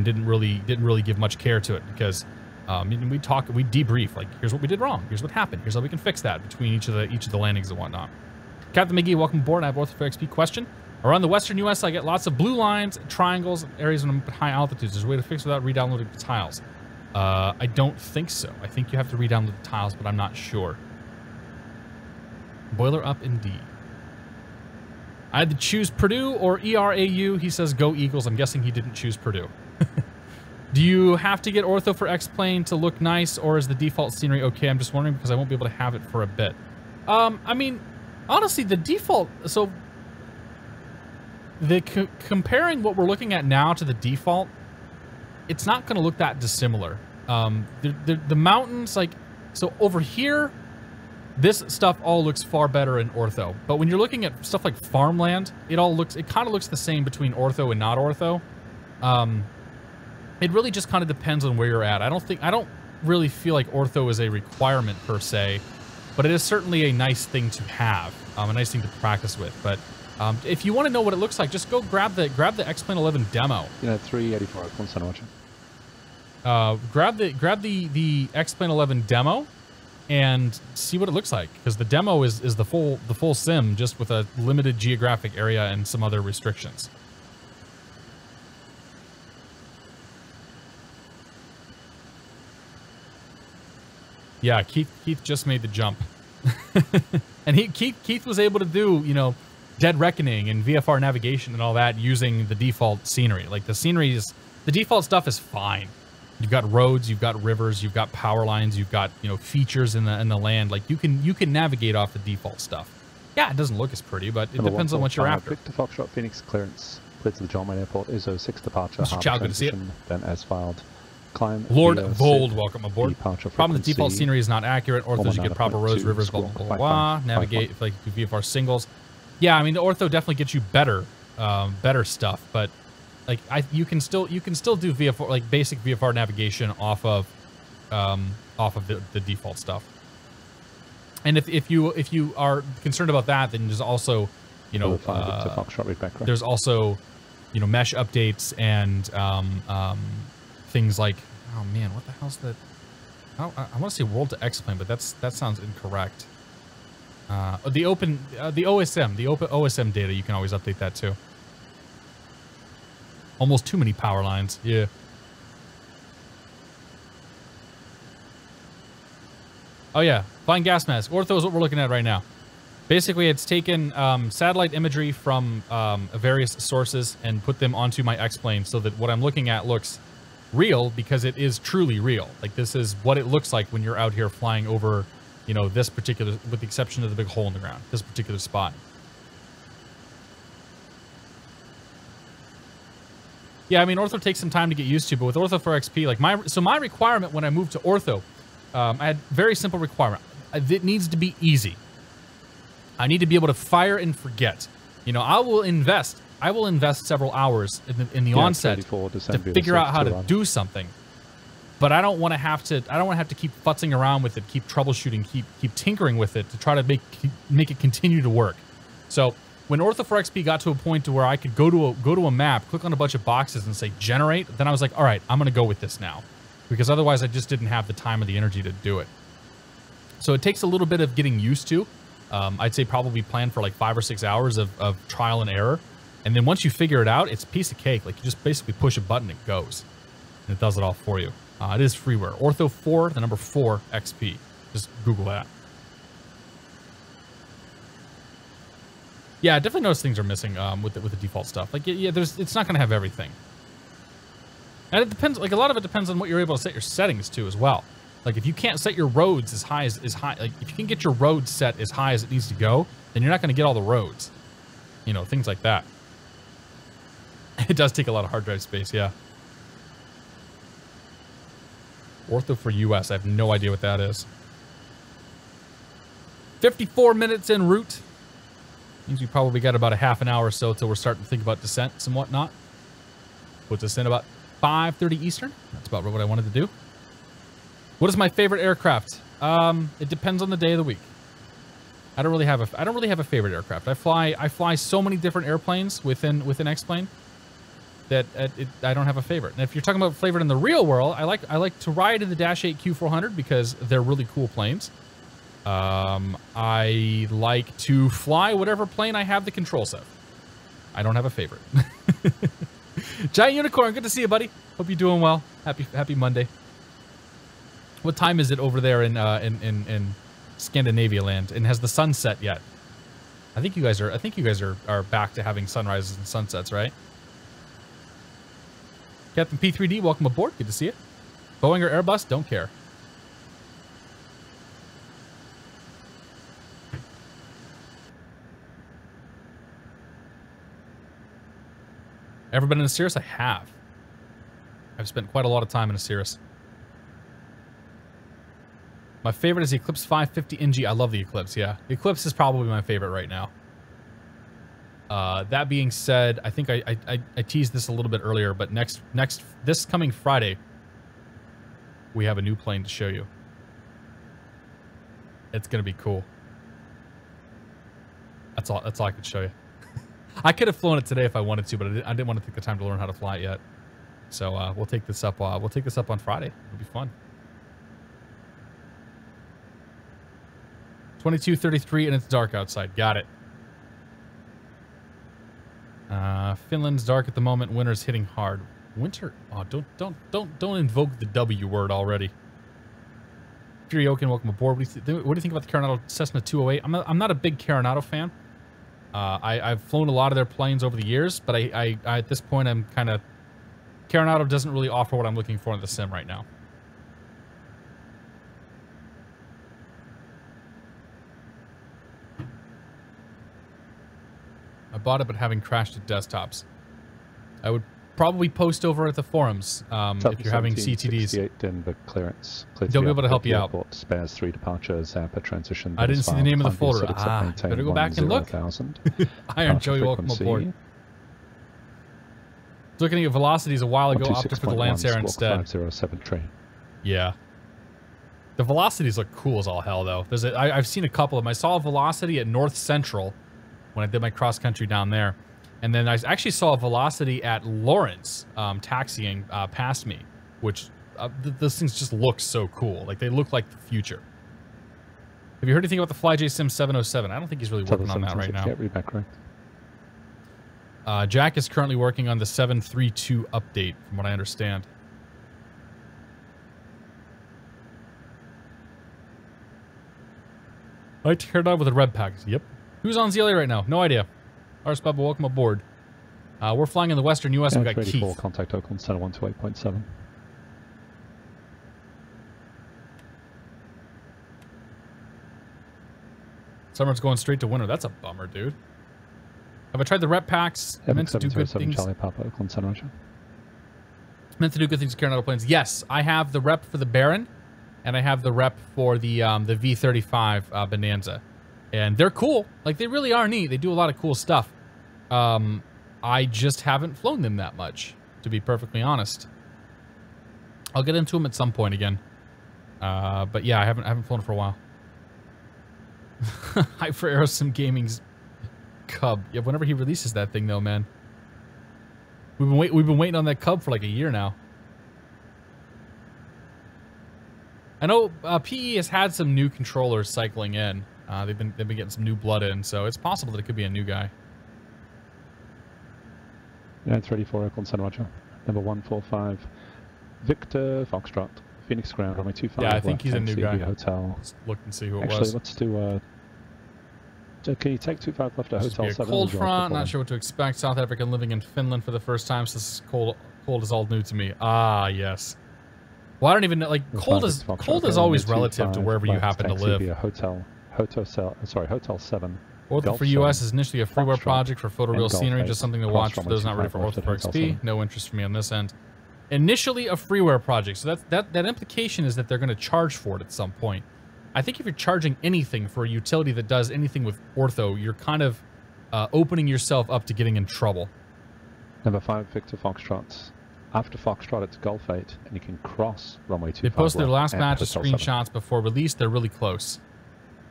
didn't really give much care to it because we debrief, like, here's what we did wrong, here's what happened, here's how we can fix that between each of the landings and whatnot. Captain McGee, welcome aboard. I have Ortho for XP question. Around the western U.S., I get lots of blue lines, triangles, areas when I'm at high altitudes. Is there a way to fix without re-downloading the tiles? I don't think so. I think you have to re-download the tiles, but I'm not sure. Boiler up indeed. I had to choose Purdue or ERAU. He says go Eagles. I'm guessing he didn't choose Purdue. Do you have to get Ortho for X-Plane to look nice, or is the default scenery okay? I'm just wondering because I won't be able to have it for a bit. I mean, honestly, the default... So, comparing what we're looking at now to the default, it's not going to look that dissimilar. The mountains, like... So over here, This stuff all looks far better in Ortho. But when you're looking at stuff like farmland, it kind of looks the same between Ortho and not Ortho. It really just kind of depends on where you're at. I don't really feel like Ortho is a requirement per se, but it is certainly a nice thing to have, a nice thing to practice with. But if you want to know what it looks like, just go grab the X-Plane 11 demo. 384, 1 cent watching. Grab the X-Plane 11 demo and see what it looks like, because the demo is the full sim, just with a limited geographic area and some other restrictions. Yeah, Keith just made the jump. And Keith was able to do, you know, Dead Reckoning and VFR navigation and all that using the default scenery. Like, the default stuff is fine. You've got roads, you've got rivers, you've got power lines, you've got, you know, features in the land. Like, you can navigate off the default stuff. Yeah, it doesn't look as pretty, but it depends on what you're after. Victor Foxtrot Phoenix clearance cleared to the John Wayne Airport is 06 departure. Mr. Chow, good to see it. Then as filed. Climb Lord Vold, welcome aboard. Problem with frequency, default scenery is not accurate. Orthos, you get proper roads, rivers, blah, blah, blah, blah. Navigate, if like VFR singles. Yeah, I mean, the Ortho definitely gets you better stuff, but like you can still do VFR, like basic VFR navigation off of the default stuff. And if you are concerned about that, then there's also, you know, there's also, you know, mesh updates and things like, oh man, what the hell's that? I want to say World to X-Plane, but that sounds incorrect. The OSM, the open OSM data, you can always update that too. Almost too many power lines, yeah. Oh yeah, flying gas mask. Ortho is what we're looking at right now. Basically, it's taken satellite imagery from various sources and put them onto my X-Plane so that what I'm looking at looks real, because it is truly real. Like, this is what it looks like when you're out here flying over, you know, this particular, with the exception of the big hole in the ground, this particular spot. Yeah, I mean, Ortho takes some time to get used to, but with Ortho 4XP, like my requirement when I moved to Ortho, I had very simple requirement. It needs to be easy. I need to be able to fire and forget. You know, I will invest several hours in the onset to figure out how to do something. But I don't want to have to keep futzing around with it, keep troubleshooting, keep tinkering with it to try to make it continue to work. So when Ortho 4XP got to a point to where I could go to a map, click on a bunch of boxes and say generate, then I was like, all right, I'm going to go with this now, because otherwise I just didn't have the time or the energy to do it. So it takes a little bit of getting used to. I'd say probably plan for like 5 or 6 hours of trial and error. And then once you figure it out, it's a piece of cake. Like, you just basically push a button, it goes. And it does it all for you. It is freeware. Ortho 4, the number 4 XP. Just Google that. Yeah, I definitely notice things are missing with the default stuff. Like, yeah, it's not going to have everything. And it depends, like, a lot of it depends on what you're able to set your settings to as well. Like, if you can't set your roads as high, like, if you can get your roads set as high as it needs to go, then you're not going to get all the roads. You know, things like that. It does take a lot of hard drive space, yeah. Ortho for US, I have no idea what that is. 54 minutes en route. Means we probably got about a half an hour or so till we're starting to think about descents and whatnot. Puts us in about 5:30 Eastern. That's about what I wanted to do. What is my favorite aircraft? It depends on the day of the week. I don't really have a favorite aircraft. I fly so many different airplanes within X-Plane that I don't have a favorite. And if you're talking about favorite in the real world, I like to ride in the Dash 8 Q400 because they're really cool planes. I like to fly whatever plane I have the controls of. I don't have a favorite. Giant Unicorn, good to see you, buddy. Hope you're doing well. Happy Monday. What time is it over there in Scandinavia land? And has the sun set yet? I think you guys are back to having sunrises and sunsets, right? Captain P3D, welcome aboard. Good to see you. Boeing or Airbus, don't care. Ever been in a Cirrus? I have. I've spent quite a lot of time in a Cirrus. My favorite is the Eclipse 550 NG. I love the Eclipse, yeah. The Eclipse is probably my favorite right now. That being said, I think I teased this a little bit earlier, but this coming Friday, we have a new plane to show you. It's gonna be cool. That's all I could show you. I could have flown it today if I wanted to, but I didn't want to take the time to learn how to fly it yet. So we'll take this up. We'll take this up on Friday. It'll be fun. 22:33 and it's dark outside. Got it. Finland's dark at the moment. Winter's hitting hard. Winter? Oh, don't invoke the W word already. Kiriokin, welcome aboard. What do you think about the Coronado Cessna 208? I'm not a big Coronado fan. I've flown a lot of their planes over the years, but I at this point I'm kind of Coronado doesn't really offer what I'm looking for in the sim right now. I bought it, but having crashed at desktops. I would probably post over at the forums if you're having CTDs. Denver clearance. They'll be able to help you out. Spares 3 departures, Zappa transition. I didn't see the name of the folder. Better go back and look. Iron Joey, welcome aboard. Looking at velocities a while ago, opted for the Lancer instead. 507 train. Yeah. The velocities look cool as all hell, though. I've seen a couple of them. I saw a velocity at North Central when I did my cross country down there. And then I actually saw a velocity at Lawrence taxiing past me, which those things just look so cool. Like, they look like the future. Have you heard anything about the FlyJ Sim 707? I don't think he's really working on that right now. Read back correct. Jack is currently working on the 732 update, from what I understand. I like to hear that with the red packs. Yep. Who's on ZLA right now? No idea. Ars Bubba, welcome aboard. We're flying in the western U.S. We've got Keith. Contact Oakland Center 128.7. Summer's going straight to winter. That's a bummer, dude. Have I tried the rep packs? I meant to do good things. Charlie Papa, Oakland Center, Roger. Meant to do good things with Coronado planes. Yes, I have the rep for the Baron, and I have the rep for the V35 Bonanza. And they're cool. Like, they really are neat. They do a lot of cool stuff. I just haven't flown them that much, to be perfectly honest. I'll get into them at some point again. But yeah, I haven't flown it for a while. Hype for Aerosim Gaming's Cub. Yeah, whenever he releases that thing, though, man. We've been waiting on that Cub for like a year now. I know PE has had some new controllers cycling in. They've been getting some new blood in, so it's possible that it could be a new guy. Yeah, it's ready for Oakland Center, Roger. Number 145, Victor Foxtrot, Phoenix Ground, runway 25. Yeah, I think he's a new guy. Hotel. Let's look and see who it was. Actually, let's do. Can you take 25 left at Hotel 7? Cold front. Not sure what to expect. South African living in Finland for the first time, so this is cold is all new to me. Ah, yes. Well, I don't even know. Like, cold is always relative to wherever you happen to live. Hotel 7. Ortho for US is initially a freeware project for photoreal scenery, just something to watch for those not ready for Ortho for XP. No interest for me on this end. Initially a freeware project, so that implication is that they're going to charge for it at some point. I think if you're charging anything for a utility that does anything with Ortho, you're kind of opening yourself up to getting in trouble. Number 5, Victor Foxtrot. After Foxtrot, it's Golf 8, and you can cross runway 25. They posted their last batch of screenshots before release. They're really close.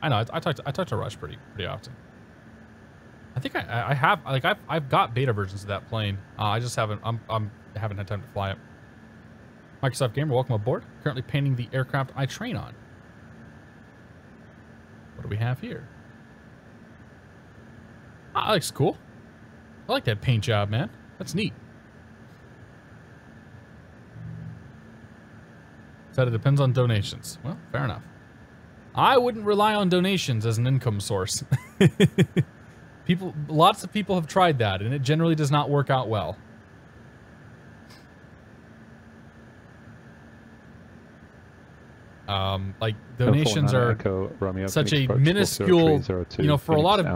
I know. I talk to Rush pretty often. I think I've got beta versions of that plane. I just haven't haven't had time to fly it. Microsoft Gamer, welcome aboard. Currently painting the aircraft I train on. What do we have here? That looks cool. I like that paint job, man. That's neat. Said it depends on donations. Well, fair enough. I wouldn't rely on donations as an income source. Lots of people have tried that, and it generally does not work out well. Like donations are such a minuscule, you know, for a lot of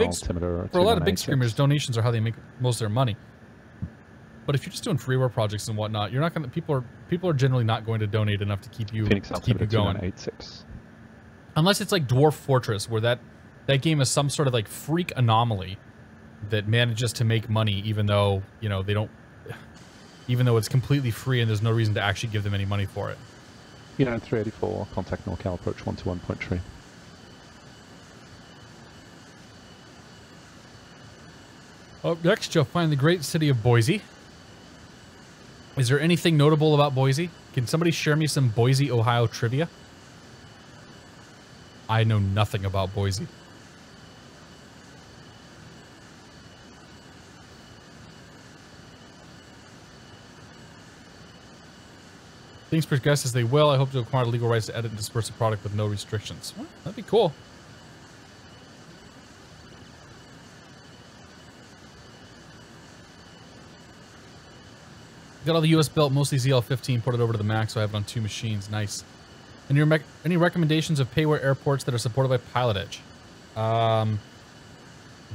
big screamers, donations are how they make most of their money. But if you're just doing freeware projects and whatnot, you're not gonna. People are generally not going to donate enough to keep you going. Unless it's like Dwarf Fortress, where that game is some sort of like freak anomaly that manages to make money, even though, you know, they don't, even though it's completely free and there's no reason to actually give them any money for it. United 384, contact NorCal, approach 121.3. Up next, you'll find the great city of Boise. Is there anything notable about Boise? Can somebody share me some Boise, Ohio trivia? I know nothing about Boise. Things progress as they will. I hope to acquire legal rights to edit and disperse the product with no restrictions. Well, that'd be cool. Got all the US built, mostly ZL15, ported over to the Mac, so I have it on 2 machines. Nice. And any recommendations of payware airports that are supported by PilotEdge?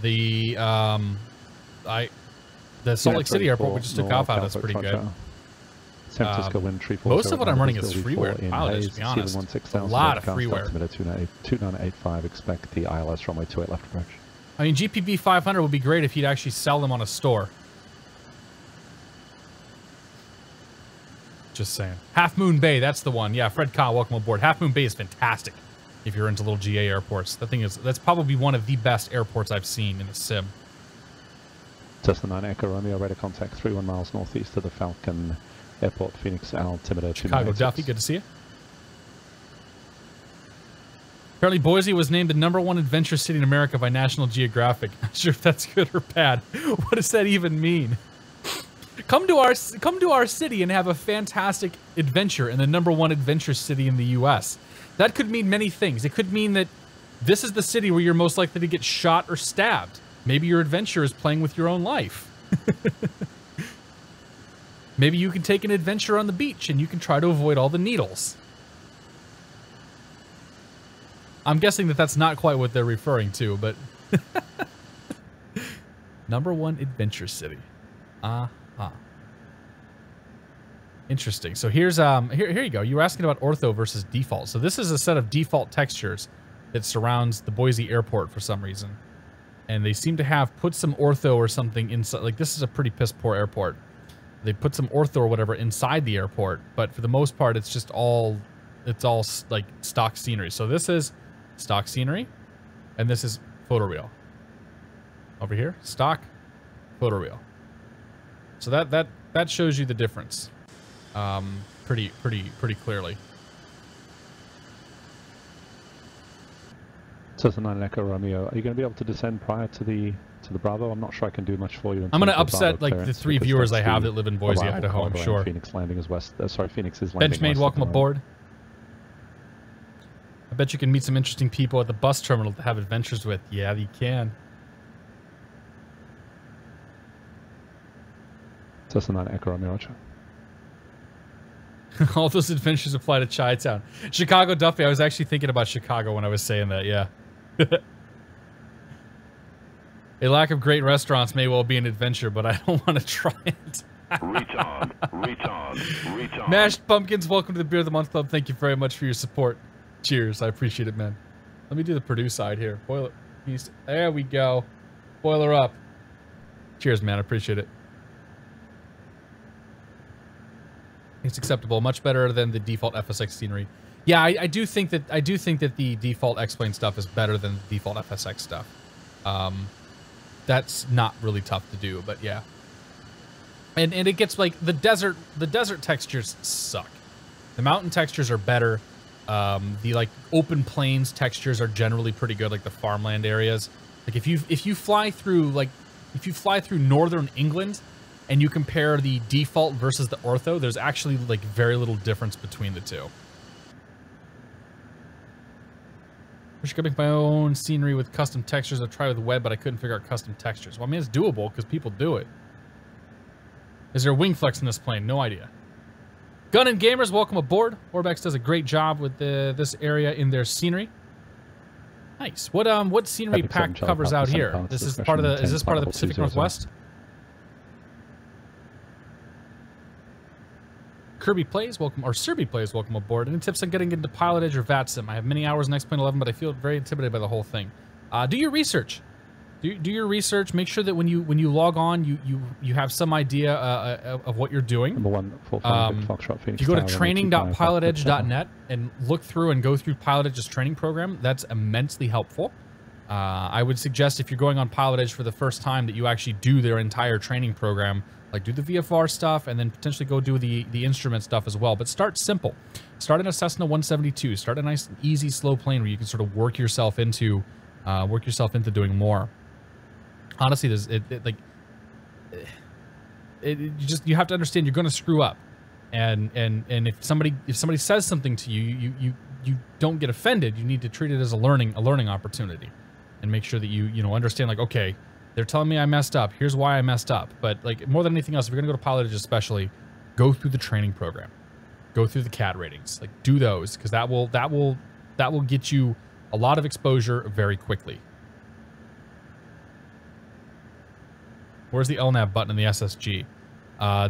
The Salt Lake City airport we just took off out is pretty good. San Francisco wind 340. Most of what I'm running is freeware. PilotEdge, to be honest. A lot of freeware. 2985. Expect the ILS runway 28 left approach. I mean, GPB 500 would be great if you'd actually sell them on a store. Just saying. Half Moon Bay, that's the one. Yeah, Fred Kyle, welcome aboard. Half Moon Bay is fantastic if you're into little GA airports. That's probably one of the best airports I've seen in a sim. Cessna 9 Echo Romeo, radar contact 31 miles northeast of the Falcon Airport, Phoenix altimeter. Chicago Duffy, good to see you. Apparently Boise was named the #1 adventure city in America by National Geographic. Not sure if that's good or bad. What does that even mean? Come to our city and have a fantastic adventure in the #1 adventure city in the U.S. That could mean many things. It could mean that this is the city where you're most likely to get shot or stabbed. Maybe your adventure is playing with your own life. Maybe you can take an adventure on the beach and you can try to avoid all the needles. I'm guessing that that's not quite what they're referring to, but #1 adventure city. Interesting. So here's here you go. You were asking about ortho versus default. So this is a set of default textures that surrounds the Boise airport for some reason. And they seem to have put some ortho or something inside. Like, this is a pretty piss poor airport. They put some ortho or whatever inside the airport, but for the most part it's just all like stock scenery. So this is stock scenery and this is photoreal. Over here, stock, photoreal. So that shows you the difference pretty clearly. Cessna 9 Echo Romeo, are you going to be able to descend prior to the Bravo? I'm not sure I can do much for you. I'm going to upset like the 3 viewers I have that live in Boise, Idaho, I'm sure. Phoenix landing is west. Sorry, Phoenix is landing. Benchmade, welcome aboard. I bet you can meet some interesting people at the bus terminal to have adventures with. Yeah, you can. Cessna 9 Echo Romeo, Roger. All those adventures apply to Chi-Town. Chicago Duffy, I was actually thinking about Chicago when I was saying that, yeah. A lack of great restaurants may well be an adventure, but I don't want to try it. Retard. Mashed Pumpkins, welcome to the Beer of the Month Club. Thank you very much for your support. Cheers, I appreciate it, man. Let me do the Purdue side here. Boil it. There we go. Boil her up. Cheers, man, I appreciate it. It's acceptable, much better than the default FSX scenery. Yeah, I do think that the default X-Plane stuff is better than the default FSX stuff. That's not really tough to do, but yeah. And it gets like the desert textures suck. The mountain textures are better. The like open plains textures are generally pretty good, like the farmland areas. Like if you fly through northern England and you compare the default versus the ortho, there's actually like very little difference between the two. I should make my own scenery with custom textures. I tried with web, but I couldn't figure out custom textures. Well, I mean, it's doable because people do it. Is there wing flex in this plane? No idea. Gun and Gamers, welcome aboard. Orbex does a great job with this area in their scenery. Nice. What scenery pack covers out here? This is part of the. Is this part of the Pacific Northwest? Kirby Plays, welcome, or Serby Plays, welcome aboard. Any tips on getting into PilotEdge or VATSIM? I have many hours in X-Plane 11, but I feel very intimidated by the whole thing. Do your research. Do your research. Make sure that when you log on, you have some idea of what you're doing. Number 1, full Foxtrot Phoenix. If you go to training.pilotedge.net and look through and go through PilotEdge's training program, that's immensely helpful. I would suggest if you're going on PilotEdge for the first time that you actually do their entire training program, like do the VFR stuff and then potentially go do the instrument stuff as well. But start simple. Start in a Cessna 172. Start a nice, easy, slow plane where you can sort of work yourself into doing more. Honestly, you have to understand you're going to screw up, and if somebody says something to you, you don't get offended. You need to treat it as a learning opportunity, and make sure that you understand, like, okay, they're telling me I messed up. Here's why I messed up. But like more than anything else, if you're going to go to PilotEdge especially, go through the training program, go through the CAD ratings, like do those, because that will get you a lot of exposure very quickly. Where's the LNAV button in the SSG?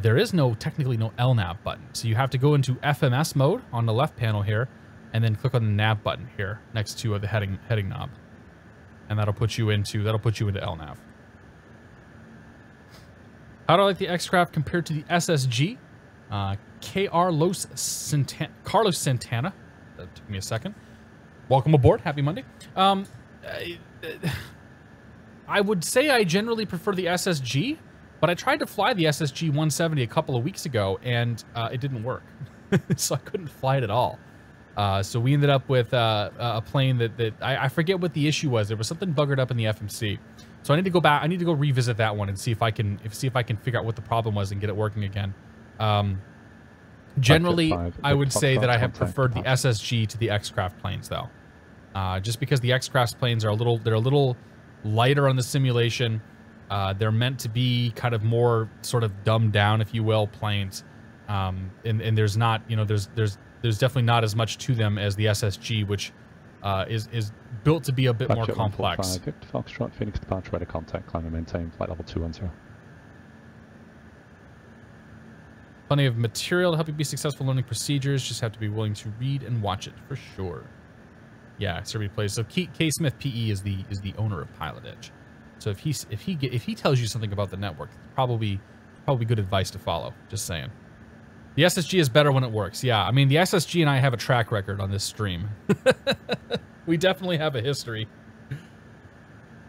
There is technically no LNAV button. So you have to go into FMS mode on the left panel here, and then click on the nav button here next to the heading knob. And that'll put you into LNAV. How do I like the X-Craft compared to the SSG? Carlos Santana. That took me a second. Welcome aboard. Happy Monday. I would say I generally prefer the SSG, but I tried to fly the SSG 170 a couple of weeks ago, and it didn't work. So I couldn't fly it at all. So we ended up with a plane that I forget what the issue was. There was something buggered up in the FMC. So I need to go back. I need to go revisit that one and see if I can figure out what the problem was and get it working again. Generally, I would say that I have preferred the SSG to the X-Craft planes, though, just because the X-Craft planes are a little lighter on the simulation. They're meant to be kind of more sort of dumbed down, if you will, planes. And there's not, there's definitely not as much to them as the SSG, which is built to be a bit more complex. Victor Foxtrot, Phoenix departure, ready contact, climb and maintain, flight level 210. Plenty of material to help you be successful learning procedures. Just have to be willing to read and watch it for sure. Yeah, Survey Plays. So K Smith PE is the owner of PilotEdge. So if he tells you something about the network, it's probably good advice to follow. Just saying. The SSG is better when it works. Yeah, I mean the SSG and I have a track record on this stream. We definitely have a history.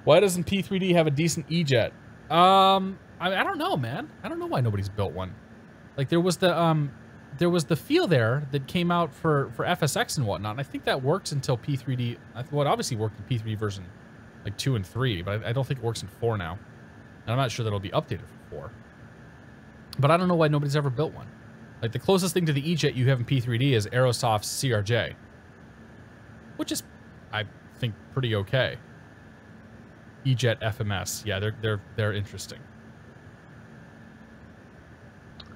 Why doesn't P3D have a decent E-Jet? I don't know, man. I don't know why nobody's built one. Like there was the feel there that came out for FSX and whatnot, and I think that works until P3D. Well, it obviously worked in P3 version like 2 and 3, but I don't think it works in 4 now. And I'm not sure that it'll be updated for 4. But I don't know why nobody's ever built one. Like the closest thing to the E-Jet you have in P3D is Aerosoft's CRJ, which is, I think, pretty okay. E-Jet FMS, yeah, they're interesting.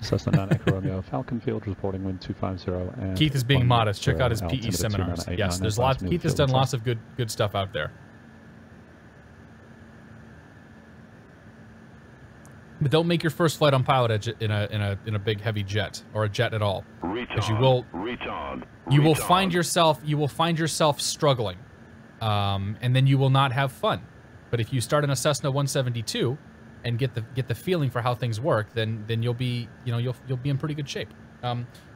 Cessna 9 Echo Romeo, Falcon Field reporting wind 250. And Keith is being modest. Check out his PE seminars. Yes, there's lots. Keith has done lots of good stuff out there. But don't make your first flight on PilotEdge in a big heavy jet or a jet at all, because you will find yourself struggling, and then you will not have fun. But if you start in a Cessna 172 and get the feeling for how things work, then you'll be you'll be in pretty good shape.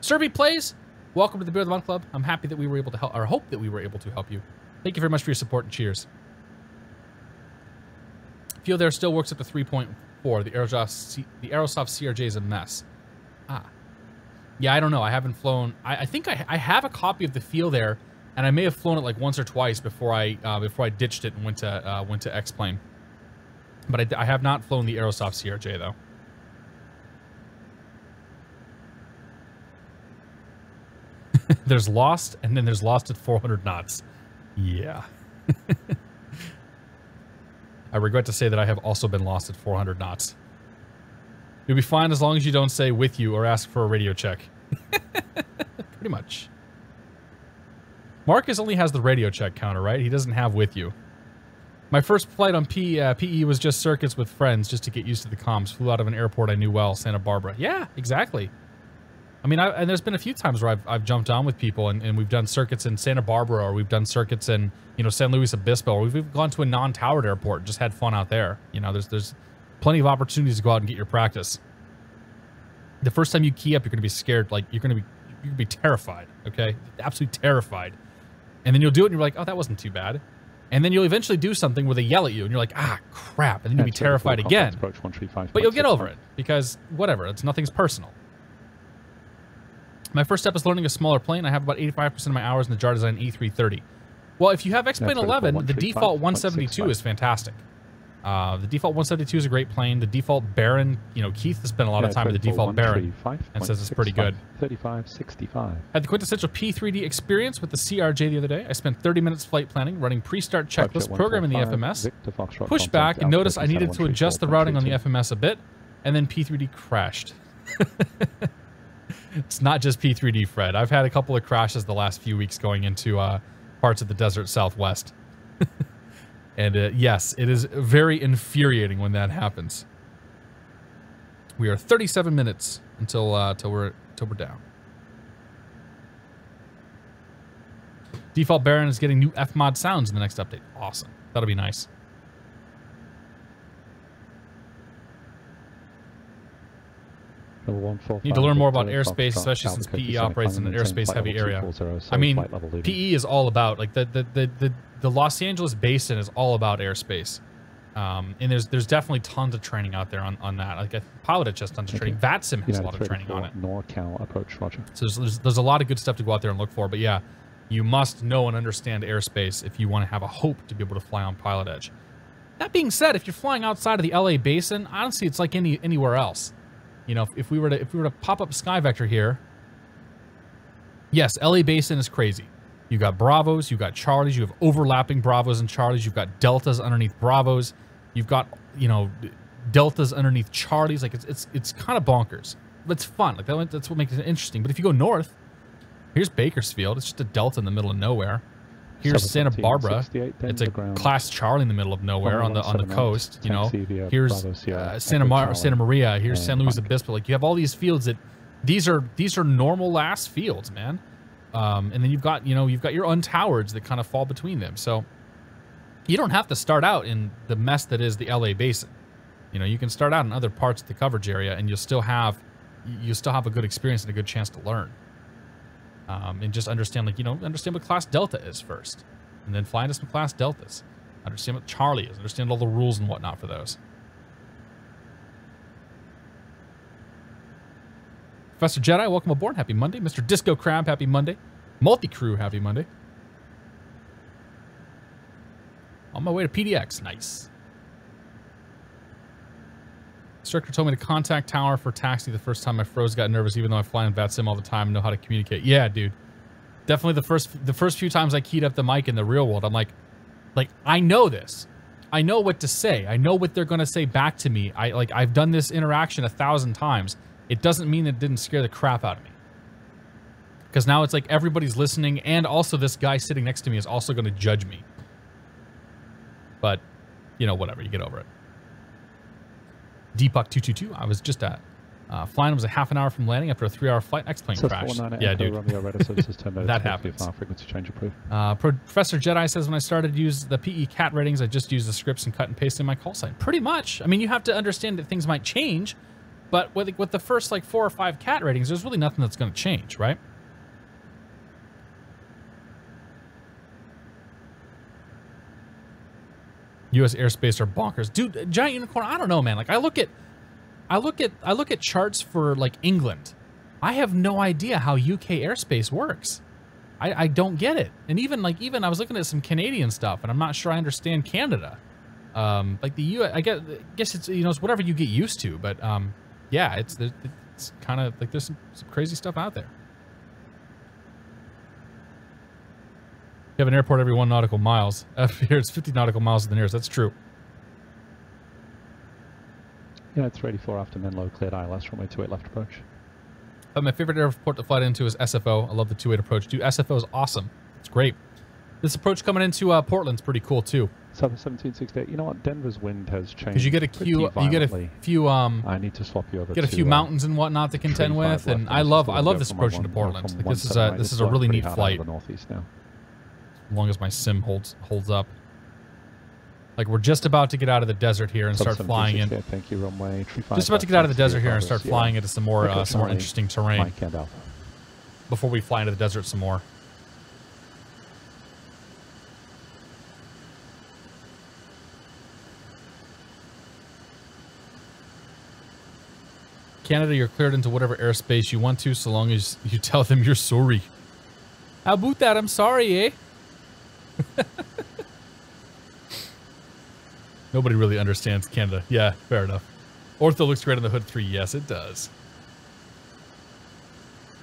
Serby Plays, welcome to the Beer of the Month Club. I'm happy that we were able to help, or hope that we were able to help you. Thank you very much for your support and cheers. Fuel there still works up to 3.4. The Aerosoft CRJ is a mess. Yeah, I don't know. I haven't flown. I think I have a copy of the feel there, and I may have flown it like once or twice before I ditched it and went to X-Plane. But I have not flown the Aerosoft CRJ though. There's Lost, and then there's Lost at 400 knots. Yeah. I regret to say that I have also been lost at 400 knots. You'll be fine as long as you don't say with you or ask for a radio check. Pretty much. Marcus only has the radio check counter, right? He doesn't have with you. My first flight on PE was just circuits with friends just to get used to the comms. Flew out of an airport I knew well, Santa Barbara. Yeah, exactly. I mean, and there's been a few times where I've jumped on with people and we've done circuits in Santa Barbara, or we've done circuits in, you know, San Luis Obispo, or we've gone to a non-towered airport and just had fun out there. You know, there's plenty of opportunities to go out and get your practice. The first time you key up, you're going to be scared. Like, you're going to be terrified, okay? Absolutely terrified. And then you'll do it and you're like, oh, that wasn't too bad. And then you'll eventually do something where they yell at you and you're like, ah, crap. And then you'll be terrified again. But you'll get over it because whatever, nothing's personal. My first step is learning a smaller plane. I have about 85% of my hours in the JAR Design E330. Well, if you have X-Plane 11, the default 172 is fantastic. The default 172 is a great plane. The default Baron, you know, Keith has spent a lot of time with the default Baron and says it's pretty good. 3565. Had the quintessential P3D experience with the CRJ the other day. I spent 30 minutes flight planning, running pre-start checklist, programming the FMS, pushed back and noticed I needed to adjust the routing on the FMS a bit, and then P3D crashed. It's not just P3D, Fred. I've had a couple of crashes the last few weeks going into parts of the desert Southwest. And yes, it is very infuriating when that happens. We are 37 minutes until we're down. Default Baron is getting new F-mod sounds in the next update. Awesome. That'll be nice. Need to learn more about airspace, especially since PE operates in an airspace-heavy area. I mean, PE is all about, like, the Los Angeles basin is all about airspace. And there's definitely tons of training out there on that. Like, PilotEdge has tons of training. VATSIM has a lot of training on it. NorCal approach, Roger. So there's a lot of good stuff to go out there and look for. But yeah, you must know and understand airspace if you want to have a hope to be able to fly on PilotEdge. That being said, if you're flying outside of the LA basin, honestly, it's like anywhere else. You know, if we were to pop up Sky Vector here, yes, LA Basin is crazy. You got Bravos, you got Charlies, you have overlapping Bravos and Charlies, you've got Deltas underneath Bravos, you've got, you know, Deltas underneath Charlies. Like it's kind of bonkers. But it's fun. Like that's what makes it interesting. But if you go north, here's Bakersfield. It's just a Delta in the middle of nowhere. Here's Santa Barbara. It's a Class Charlie in the middle of nowhere on the coast. You know, here's Santa Maria. Here's San Luis Obispo. Like, you have all these fields that these are normal last fields, man. And then you've got your untowereds that kind of fall between them. So you don't have to start out in the mess that is the LA Basin. You know, you can start out in other parts of the coverage area, and you'll still have a good experience and a good chance to learn. And just understand, like, understand what Class Delta is first. And then fly into some Class Deltas. Understand what Charlie is. Understand all the rules and whatnot for those. Professor Jedi, welcome aboard. Happy Monday. Mr. Disco Crab, happy Monday. Multi-Crew, happy Monday. On my way to PDX. Nice. Instructor told me to contact tower for taxi the first time I froze, got nervous, even though I fly in VATSIM all the time and know how to communicate. Yeah, dude. Definitely the first few times I keyed up the mic in the real world, I'm like, I know this. I know what to say. I know what they're going to say back to me. I've done this interaction 1,000 times. It doesn't mean it didn't scare the crap out of me. Because now it's like everybody's listening, and also this guy sitting next to me is also going to judge me. But, you know, whatever. You get over it. Deepuck222, I was just at. Flying was a half an hour from landing after a 3-hour flight. X-plane crashed. Yeah, dude. That happens. Frequency change approved. Professor Jedi says, when I started to use the PE cat ratings, I just used the scripts and cut and paste in my call sign. Pretty much. I mean, you have to understand that things might change, but with the first, like, 4 or 5 cat ratings, there's really nothing that's going to change, right? U.S. airspace are bonkers, dude. Giant Unicorn, I don't know, man. Like, I look at charts for, like, England. I have no idea how UK airspace works. I don't get it. And even I was looking at some Canadian stuff, and I'm not sure I understand Canada. Like the U.S., I guess it's, you know, it's whatever you get used to. But yeah, it's kind of like there's some crazy stuff out there. You have an airport every 1 nautical miles. Here it's 50 nautical miles to the nearest. That's true. Yeah, it's ready for after Menlo cleared ILS from my 28 left approach. My favorite airport to fly into is SFO. I love the 28 approach. Dude, SFO is awesome. It's great. This approach coming into Portland's pretty cool too. 1768. You know what? Denver's wind has changed. Because you get a few, I need to swap you over. Get a few mountains and whatnot to contend with, and I love this approach into Portland. Like, this is a really neat flight. Northeast now. As long as my sim holds up. Like, we're just about to get out of the desert here and start flying in. Thank you, runway. Just about to get out of the desert here and start flying into some more interesting terrain. Before we fly into the desert some more. Canada, you're cleared into whatever airspace you want to, so long as you tell them you're sorry. How about that? I'm sorry, eh? Nobody really understands Canada. Yeah, fair enough. Ortho looks great on the Hood 3. Yes, it does.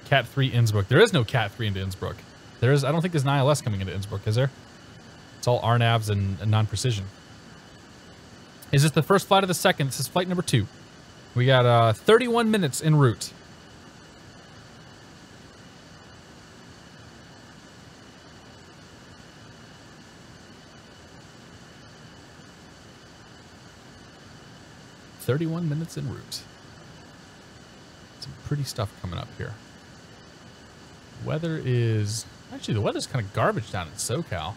Cat 3 Innsbruck. There is no Cat 3 into Innsbruck. I don't think there's an ILS coming into Innsbruck, is there? It's all RNAVs and non-precision. Is this the first flight of the second? This is flight number 2. We got 31 minutes en route. En route. Some pretty stuff coming up here. Weather is... Actually, the weather's kind of garbage down in SoCal.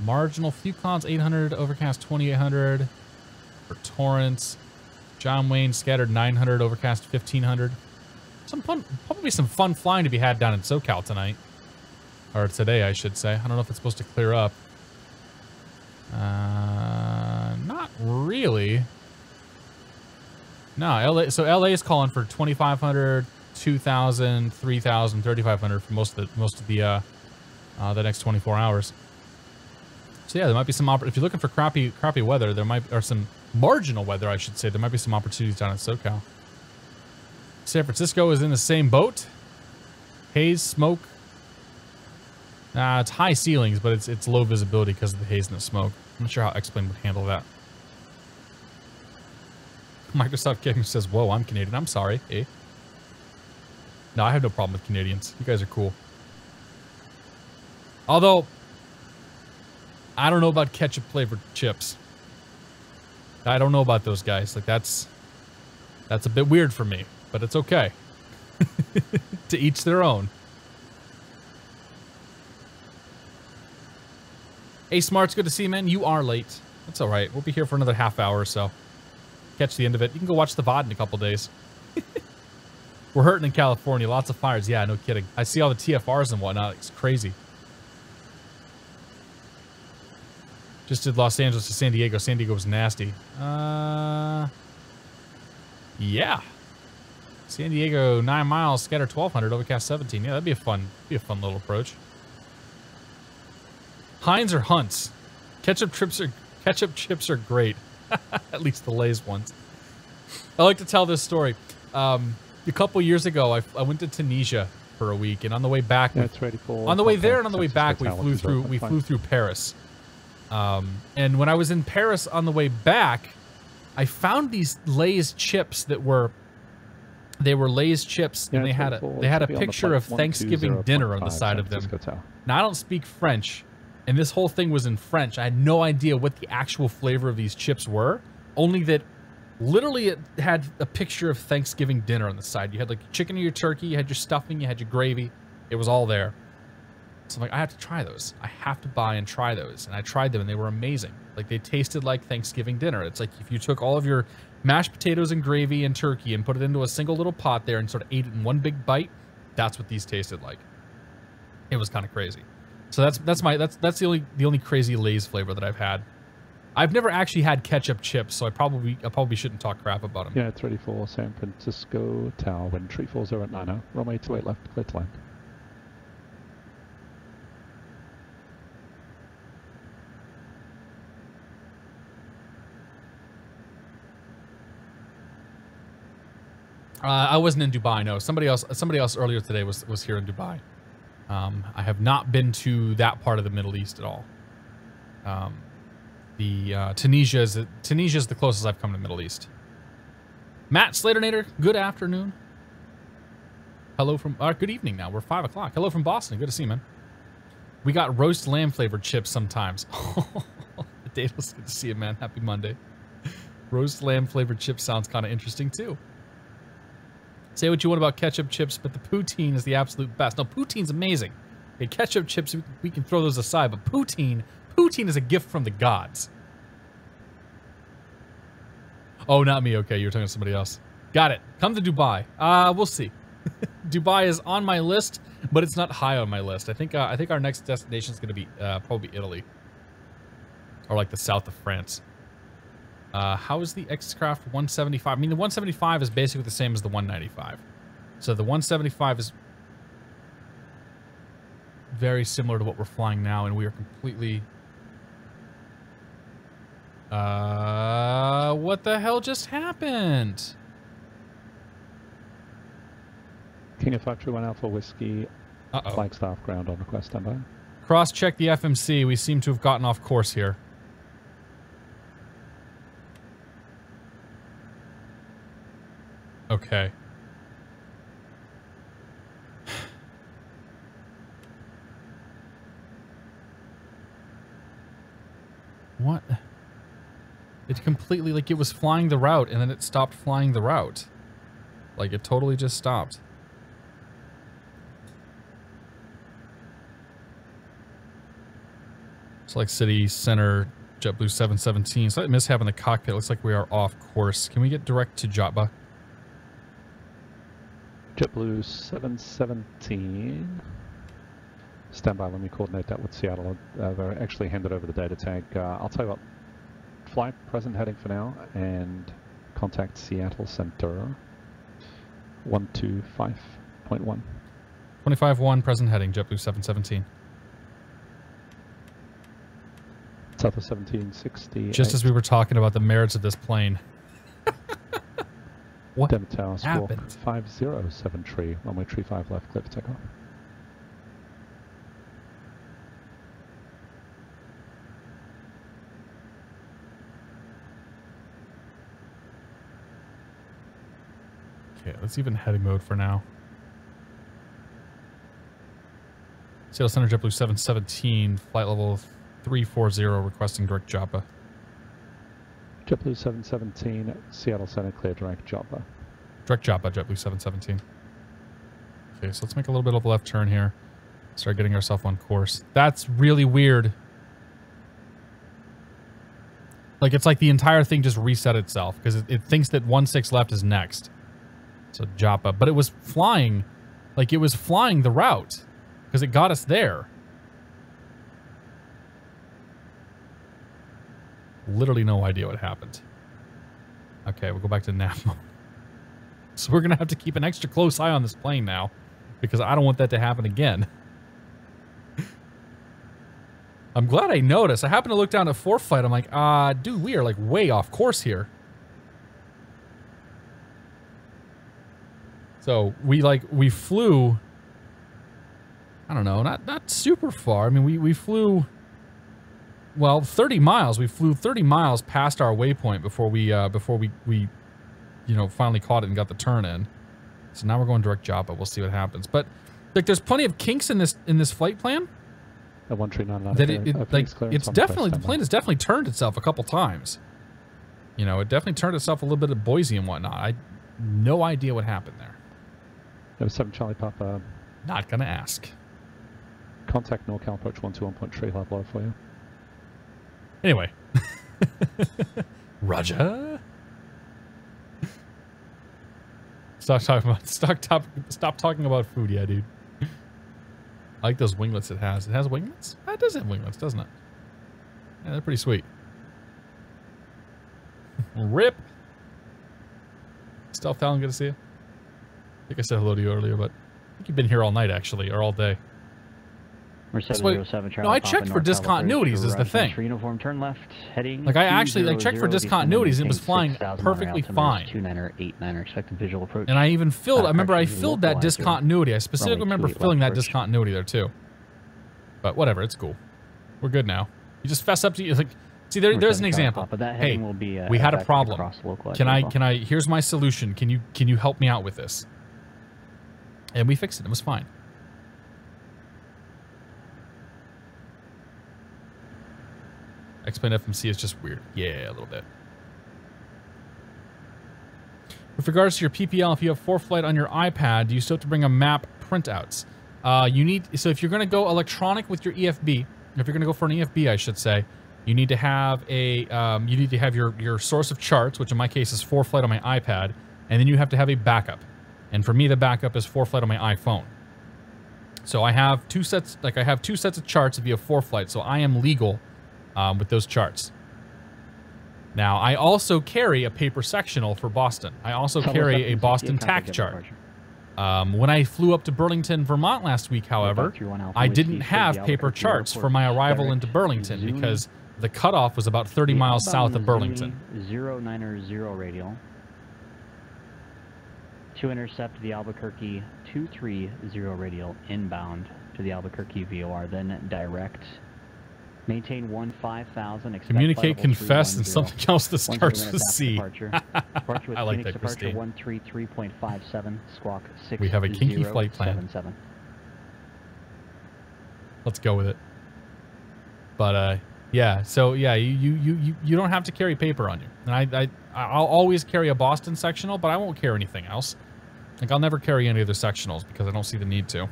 Marginal few clouds, 800. Overcast, 2800. For Torrance. John Wayne, scattered 900. Overcast, 1500. Probably some fun flying to be had down in SoCal tonight. Or today, I should say. I don't know if it's supposed to clear up. Not really. No, LA. So LA is calling for 2,500, 2,000, 3,000, 3,500 for most of the next 24 hours. So yeah, there might be some if you're looking for crappy weather, or some marginal weather, I should say. There might be some opportunities down in SoCal. San Francisco is in the same boat. Haze, smoke. It's high ceilings, but it's low visibility because of the haze and the smoke. I'm not sure how X-Plane would handle that. Microsoft Gaming says, whoa, I'm Canadian. I'm sorry. Eh? No, I have no problem with Canadians. You guys are cool. Although, I don't know about ketchup-flavored chips. I don't know about those guys. Like, that's a bit weird for me, but it's okay. To each their own. Hey, Smarts, good to see you, man. You are late. That's all right. We'll be here for another half hour or so. Catch the end of it. You can go watch the VOD in a couple days. We're hurting in California. Lots of fires. Yeah, no kidding. I see all the TFRs and whatnot. It's crazy. Just did Los Angeles to San Diego. San Diego was nasty. Yeah. San Diego, 9 miles, scatter 1,200, overcast 17. Yeah, that'd be a fun little approach. Heinz or Hunt's? Ketchup chips are great. At least the Lay's ones. I like to tell this story. A couple years ago, I went to Tunisia for a week, and on the way back, on the way there and on the way back, we flew through Paris. And when I was in Paris on the way back, I found these Lay's chips that were Lay's chips, and they had a picture of Thanksgiving dinner on the side of them. Now I don't speak French. And this whole thing was in French. I had no idea what the actual flavor of these chips were. Only that literally it had a picture of Thanksgiving dinner on the side. You had like chicken or your turkey, you had your stuffing, you had your gravy. It was all there. So I'm like, I have to try those. I have to buy and try those. And I tried them and they were amazing. Like they tasted like Thanksgiving dinner. It's like if you took all of your mashed potatoes and gravy and turkey and put it into a single little pot there and sort of ate it in one big bite, that's what these tasted like. It was kind of crazy. So that's the only crazy Lay's flavor that I've had. I've never actually had ketchup chips, so I probably shouldn't talk crap about them. Yeah, it's ready for San Francisco Tower, wind 340 at 90, runway 28 left, clear to land. I wasn't in Dubai. No, somebody else earlier today was here in Dubai. I have not been to that part of the Middle East at all. Tunisia is the closest I've come to the Middle East. Matt Slaternator, good afternoon. Hello from, good evening now. We're 5 o'clock. Hello from Boston. Good to see you, man. We got roast lamb flavored chips sometimes. Potatoes, good to see you, man. Happy Monday. Roast lamb flavored chips sounds kind of interesting too. Say what you want about ketchup chips, but the poutine is the absolute best. No, poutine's amazing. Okay, ketchup chips, we can throw those aside, but poutine is a gift from the gods. Oh, not me. Okay, you're talking to somebody else. Got it. Come to Dubai. We'll see. Dubai is on my list, but it's not high on my list. I think our next destination is going to be probably Italy, or like the south of France. How is the X-Craft 175? I mean, the 175 is basically the same as the 195. So the 175 is very similar to what we're flying now, and we are completely... what the hell just happened? King of Factory 1 Alpha Whiskey, Flagstaff ground on request, standby. Cross-check the FMC. We seem to have gotten off course here. Okay. What? It completely, like, it was flying the route, and then it stopped flying the route. Like, it totally just stopped. It's like City Center, JetBlue 717. Slight mishap in the cockpit. Looks like we are off course. Can we get direct to Jotba? JetBlue 717. Stand by, let me coordinate that with Seattle. They're actually handed over the data tag. I'll tell you what, flight present heading for now, and contact Seattle Center 125.1. 25-1, present heading, JetBlue 717. South of 1760. Just as we were talking about the merits of this plane. What Tower Squawk happened? 507 tree, runway 35 left, clear for takeoff. Okay, let's even heading mode for now. Seattle Center, JetBlue 717, flight level 340, requesting direct Joppa. JetBlue 717, Seattle Center, clear direct Joppa. Direct Joppa, JetBlue 717. Okay, so let's make a little bit of a left turn here. Start getting ourselves on course. That's really weird. Like, it's like the entire thing just reset itself, because it thinks that 16 left is next. So Joppa. But it was flying, like it was flying the route, because it got us there. Literally no idea what happened. Okay, we'll go back to nav mode. So we're going to have to keep an extra close eye on this plane now, because I don't want that to happen again. I'm glad I noticed. I happened to look down at ForeFlight. I'm like, dude, we are like way off course here. So we flew, I don't know, not super far. I mean, we flew, well, 30 miles. We flew 30 miles past our waypoint before we you know, finally caught it and got the turn in. So now we're going direct Joppa. We'll see what happens. But like, there's plenty of kinks in this flight plan. At 139 that it's definitely, the plane has definitely turned itself a couple times. You know, it definitely turned itself a little bit at Boise and whatnot. I no idea what happened there. There was 7 Charlie Papa. Not gonna ask. Contact NorCal approach 121.3, hard low for you. Anyway. Roger. Stop talking about food, yeah, dude. I like those winglets it has. It has winglets? It does have winglets, doesn't it? Yeah, they're pretty sweet. Rip. Stealth Talon, good to see you. I think I said hello to you earlier, but I think you've been here all night, actually, or all day. We're 707 no, I checked for discontinuities is the thing. For uniform, turn left, heading. Like, I actually checked for discontinuities and it was flying perfectly fine. 2989er, expected visual approach. And I even filled, I remember I filled that discontinuity. I specifically remember filling that discontinuity there too. But whatever, it's cool. We're good now. You just fess up to you. Like, see, there's an example. Hey, we had a problem. Can I, here's my solution. Can you help me out with this? And we fixed it. It was fine. Explain FMC is just weird. Yeah, a little bit. With regards to your PPL, if you have ForeFlight on your iPad, do you still have to bring a map printouts? So if you're going to go electronic with your EFB, if you're going to go for an EFB, I should say, you need to have your source of charts, which in my case is ForeFlight on my iPad, and then you have to have a backup. And for me, the backup is ForeFlight on my iPhone. So I have two sets of charts via ForeFlight, so I am legal with those charts. Now, I also carry a paper sectional for Boston. I also carry a Boston TAC chart. When I flew up to Burlington, Vermont last week, however, I didn't have paper charts for my arrival into Burlington because the cutoff was about 30 miles south of Burlington. 090 radial to intercept the Albuquerque 230 radial inbound to the Albuquerque VOR, then direct. Maintain 15,000. Communicate, confess, and something else that starts with C. I like that, Christine. 133.57, squawk 6077. We have a kinky flight plan. Let's go with it. But yeah, so yeah, you don't have to carry paper on you. And I'll always carry a Boston sectional, but I won't carry anything else. Like I'll never carry any other sectionals because I don't see the need to.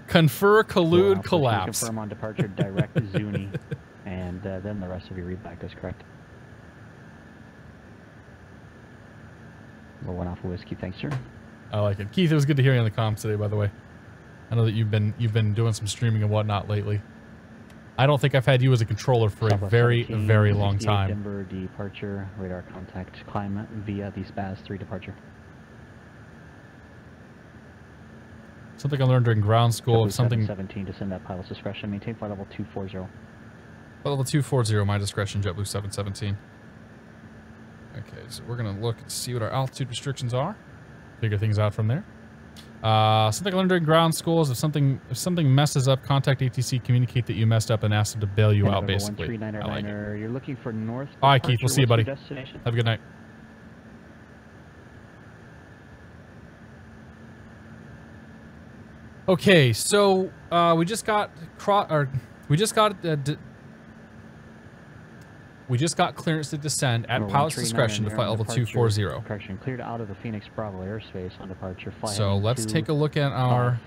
Confer, collude, collapse. Confirm on departure, direct Zuni, and then the rest of your readback is correct. One Alpha Whiskey, thanks, sir. I like it, Keith. It was good to hear you on the comms today. By the way, I know that you've been doing some streaming and whatnot lately. I don't think I've had you as a controller for a very long time. Denver departure, radar contact, climb via the SPAS 3 departure. Something I learned during ground school. Something 17 to send at pilot's discretion. Maintain flight level 240. Flight level 240, my discretion, JetBlue 717. Okay, so we're gonna look and see what our altitude restrictions are. Figure things out from there. Something I learned during ground school is if something messes up, contact ATC, communicate that you messed up, and ask them to bail you out. Basically, I like it. You're looking for north. All right, Keith. We'll see you, buddy. Have a good night. Okay, so we just got clearance to descend at pilot's discretion to flight level 240. Correction, cleared out of the Phoenix Bravo airspace on departure. So let's take a look at our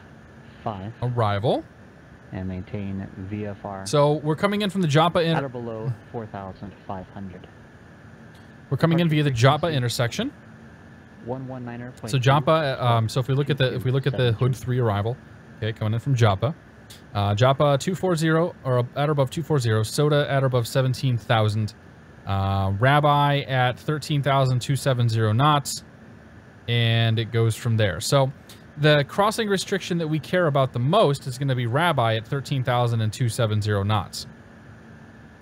arrival. And maintain VFR. So we're coming in from the Joppa at or below 4,500. We're coming in via the Joppa intersection. 119.2. So Joppa. So if we look at the Hood 3 arrival, okay, coming in from Joppa. Joppa 240 or at or above 240. Soda at or above 17,000. Rabbi at 13,270 knots, and it goes from there. So the crossing restriction that we care about the most is going to be Rabbi at 13,270 knots.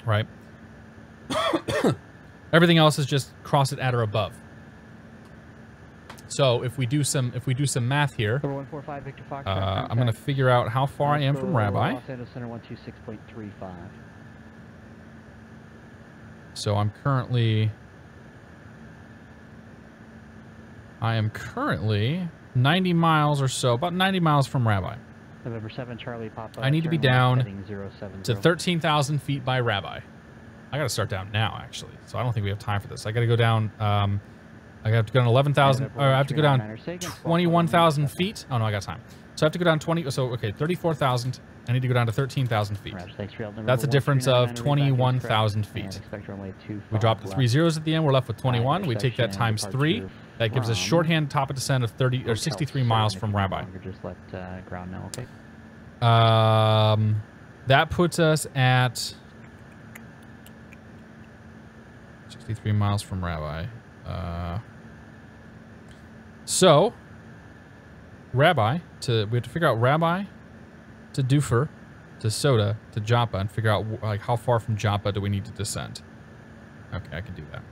Right. Everything else is just cross it at or above. So if we do some math here, I'm going to figure out how far I am from Rabbi. Los Angeles Center 126.35. So I am currently 90 miles or so, about 90 miles from Rabbi. November 7 Charlie Papa. I need to be down to 13,000 feet by Rabbi. I got to start down now, actually. So I don't think we have time for this. I got to go down. I have to go down 11,000, or I have to go down 21,000 feet. Oh no, I got time. So I have to go down 34,000. I need to go down to 13,000 feet. That's a difference of 21,000 feet. We drop the 3 zeros at the end. We're left with 21. We take that times 3. That gives us shorthand top of descent of 30 or 63 miles from Rabbi. Just let ground know, okay? That puts us at 63 miles from Rabbi. So, Rabbi, we have to figure out Rabbi to Dufur, to Soda, to Joppa, and figure out like how far from Joppa do we need to descend. Okay, I can do that.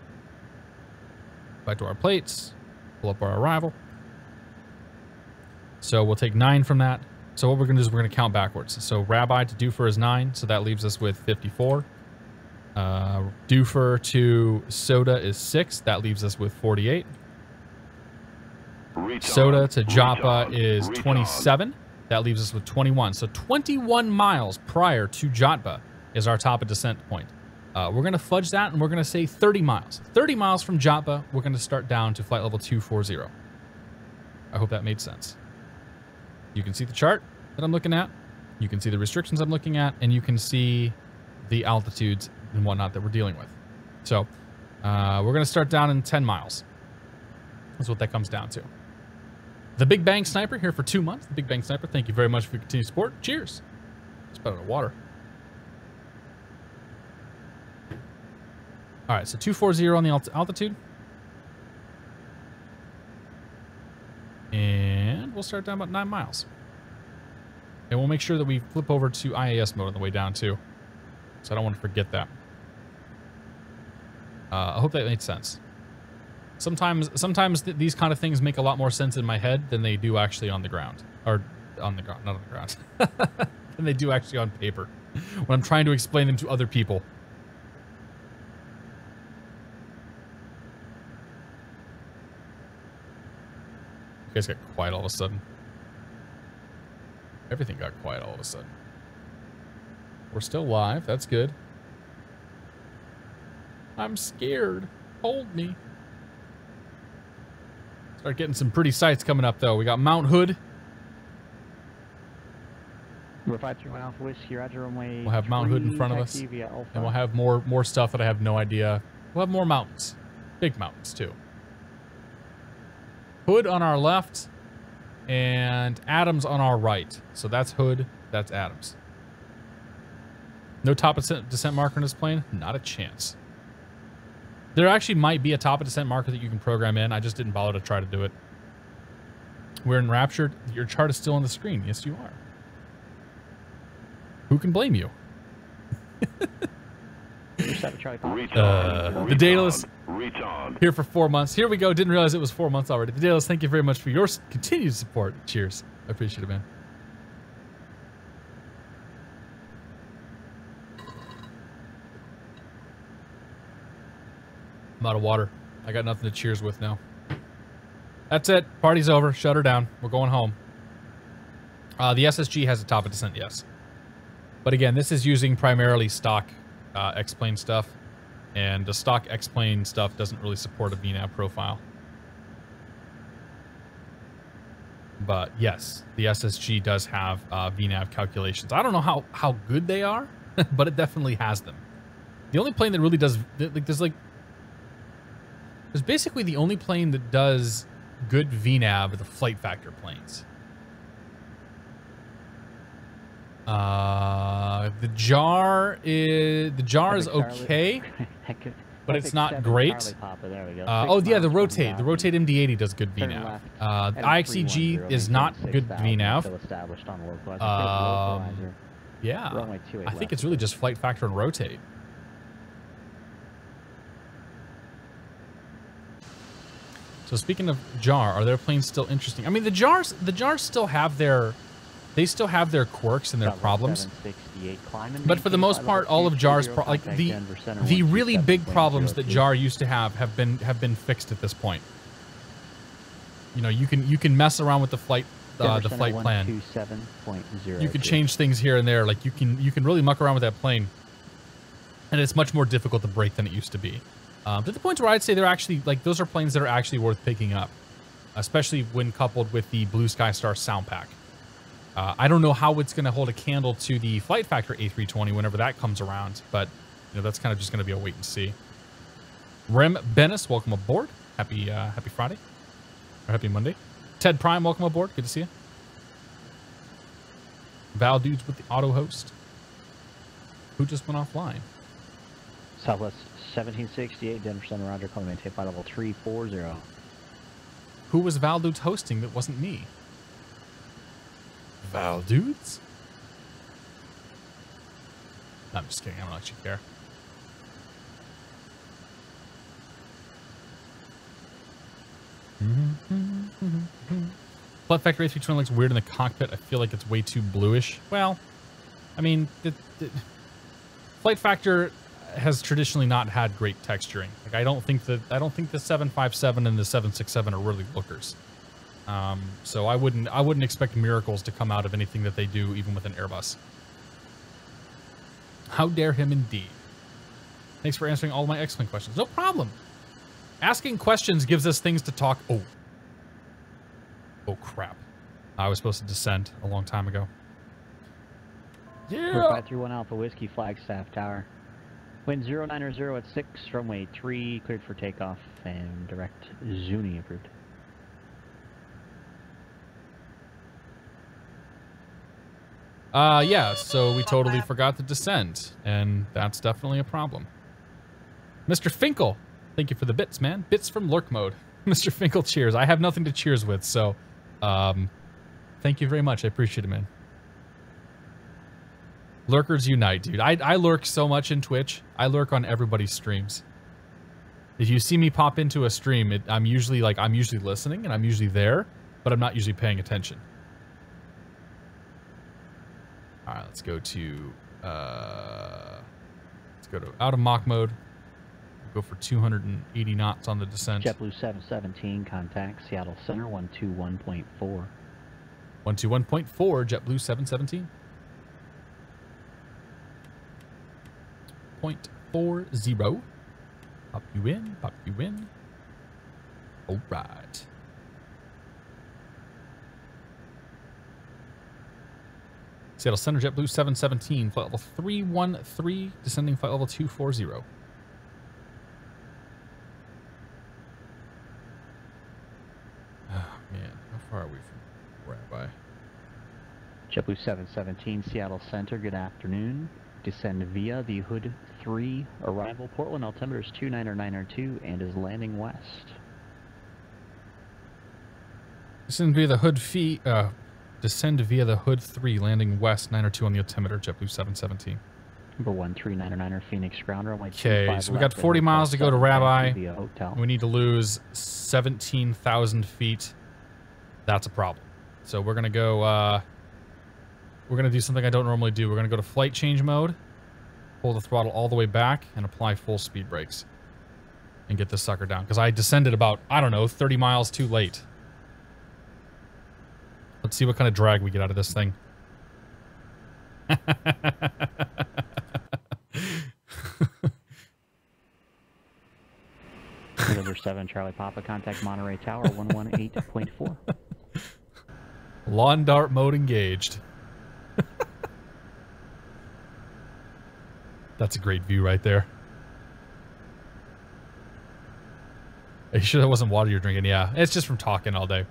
Back to our plates, pull up our arrival. So we'll take 9 from that. So what we're going to do is we're going to count backwards. So Rabbi to Dufur is 9, so that leaves us with 54. Doofer to Soda is 6. That leaves us with 48. Soda to Joppa is 27. That leaves us with 21. So 21 miles prior to Jotba is our top of descent point. We're going to fudge that, and we're going to say 30 miles. 30 miles from Jotba, we're going to start down to flight level 240. I hope that made sense. You can see the chart that I'm looking at. You can see the restrictions I'm looking at, and you can see the altitudes and whatnot that we're dealing with. So we're going to start down in 10 miles. That's what that comes down to. The Big Bang Sniper here for 2 months. The Big Bang Sniper, thank you very much for your continued support. Cheers. It's better than water. All right, so 240 on the altitude. And we'll start down about 9 miles. And we'll make sure that we flip over to IAS mode on the way down, too. So I don't want to forget that. I hope that made sense. Sometimes these kind of things make a lot more sense in my head than they do actually on the ground. Or on the ground, not on the ground. Than they do actually on paper. When I'm trying to explain them to other people. You guys got quiet all of a sudden. Everything got quiet all of a sudden. We're still live. That's good. I'm scared. Hold me. Start getting some pretty sights coming up, though. We got Mount Hood. We're 531 Alpha Whiskey, Roger, runway. We'll have Mount Hood in front of us. And we'll have more stuff that I have no idea. We'll have more mountains. Big mountains, too. Hood on our left. And Addons on our right. So that's Hood. That's Addons. No top of descent marker in this plane? Not a chance. There actually might be a top of descent marker that you can program in. I just didn't bother to try to do it. We're enraptured. Your chart is still on the screen. Yes, you are. Who can blame you? The Daedalus here for 4 months. Here we go. Didn't realize it was 4 months already. The Daedalus, thank you very much for your continued support. Cheers. I appreciate it, man. I'm out of water. I got nothing to cheers with now. That's it. Party's over. Shut her down. We're going home. The SSG has a top of descent, yes. But again, this is using primarily stock X-plane stuff. And the stock X-plane stuff doesn't really support a VNAV profile. But yes, the SSG does have VNAV calculations. I don't know how good they are, but it definitely has them. The only plane that really does... There's basically the only plane that does good VNAV are the flight factor planes. The jar is okay, but it's not great. Oh yeah, the rotate MD-80 does good VNAV. The IXEG is not good VNAV. Yeah, I think it's really just flight factor and rotate. So speaking of jar, are their planes still interesting? I mean, the jars still have their, quirks and their problems. But for the most part, all of jar's like the really big problems that jar used to have been fixed at this point. You know, you can mess around with the flight plan. You can change things here and there. Like you can really muck around with that plane, and it's much more difficult to break than it used to be. To the point where I'd say they're actually, like, those are planes that are actually worth picking up, especially when coupled with the Blue Sky Star sound pack. I don't know how it's going to hold a candle to the Flight Factor A320 whenever that comes around, but you know, that's kind of just going to be a wait and see. Rem Bennis, welcome aboard. Happy Friday, or happy Monday. Ted Prime, welcome aboard. Good to see you. Val Dudes with the auto host. Who just went offline? Southwest 1768, Denver Center, Roger, calling maintain flight level 340. Who was Val Dudes hosting that wasn't me? Val Dudes? I'm just kidding, I don't actually care. Flight Factor A320 looks weird in the cockpit. I feel like it's way too bluish. Well, I mean, the Flight Factor... has traditionally not had great texturing. Like I don't think the 757 and the 767 are really lookers. So I wouldn't expect miracles to come out of anything that they do, even with an Airbus. How dare him indeed. Thanks for answering all my excellent questions. No problem. Asking questions gives us things to talk. Oh crap. I was supposed to descend a long time ago. Yeah. 531 Alpha Whiskey, Flagstaff Tower. Wind 090 at 6, runway 3, cleared for takeoff, and direct Zuni approved. Yeah, so we totally forgot to descend, and that's definitely a problem. Mr. Finkel, thank you for the bits, man. Bits from lurk mode. Mr. Finkel, cheers. I have nothing to cheers with, so thank you very much. I appreciate it, man. Lurkers unite, dude. I lurk so much in Twitch. I lurk on everybody's streams. If you see me pop into a stream, I'm usually listening and I'm usually there, but I'm not usually paying attention. All right, let's go to out of Mach mode. We'll go for 280 knots on the descent. JetBlue 717, contact Seattle Center 121.4. 121.4, JetBlue 717. 0.40. Pop you in, pop you in. All right. Seattle Center, JetBlue 717, flight level 313, descending flight level 240. Oh, man. How far are we from Rabbi? JetBlue 717, Seattle Center, good afternoon. Descend via the Hood 3 arrival. Portland altimeter is 29902 and is landing west. Descend via the Hood 3, landing west, 902 on the altimeter, JetBlue 717. Number 13999 Phoenix ground runway. Okay, so we got 40 miles to go to Rabbi. We need to lose 17,000 feet. That's a problem. So we're gonna go. We're gonna do something I don't normally do. We're gonna go to flight change mode, pull the throttle all the way back, and apply full speed brakes, and get this sucker down. Because I descended about, I don't know, 30 miles too late. Let's see what kind of drag we get out of this thing. November 7, Charlie Papa, contact Monterey Tower 118.4. Lawn dart mode engaged. That's a great view right there. Are you sure that wasn't water you're drinking? Yeah, it's just from talking all day.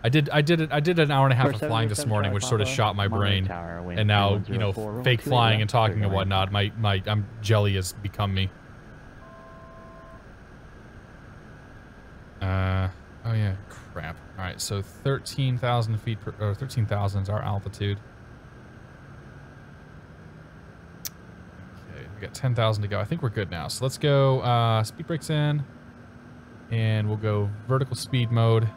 I did an hour and a half of flying this morning, which sort of shot my brain. And now, you know, fake flying and talking and whatnot, I'm jelly has become me. Oh yeah, crap. All right, so 13,000 feet per, or 13,000 is our altitude. Okay, we got 10,000 to go. I think we're good now. So let's go speed brakes in, and we'll go vertical speed mode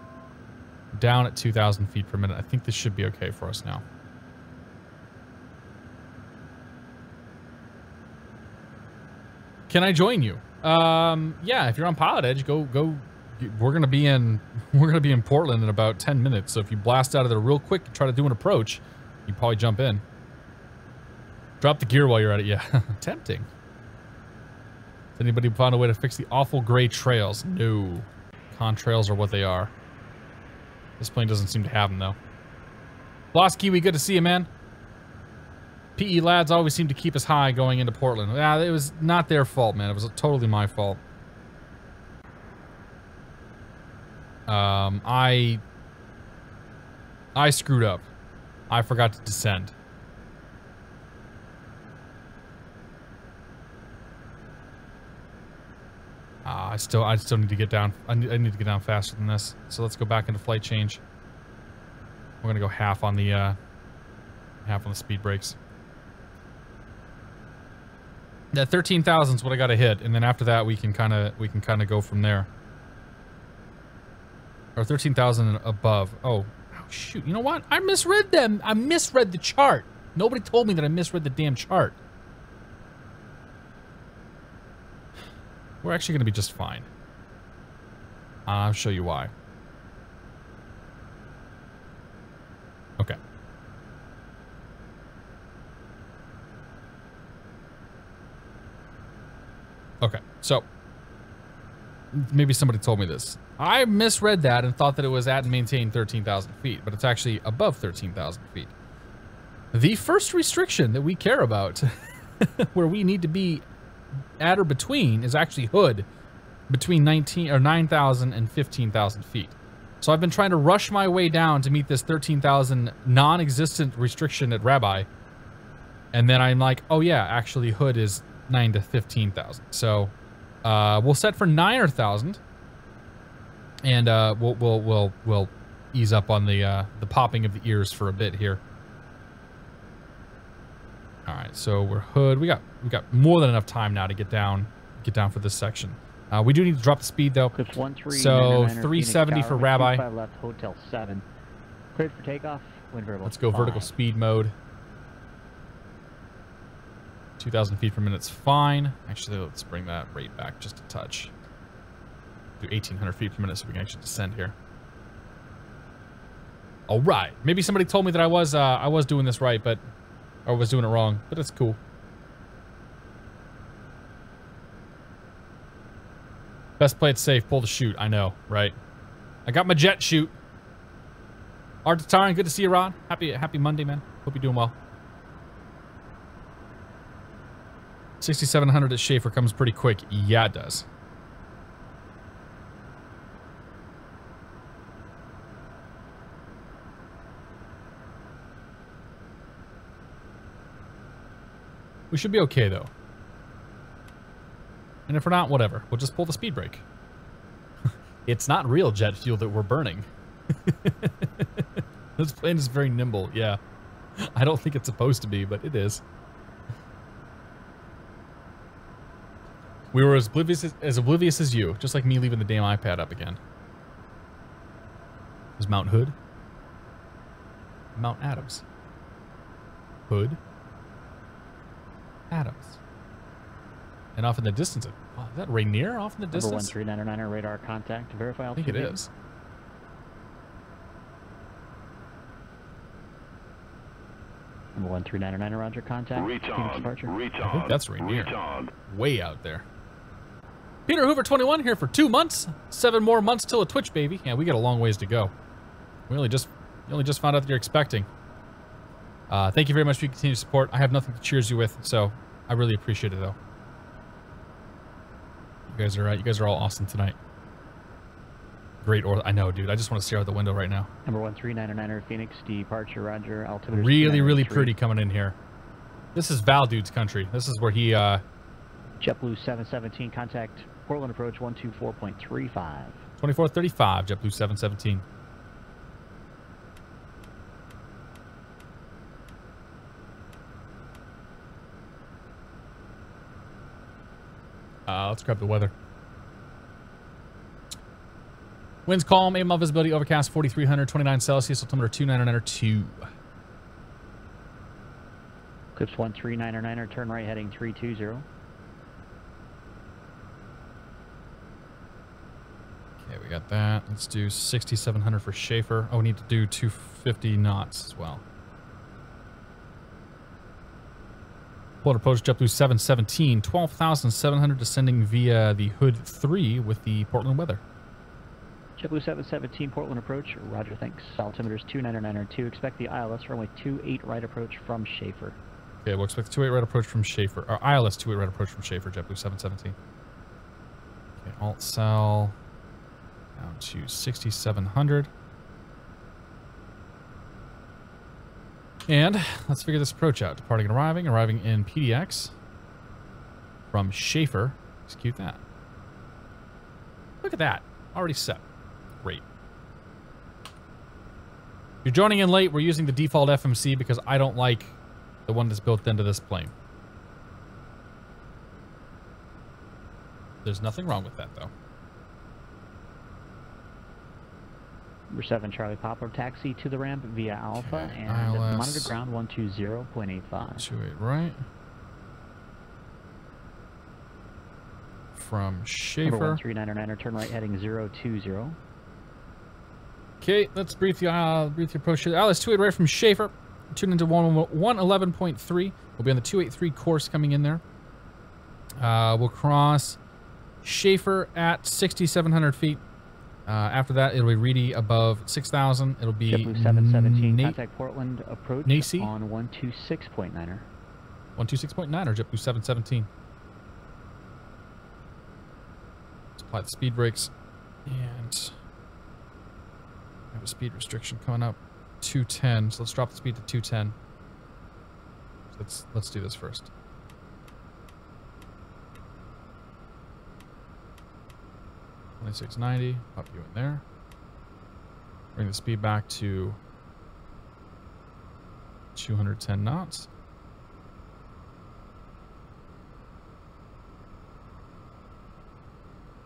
down at 2,000 feet per minute. I think this should be okay for us now. Can I join you? Yeah, if you're on PilotEdge, go. We're gonna be in Portland in about 10 minutes. So if you blast out of there real quick and try to do an approach, you probably jump in. Drop the gear while you're at it. Yeah, tempting. Has anybody found a way to fix the awful gray trails? No, contrails are what they are. This plane doesn't seem to have them though. Lost Kiwi, good to see you, man. PE lads always seem to keep us high going into Portland. Yeah, it was not their fault, man. It was totally my fault. I screwed up. I forgot to descend. I still need to get down. I need to get down faster than this. So let's go back into flight change. We're gonna go half on the speed brakes. That 13,000 is what I got to hit, and then after that we can kind of go from there. Or 13,000 and above. Oh shoot! You know what? I misread them. I misread the chart. Nobody told me that I misread the damn chart. We're actually going to be just fine. I'll show you why. Okay. Okay, so maybe somebody told me this. I misread that and thought that it was at and maintained 13,000 feet, but it's actually above 13,000 feet. The first restriction that we care about, where we need to be at or between, is actually hood between 9,000 and 15,000 feet. So I've been trying to rush my way down to meet this 13,000 non-existent restriction at Rabbi. And then I'm like, oh yeah, actually hood is 9 to 15,000. So we'll set for 9,000, and we'll ease up on the popping of the ears for a bit here. All right, so we're hood. We got more than enough time now to get down for this section. We do need to drop the speed though. So 370 for Rabbi. Left, Hotel 7. Cleared for takeoff. Wind variable. Let's go 5. vertical speed mode. 2,000 feet per minute's fine. Actually, let's bring that rate back just a touch. Do 1,800 feet per minute so we can actually descend here. All right. Maybe somebody told me that I was doing this right, but or was doing it wrong, but it's cool. Best play it safe. Pull the chute. I know, right? I got my jet chute. Art Tataran, good to see you, Ron. Happy Monday, man. Hope you're doing well. 6,700 at Schaefer comes pretty quick. Yeah, it does. We should be okay, though. And if we're not, whatever. We'll just pull the speed brake. It's not real jet fuel that we're burning. This plane is very nimble, yeah. I don't think it's supposed to be, but it is. We were as oblivious as you, just like me leaving the damn iPad up again. There's Mount Hood. Mount Addams. Hood. Addams. And off in the distance, oh, is that Rainier off in the distance? Number 1399 radar contact. Verify. I think it is. Number 1399, roger, contact. Phoenix departure. I think that's Rainier. Way out there. Peter Hoover 21 here for 2 months. 7 more months till a Twitch, baby. Yeah, we got a long ways to go. We only just found out that you're expecting. Thank you very much for your continued support. I have nothing to cheers you with, so I really appreciate it, though. You guys are all awesome tonight. Great, I know, dude. I just want to stare out the window right now. Number 1399 Phoenix departure, roger. Altimeter. Really pretty coming in here. This is Val Dude's country. This is where he. JetBlue 717 contact. Portland approach 124.35. 2435 JetBlue 717. Let's grab the weather. Winds calm, 8 mile visibility, overcast 4,300, 29 Celsius, altimeter 2992. Clips 1399, turn right heading 320. Okay, we got that. Let's do 6,700 for Schaefer. Oh, we need to do 250 knots as well. Port approach JetBlue 717, 12,700 descending via the Hood 3 with the Portland weather. JetBlue 717, Portland approach, roger, thanks. Altimeter's 2992, expect the ILS runway 28 right approach from Schaefer. Okay, we'll expect 28 right approach from Schaefer, or ILS 28 right approach from Schaefer, JetBlue 717. Okay, alt cell down to 6,700. And let's figure this approach out. Departing and arriving in PDX from Schaefer. Execute that. Look at that. Already set. Great. If you're joining in late, we're using the default FMC because I don't like the one that's built into this plane. There's nothing wrong with that, though. Number 7, Charlie Poplar, taxi to the ramp via Alpha, okay, and ILS monitor ground 120.85. 28 right. from Number Schaefer. 1399er, turn right heading 020. Okay, let's brief the approach. Alice 28 right from Schaefer. Tune into 111.3. We'll be on the 283 course coming in there. We'll cross Schaefer at 6,700 feet. After that, it'll be Reedy above 6,000. It'll be JetBlue 717, contact Portland, approach Nacy on 126.9er. 126.9 or JetBlue 717. Let's apply the speed brakes. And we have a speed restriction coming up. 210. So let's drop the speed to 210. Let's do this first. $26.90. Pop you in there. Bring the speed back to 210 knots.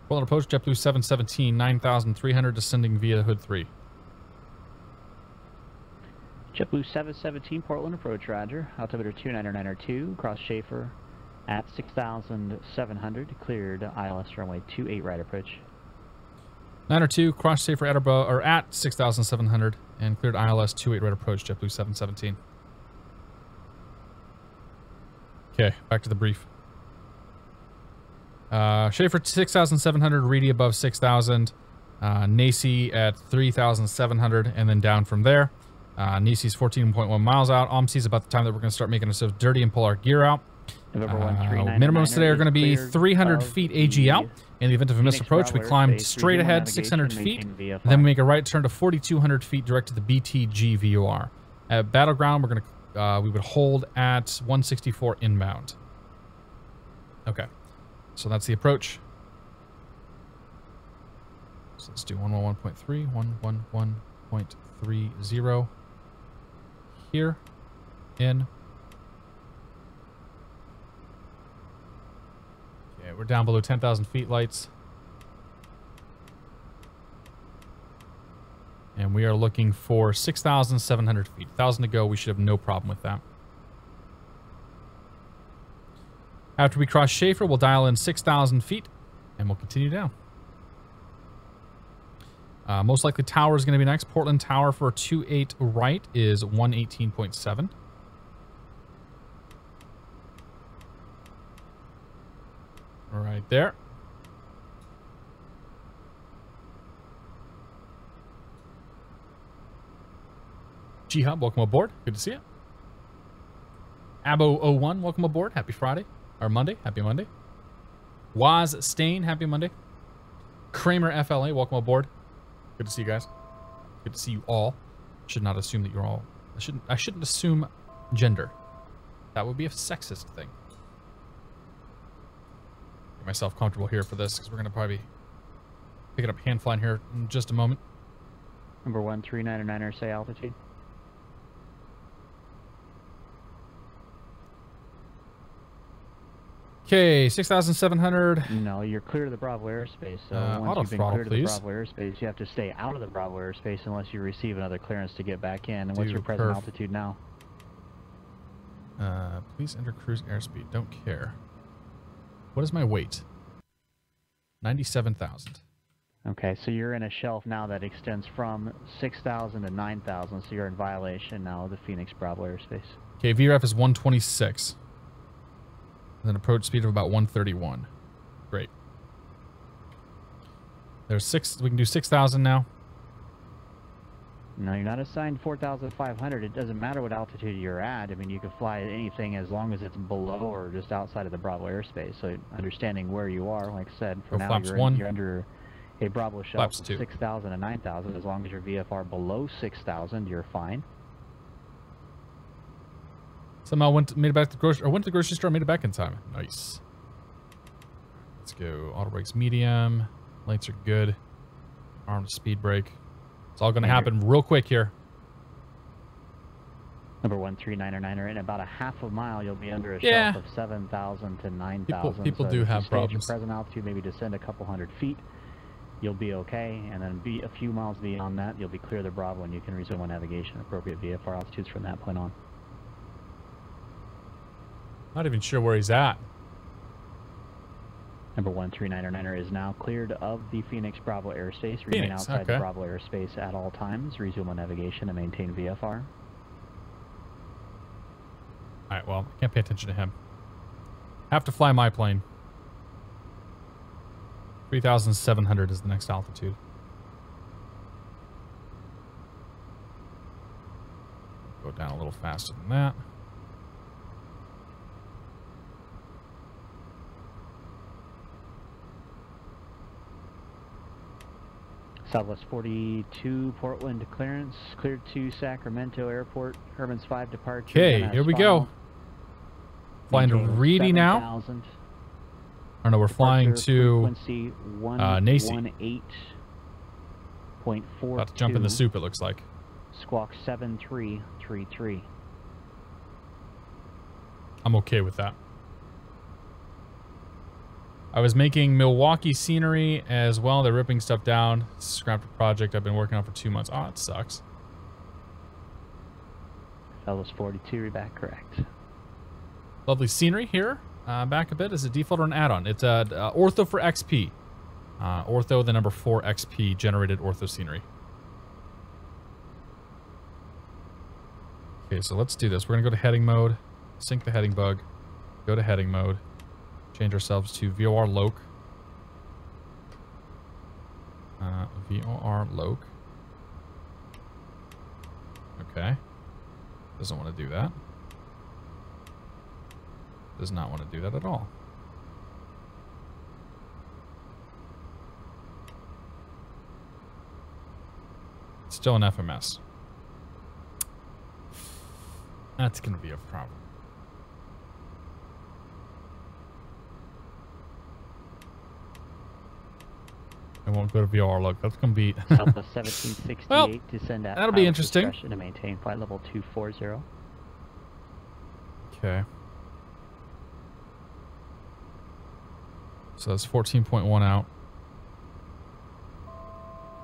Portland approach, JetBlue 717, 9,300, descending via Hood 3. JetBlue 717, Portland approach, roger. Altimeter 299er2, cross Schaefer at 6,700, cleared ILS runway 28 right approach. 902, cross Schaefer at 6,700, and cleared ILS 28 right approach, JetBlue 717. Okay, back to the brief. Schaefer 6,700, Reedy above 6,000, Nacy at 3,700, and then down from there. Nacy's 14.1 miles out. OMSI's about the time that we're going to start making ourselves dirty and pull our gear out. Minimums today are going to be 300 feet AG out. In the event of a missed approach, we climb straight ahead 600 feet, and then we make a right turn to 4,200 feet direct to the BTG VOR. At Battleground, we're going to we would hold at 164 inbound. Okay, so that's the approach. So let's do 111.3, 111.30 here, in. Okay, we're down below 10,000 feet lights. And we are looking for 6,700 feet. 1,000 to go, we should have no problem with that. After we cross Schaefer, we'll dial in 6,000 feet, and we'll continue down. Most likely Tower is going to be next. Portland Tower for 28 right is 118.7. Right there. G-Hub, welcome aboard. Good to see you. Abo01, welcome aboard. Happy Friday. Or Monday. Happy Monday. Waz Stain, happy Monday. Kramer FLA, welcome aboard. Good to see you guys. Good to see you all. Should not assume that you're all... I shouldn't assume gender. That would be a sexist thing. Get myself comfortable here for this, because we're going to probably be picking up hand flying here in just a moment. Number 1399er, say altitude. Okay, 6,700. No, you're clear of the Bravo airspace. So once auto you've been throttle, cleared of the please. Bravo airspace, you have to stay out of the Bravo airspace unless you receive another clearance to get back in. And what's your present altitude now? Please enter cruise airspeed. Don't care. What is my weight? 97,000. Okay, so you're in a shelf now that extends from 6,000 to 9,000, so you're in violation now of the Phoenix Bravo airspace. Okay, VRF is 126. And then approach speed of about 131. Great. There's 6. We can do 6,000 now. No, you're not assigned 4,500. It doesn't matter what altitude you're at. I mean, you can fly anything as long as it's below or just outside of the Bravo airspace. So understanding where you are, like I said, for now you're under a Bravo shelf of 6,000 and 9,000. As long as your VFR below 6,000, you're fine. Somehow went to the grocery store and made it back in time. Nice. Let's go. Auto brakes medium. Lights are good. Arm speed brake. It's all going to happen real quick here. Number 1399er, in about a half a mile, you'll be under a shelf of 7,000 to 9,000. People do have problems. At your present altitude, maybe descend a couple hundred feet. You'll be okay, and then be a few miles beyond that, you'll be clear of the Bravo, and you can resume on navigation. Appropriate VFR altitudes from that point on. Not even sure where he's at. Number 139er is now cleared of the Phoenix Bravo airspace. Remain Phoenix, outside okay. the Bravo airspace at all times. Resume on navigation and maintain VFR. Alright, well, I can't pay attention to him. Have to fly my plane. 3,700 is the next altitude. Go down a little faster than that. Southwest 42, Portland clearance. Cleared to Sacramento Airport. Herman's 5 departure. Okay, here we go. Flying to Reedy now. Or no, we're flying to Nacy. 118.42. About to jump in the soup, it looks like. Squawk 7333. I'm okay with that. I was making Milwaukee scenery as well. They're ripping stuff down. Scrapped a project I've been working on for 2 months. Oh, it sucks. Southwest 42, you're back correct. Lovely scenery here. Back a bit. Is it default or an add-on? It's Ortho for XP. Ortho, the number 4 XP generated Ortho scenery. Okay, so let's do this. We're going to go to heading mode. Sync the heading bug. Go to heading mode. Change ourselves to VOR Loc. VOR Loc. Okay. Doesn't want to do that. Does not want to do that at all. Still an FMS. That's going to be a problem. I won't go to VR Loc. That's going to be... Southwest 1768 well, descend at that'll be interesting. To maintain flight level 240. Okay. So that's 14.1 out.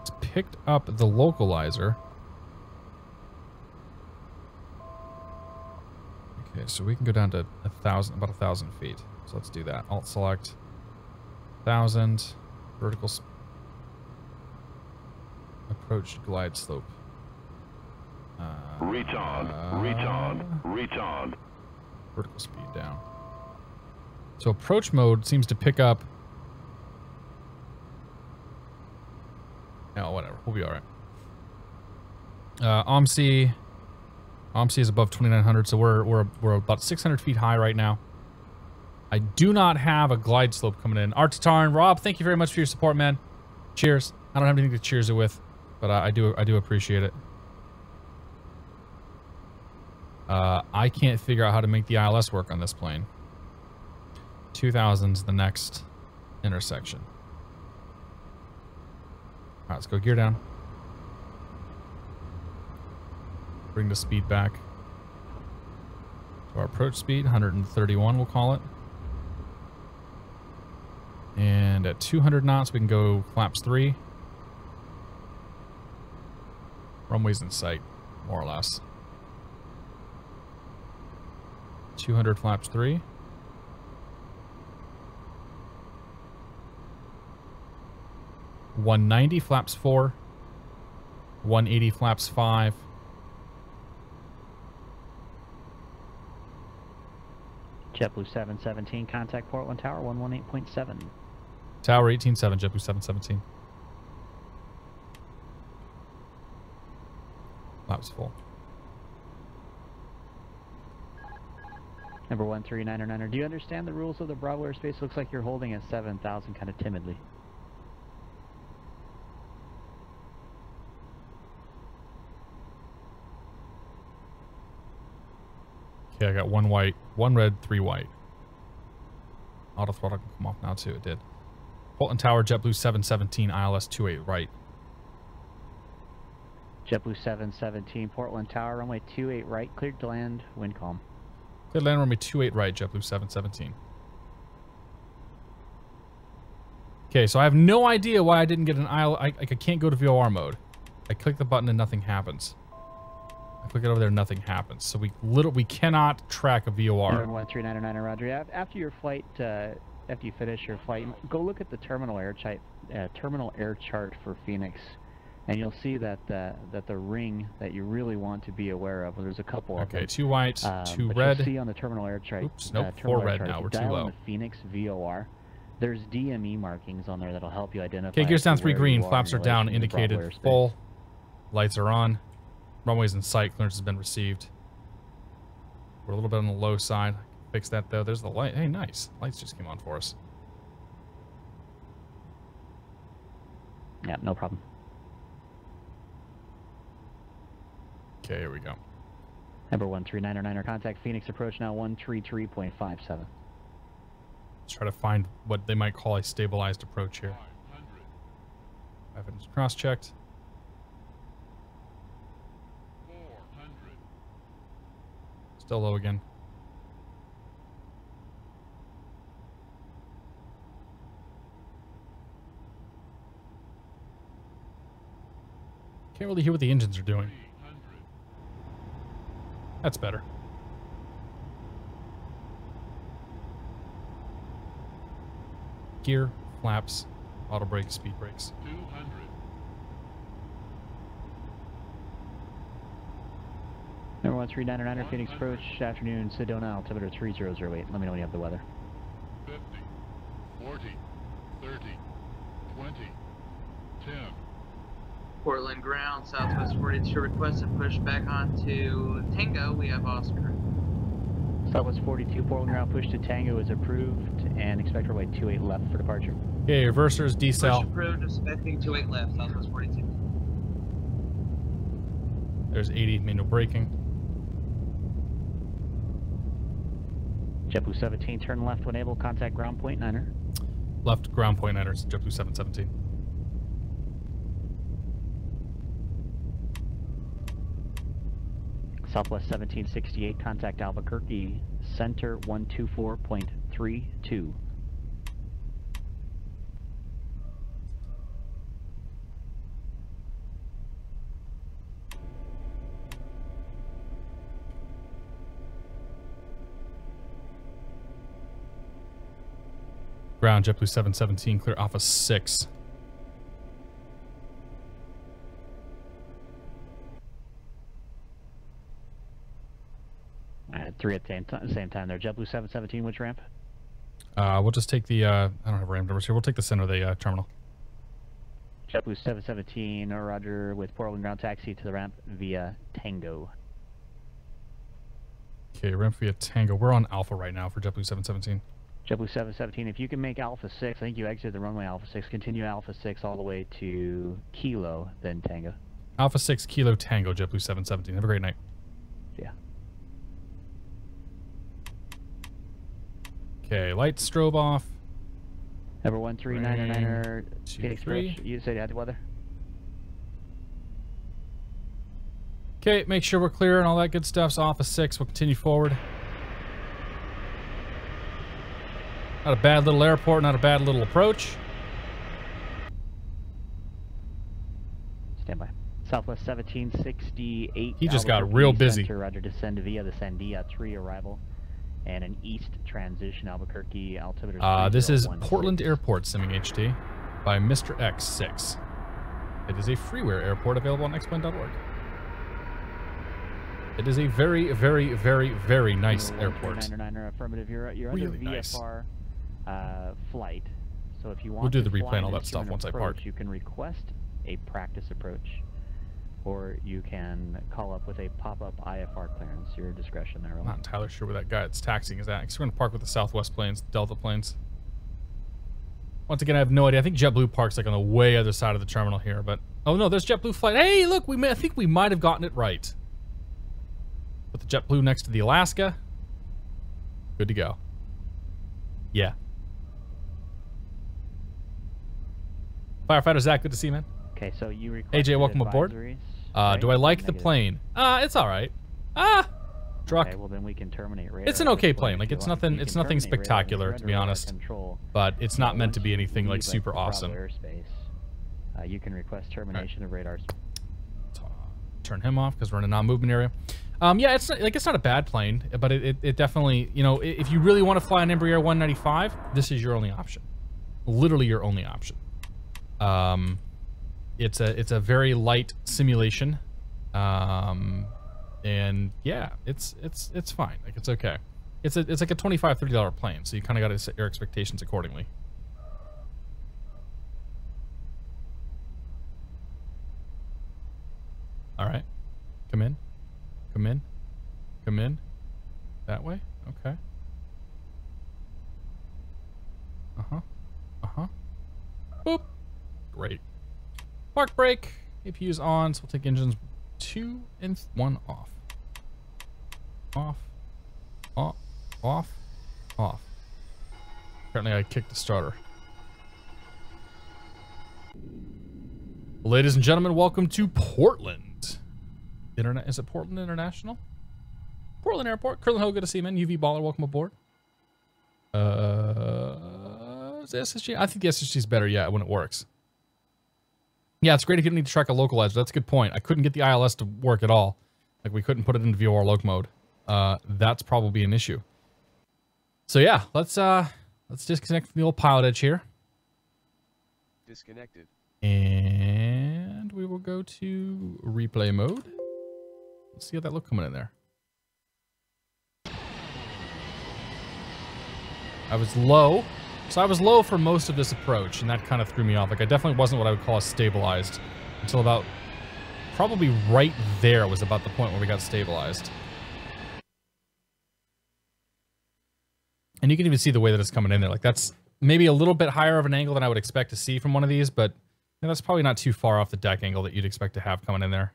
It's picked up the localizer. Okay, so we can go down to about 1,000 feet. So let's do that. Alt select 1,000 vertical approach glide slope. Retard. Vertical speed down. So approach mode seems to pick up. Oh, whatever. We'll be all right. OMC is above 2,900, so we're about 600 feet high right now. I do not have a glide slope coming in. Artatarn, Rob, thank you very much for your support, man. Cheers. I don't have anything to cheers it with, but I do appreciate it. I can't figure out how to make the ILS work on this plane. 2,000's the next intersection. All right, let's go gear down. Bring the speed back to our approach speed, 131 we'll call it. And at 200 knots we can go flaps 3. Runway's in sight, more or less. 200 flaps 3. $190 flaps 4. $180 flaps 5. JetBlue 717, contact Portland Tower 118.7. Tower 18.7, JetBlue 717. Flaps full. Number 139er, do you understand the rules of the Bravo airspace? Looks like you're holding at 7,000 kind of timidly. Okay, I got 1 white, 1 red, 3 white. Auto throttle can come off now too, it did. Portland Tower, JetBlue 717, ILS 28 right. JetBlue 717, Portland Tower, runway 28 right, cleared to land, wind calm. Cleared land, runway 28 right, JetBlue 717. Okay, so I have no idea why I didn't get an ILS. I can't go to VOR mode. I click the button and nothing happens. I click it over there, nothing happens. So we cannot track a VOR. 139er, roger. After your flight after you finish your flight, go look at the terminal air chart for Phoenix, and you'll see that the ring that you really want to be aware of. Well, there's a couple of them. Okay, 2 white, 2 but red. You'll see on the terminal air chart. Oops, nope, 4 red now. We're too dial low. in the Phoenix VOR. There's DME markings on there that'll help you identify. Okay, gears down 3 where green. you Flaps in are down, relation to the Bravo indicated airspace. full. Lights are on. Runway's in sight. Clearance has been received. We're a little bit on the low side. Fix that though. There's the light. Hey, nice. Lights just came on for us. Yeah, no problem. Okay, here we go. Number 13909, contact Phoenix approach now 133.57. Let's try to find what they might call a stabilized approach here. 500. Evidence cross-checked. 400. Still low again. Can't really hear what the engines are doing. 300. That's better. Gear, flaps, auto brakes, speed brakes. 200. Number 13909, Phoenix approach, afternoon, Sedona, altimeter 3008. Let me know when you have the weather. 50. 40. 30. 20. 10. Portland ground, Southwest 42 requested push back onto Tango. We have Oscar. Southwest 42, Portland ground, push to Tango is approved, and expect runway 28 left for departure. Okay, reversers, Push decel. approved, expecting 28 left, Southwest 42. There's 80, manual braking. JetBlue 17, turn left when able, contact ground point Niner. Left ground point enters, JetBlue 717. Southwest 1768, contact Albuquerque, center 124.32. Ground, JetBlue 717, clear Alpha 6. Alright, 3 at the same time there. JetBlue 717, which ramp? We'll just take the, I don't have ramp numbers here. We'll take the center of the terminal. JetBlue 717, roger, with Portland ground taxi to the ramp via Tango. Okay, ramp via Tango. We're on Alpha right now for JetBlue 717. JetBlue 717, if you can make Alpha 6, I think you exited the runway Alpha 6, continue Alpha 6 all the way to Kilo, then Tango. Alpha 6, Kilo Tango, JetBlue 717. Have a great night. Yeah. Okay, lights strobe off. Number 13909er, Phoenix 3. approach. You said you had the weather? Okay, make sure we're clear and all that good stuff's Alpha 6. We'll continue forward. Not a bad little airport, not a bad little approach. Stand by. Southwest 1768. He just got Albuquerque real busy. Center, roger, descend via the Sandia 3 arrival. And an east transition, Albuquerque altimeter. This is 3016. Portland Airport, Simming HD, by Mr. X6. It is a freeware airport available on xplane.org. It is a very, very, very, very nice airport. 13909er, affirmative. You're Really under nice. VFR flight. So if you want We'll do to the replay fly and all that this stuff human once I approach, park. You can request a practice approach, or you can call up with a pop-up IFR clearance. Your discretion there. I'm not entirely sure where that guy that's taxiing is at. Because we're going to park with the Southwest planes, Delta planes. Once again, I have no idea. I think JetBlue parks like on the way other side of the terminal here, but oh no, there's JetBlue flight. Hey, look, I think we might have gotten it right. Put the JetBlue next to the Alaska. Good to go. Yeah. Firefighter Zach, good to see you, man. Okay, so you requested AJ, welcome aboard. advisories, Do I right? like the Negative. plane? It's all right. Truck. Okay, well then we can terminate radar. It's an at okay this point plane. if Like you it's want. nothing. You It's can nothing terminate radar. spectacular, It's to be under honest. control. But it's not meant to Once be you anything like leave, super the Bravo awesome. airspace, you can request termination of radars. turn him off because we're in a non-movement area. Yeah, it's not a bad plane, but it definitely, you know, if you really want to fly an Embraer 195, this is your only option. Literally your only option. It's a very light simulation, and yeah, it's fine. Like, it's okay. It's like a $25-$30 plane, so you kind of got to set your expectations accordingly. All right, come in, come in, come in. That way, okay. Boop. Great. Park brake. APU's on, so we'll take engines 2 and 1 off. Off. Off. Off. Off. Apparently I kicked the starter. Ladies and gentlemen, welcome to Portland. Is it Portland International? Portland Airport. Curlin Ho, good to see you, man. UV Baller, welcome aboard. Is the SSG? I think the SSG is better, yeah, when it works. Yeah, it's great if you don't need to track a local edge. That's a good point. I couldn't get the ILS to work at all. Like, we couldn't put it into VOR loc mode. That's probably an issue. So yeah, let's disconnect from the old PilotEdge here. Disconnected. And we will go to replay mode. Let's see how that look coming in there. I was low. So I was low for most of this approach, and that kind of threw me off. Like, I definitely wasn't what I would call a stabilized until about probably right there was about the point where we got stabilized. And you can even see the way that it's coming in there. Like, that's maybe a little bit higher of an angle than I would expect to see from one of these, but you know, that's probably not too far off the deck angle that you'd expect to have coming in there.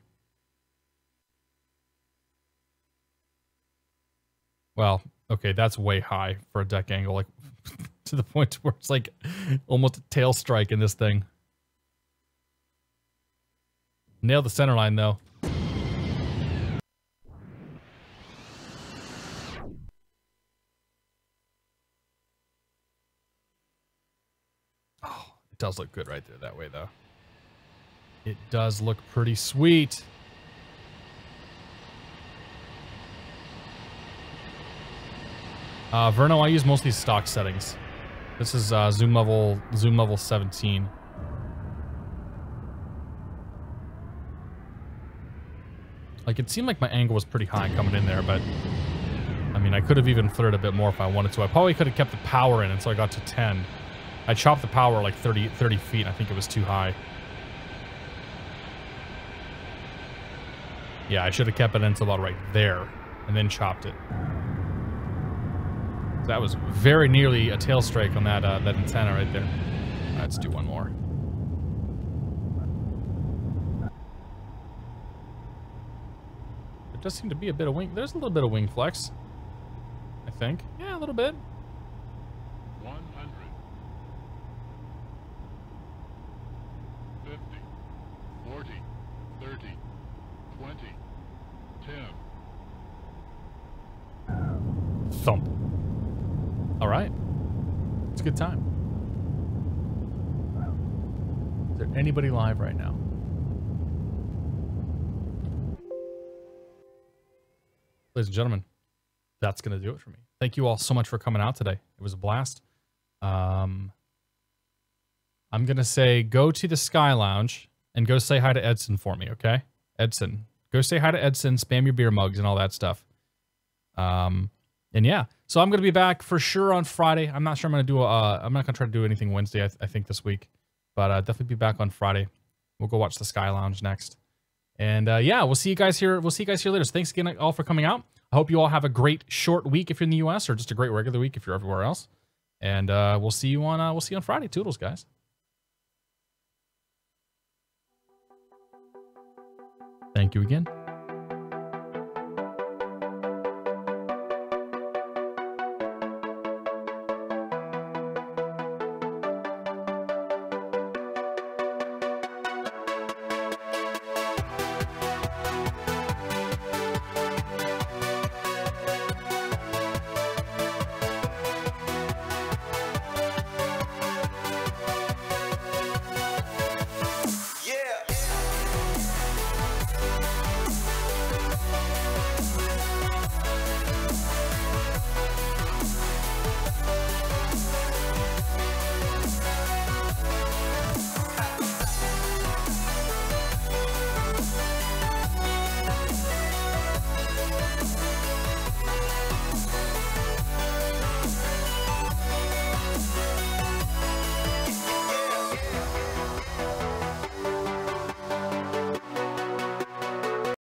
Well, okay, that's way high for a deck angle, like to the point where it's like almost a tail strike in this thing. Nailed the center line though. Oh, it does look good right there that way though. It does look pretty sweet. Verno, I use mostly stock settings. This is zoom level 17. Like, it seemed like my angle was pretty high coming in there, but I mean, I could have even flared a bit more if I wanted to. I probably could have kept the power in until I got to 10. I chopped the power like 30 feet, and I think it was too high. Yeah, I should have kept it until about right there, and then chopped it. That was very nearly a tail strike on that that antenna right there. All right, let's do one more. There does seem to be a bit of wing. There's a little bit of wing flex, I think. Yeah, a little bit. 100. 50. 40. 30. 20. 10. Thump. All right. It's a good time. Is there anybody live right now? Ladies and gentlemen, that's going to do it for me. Thank you all so much for coming out today. It was a blast. I'm going to say go to the Sky Lounge and go say hi to Edson for me, okay? Edson. Go say hi to Edson, spam your beer mugs and all that stuff. And yeah, so I'm going to be back for sure on Friday. I'm not sure I'm going to do I'm not going to try to do anything Wednesday, I think, this week. But definitely be back on Friday. We'll go watch the Sky Lounge next. And yeah, we'll see you guys here. We'll see you guys here later. So thanks again all for coming out. I hope you all have a great short week if you're in the US, or just a great regular week if you're everywhere else. And we'll see you on Friday. Toodles, guys. Thank you again.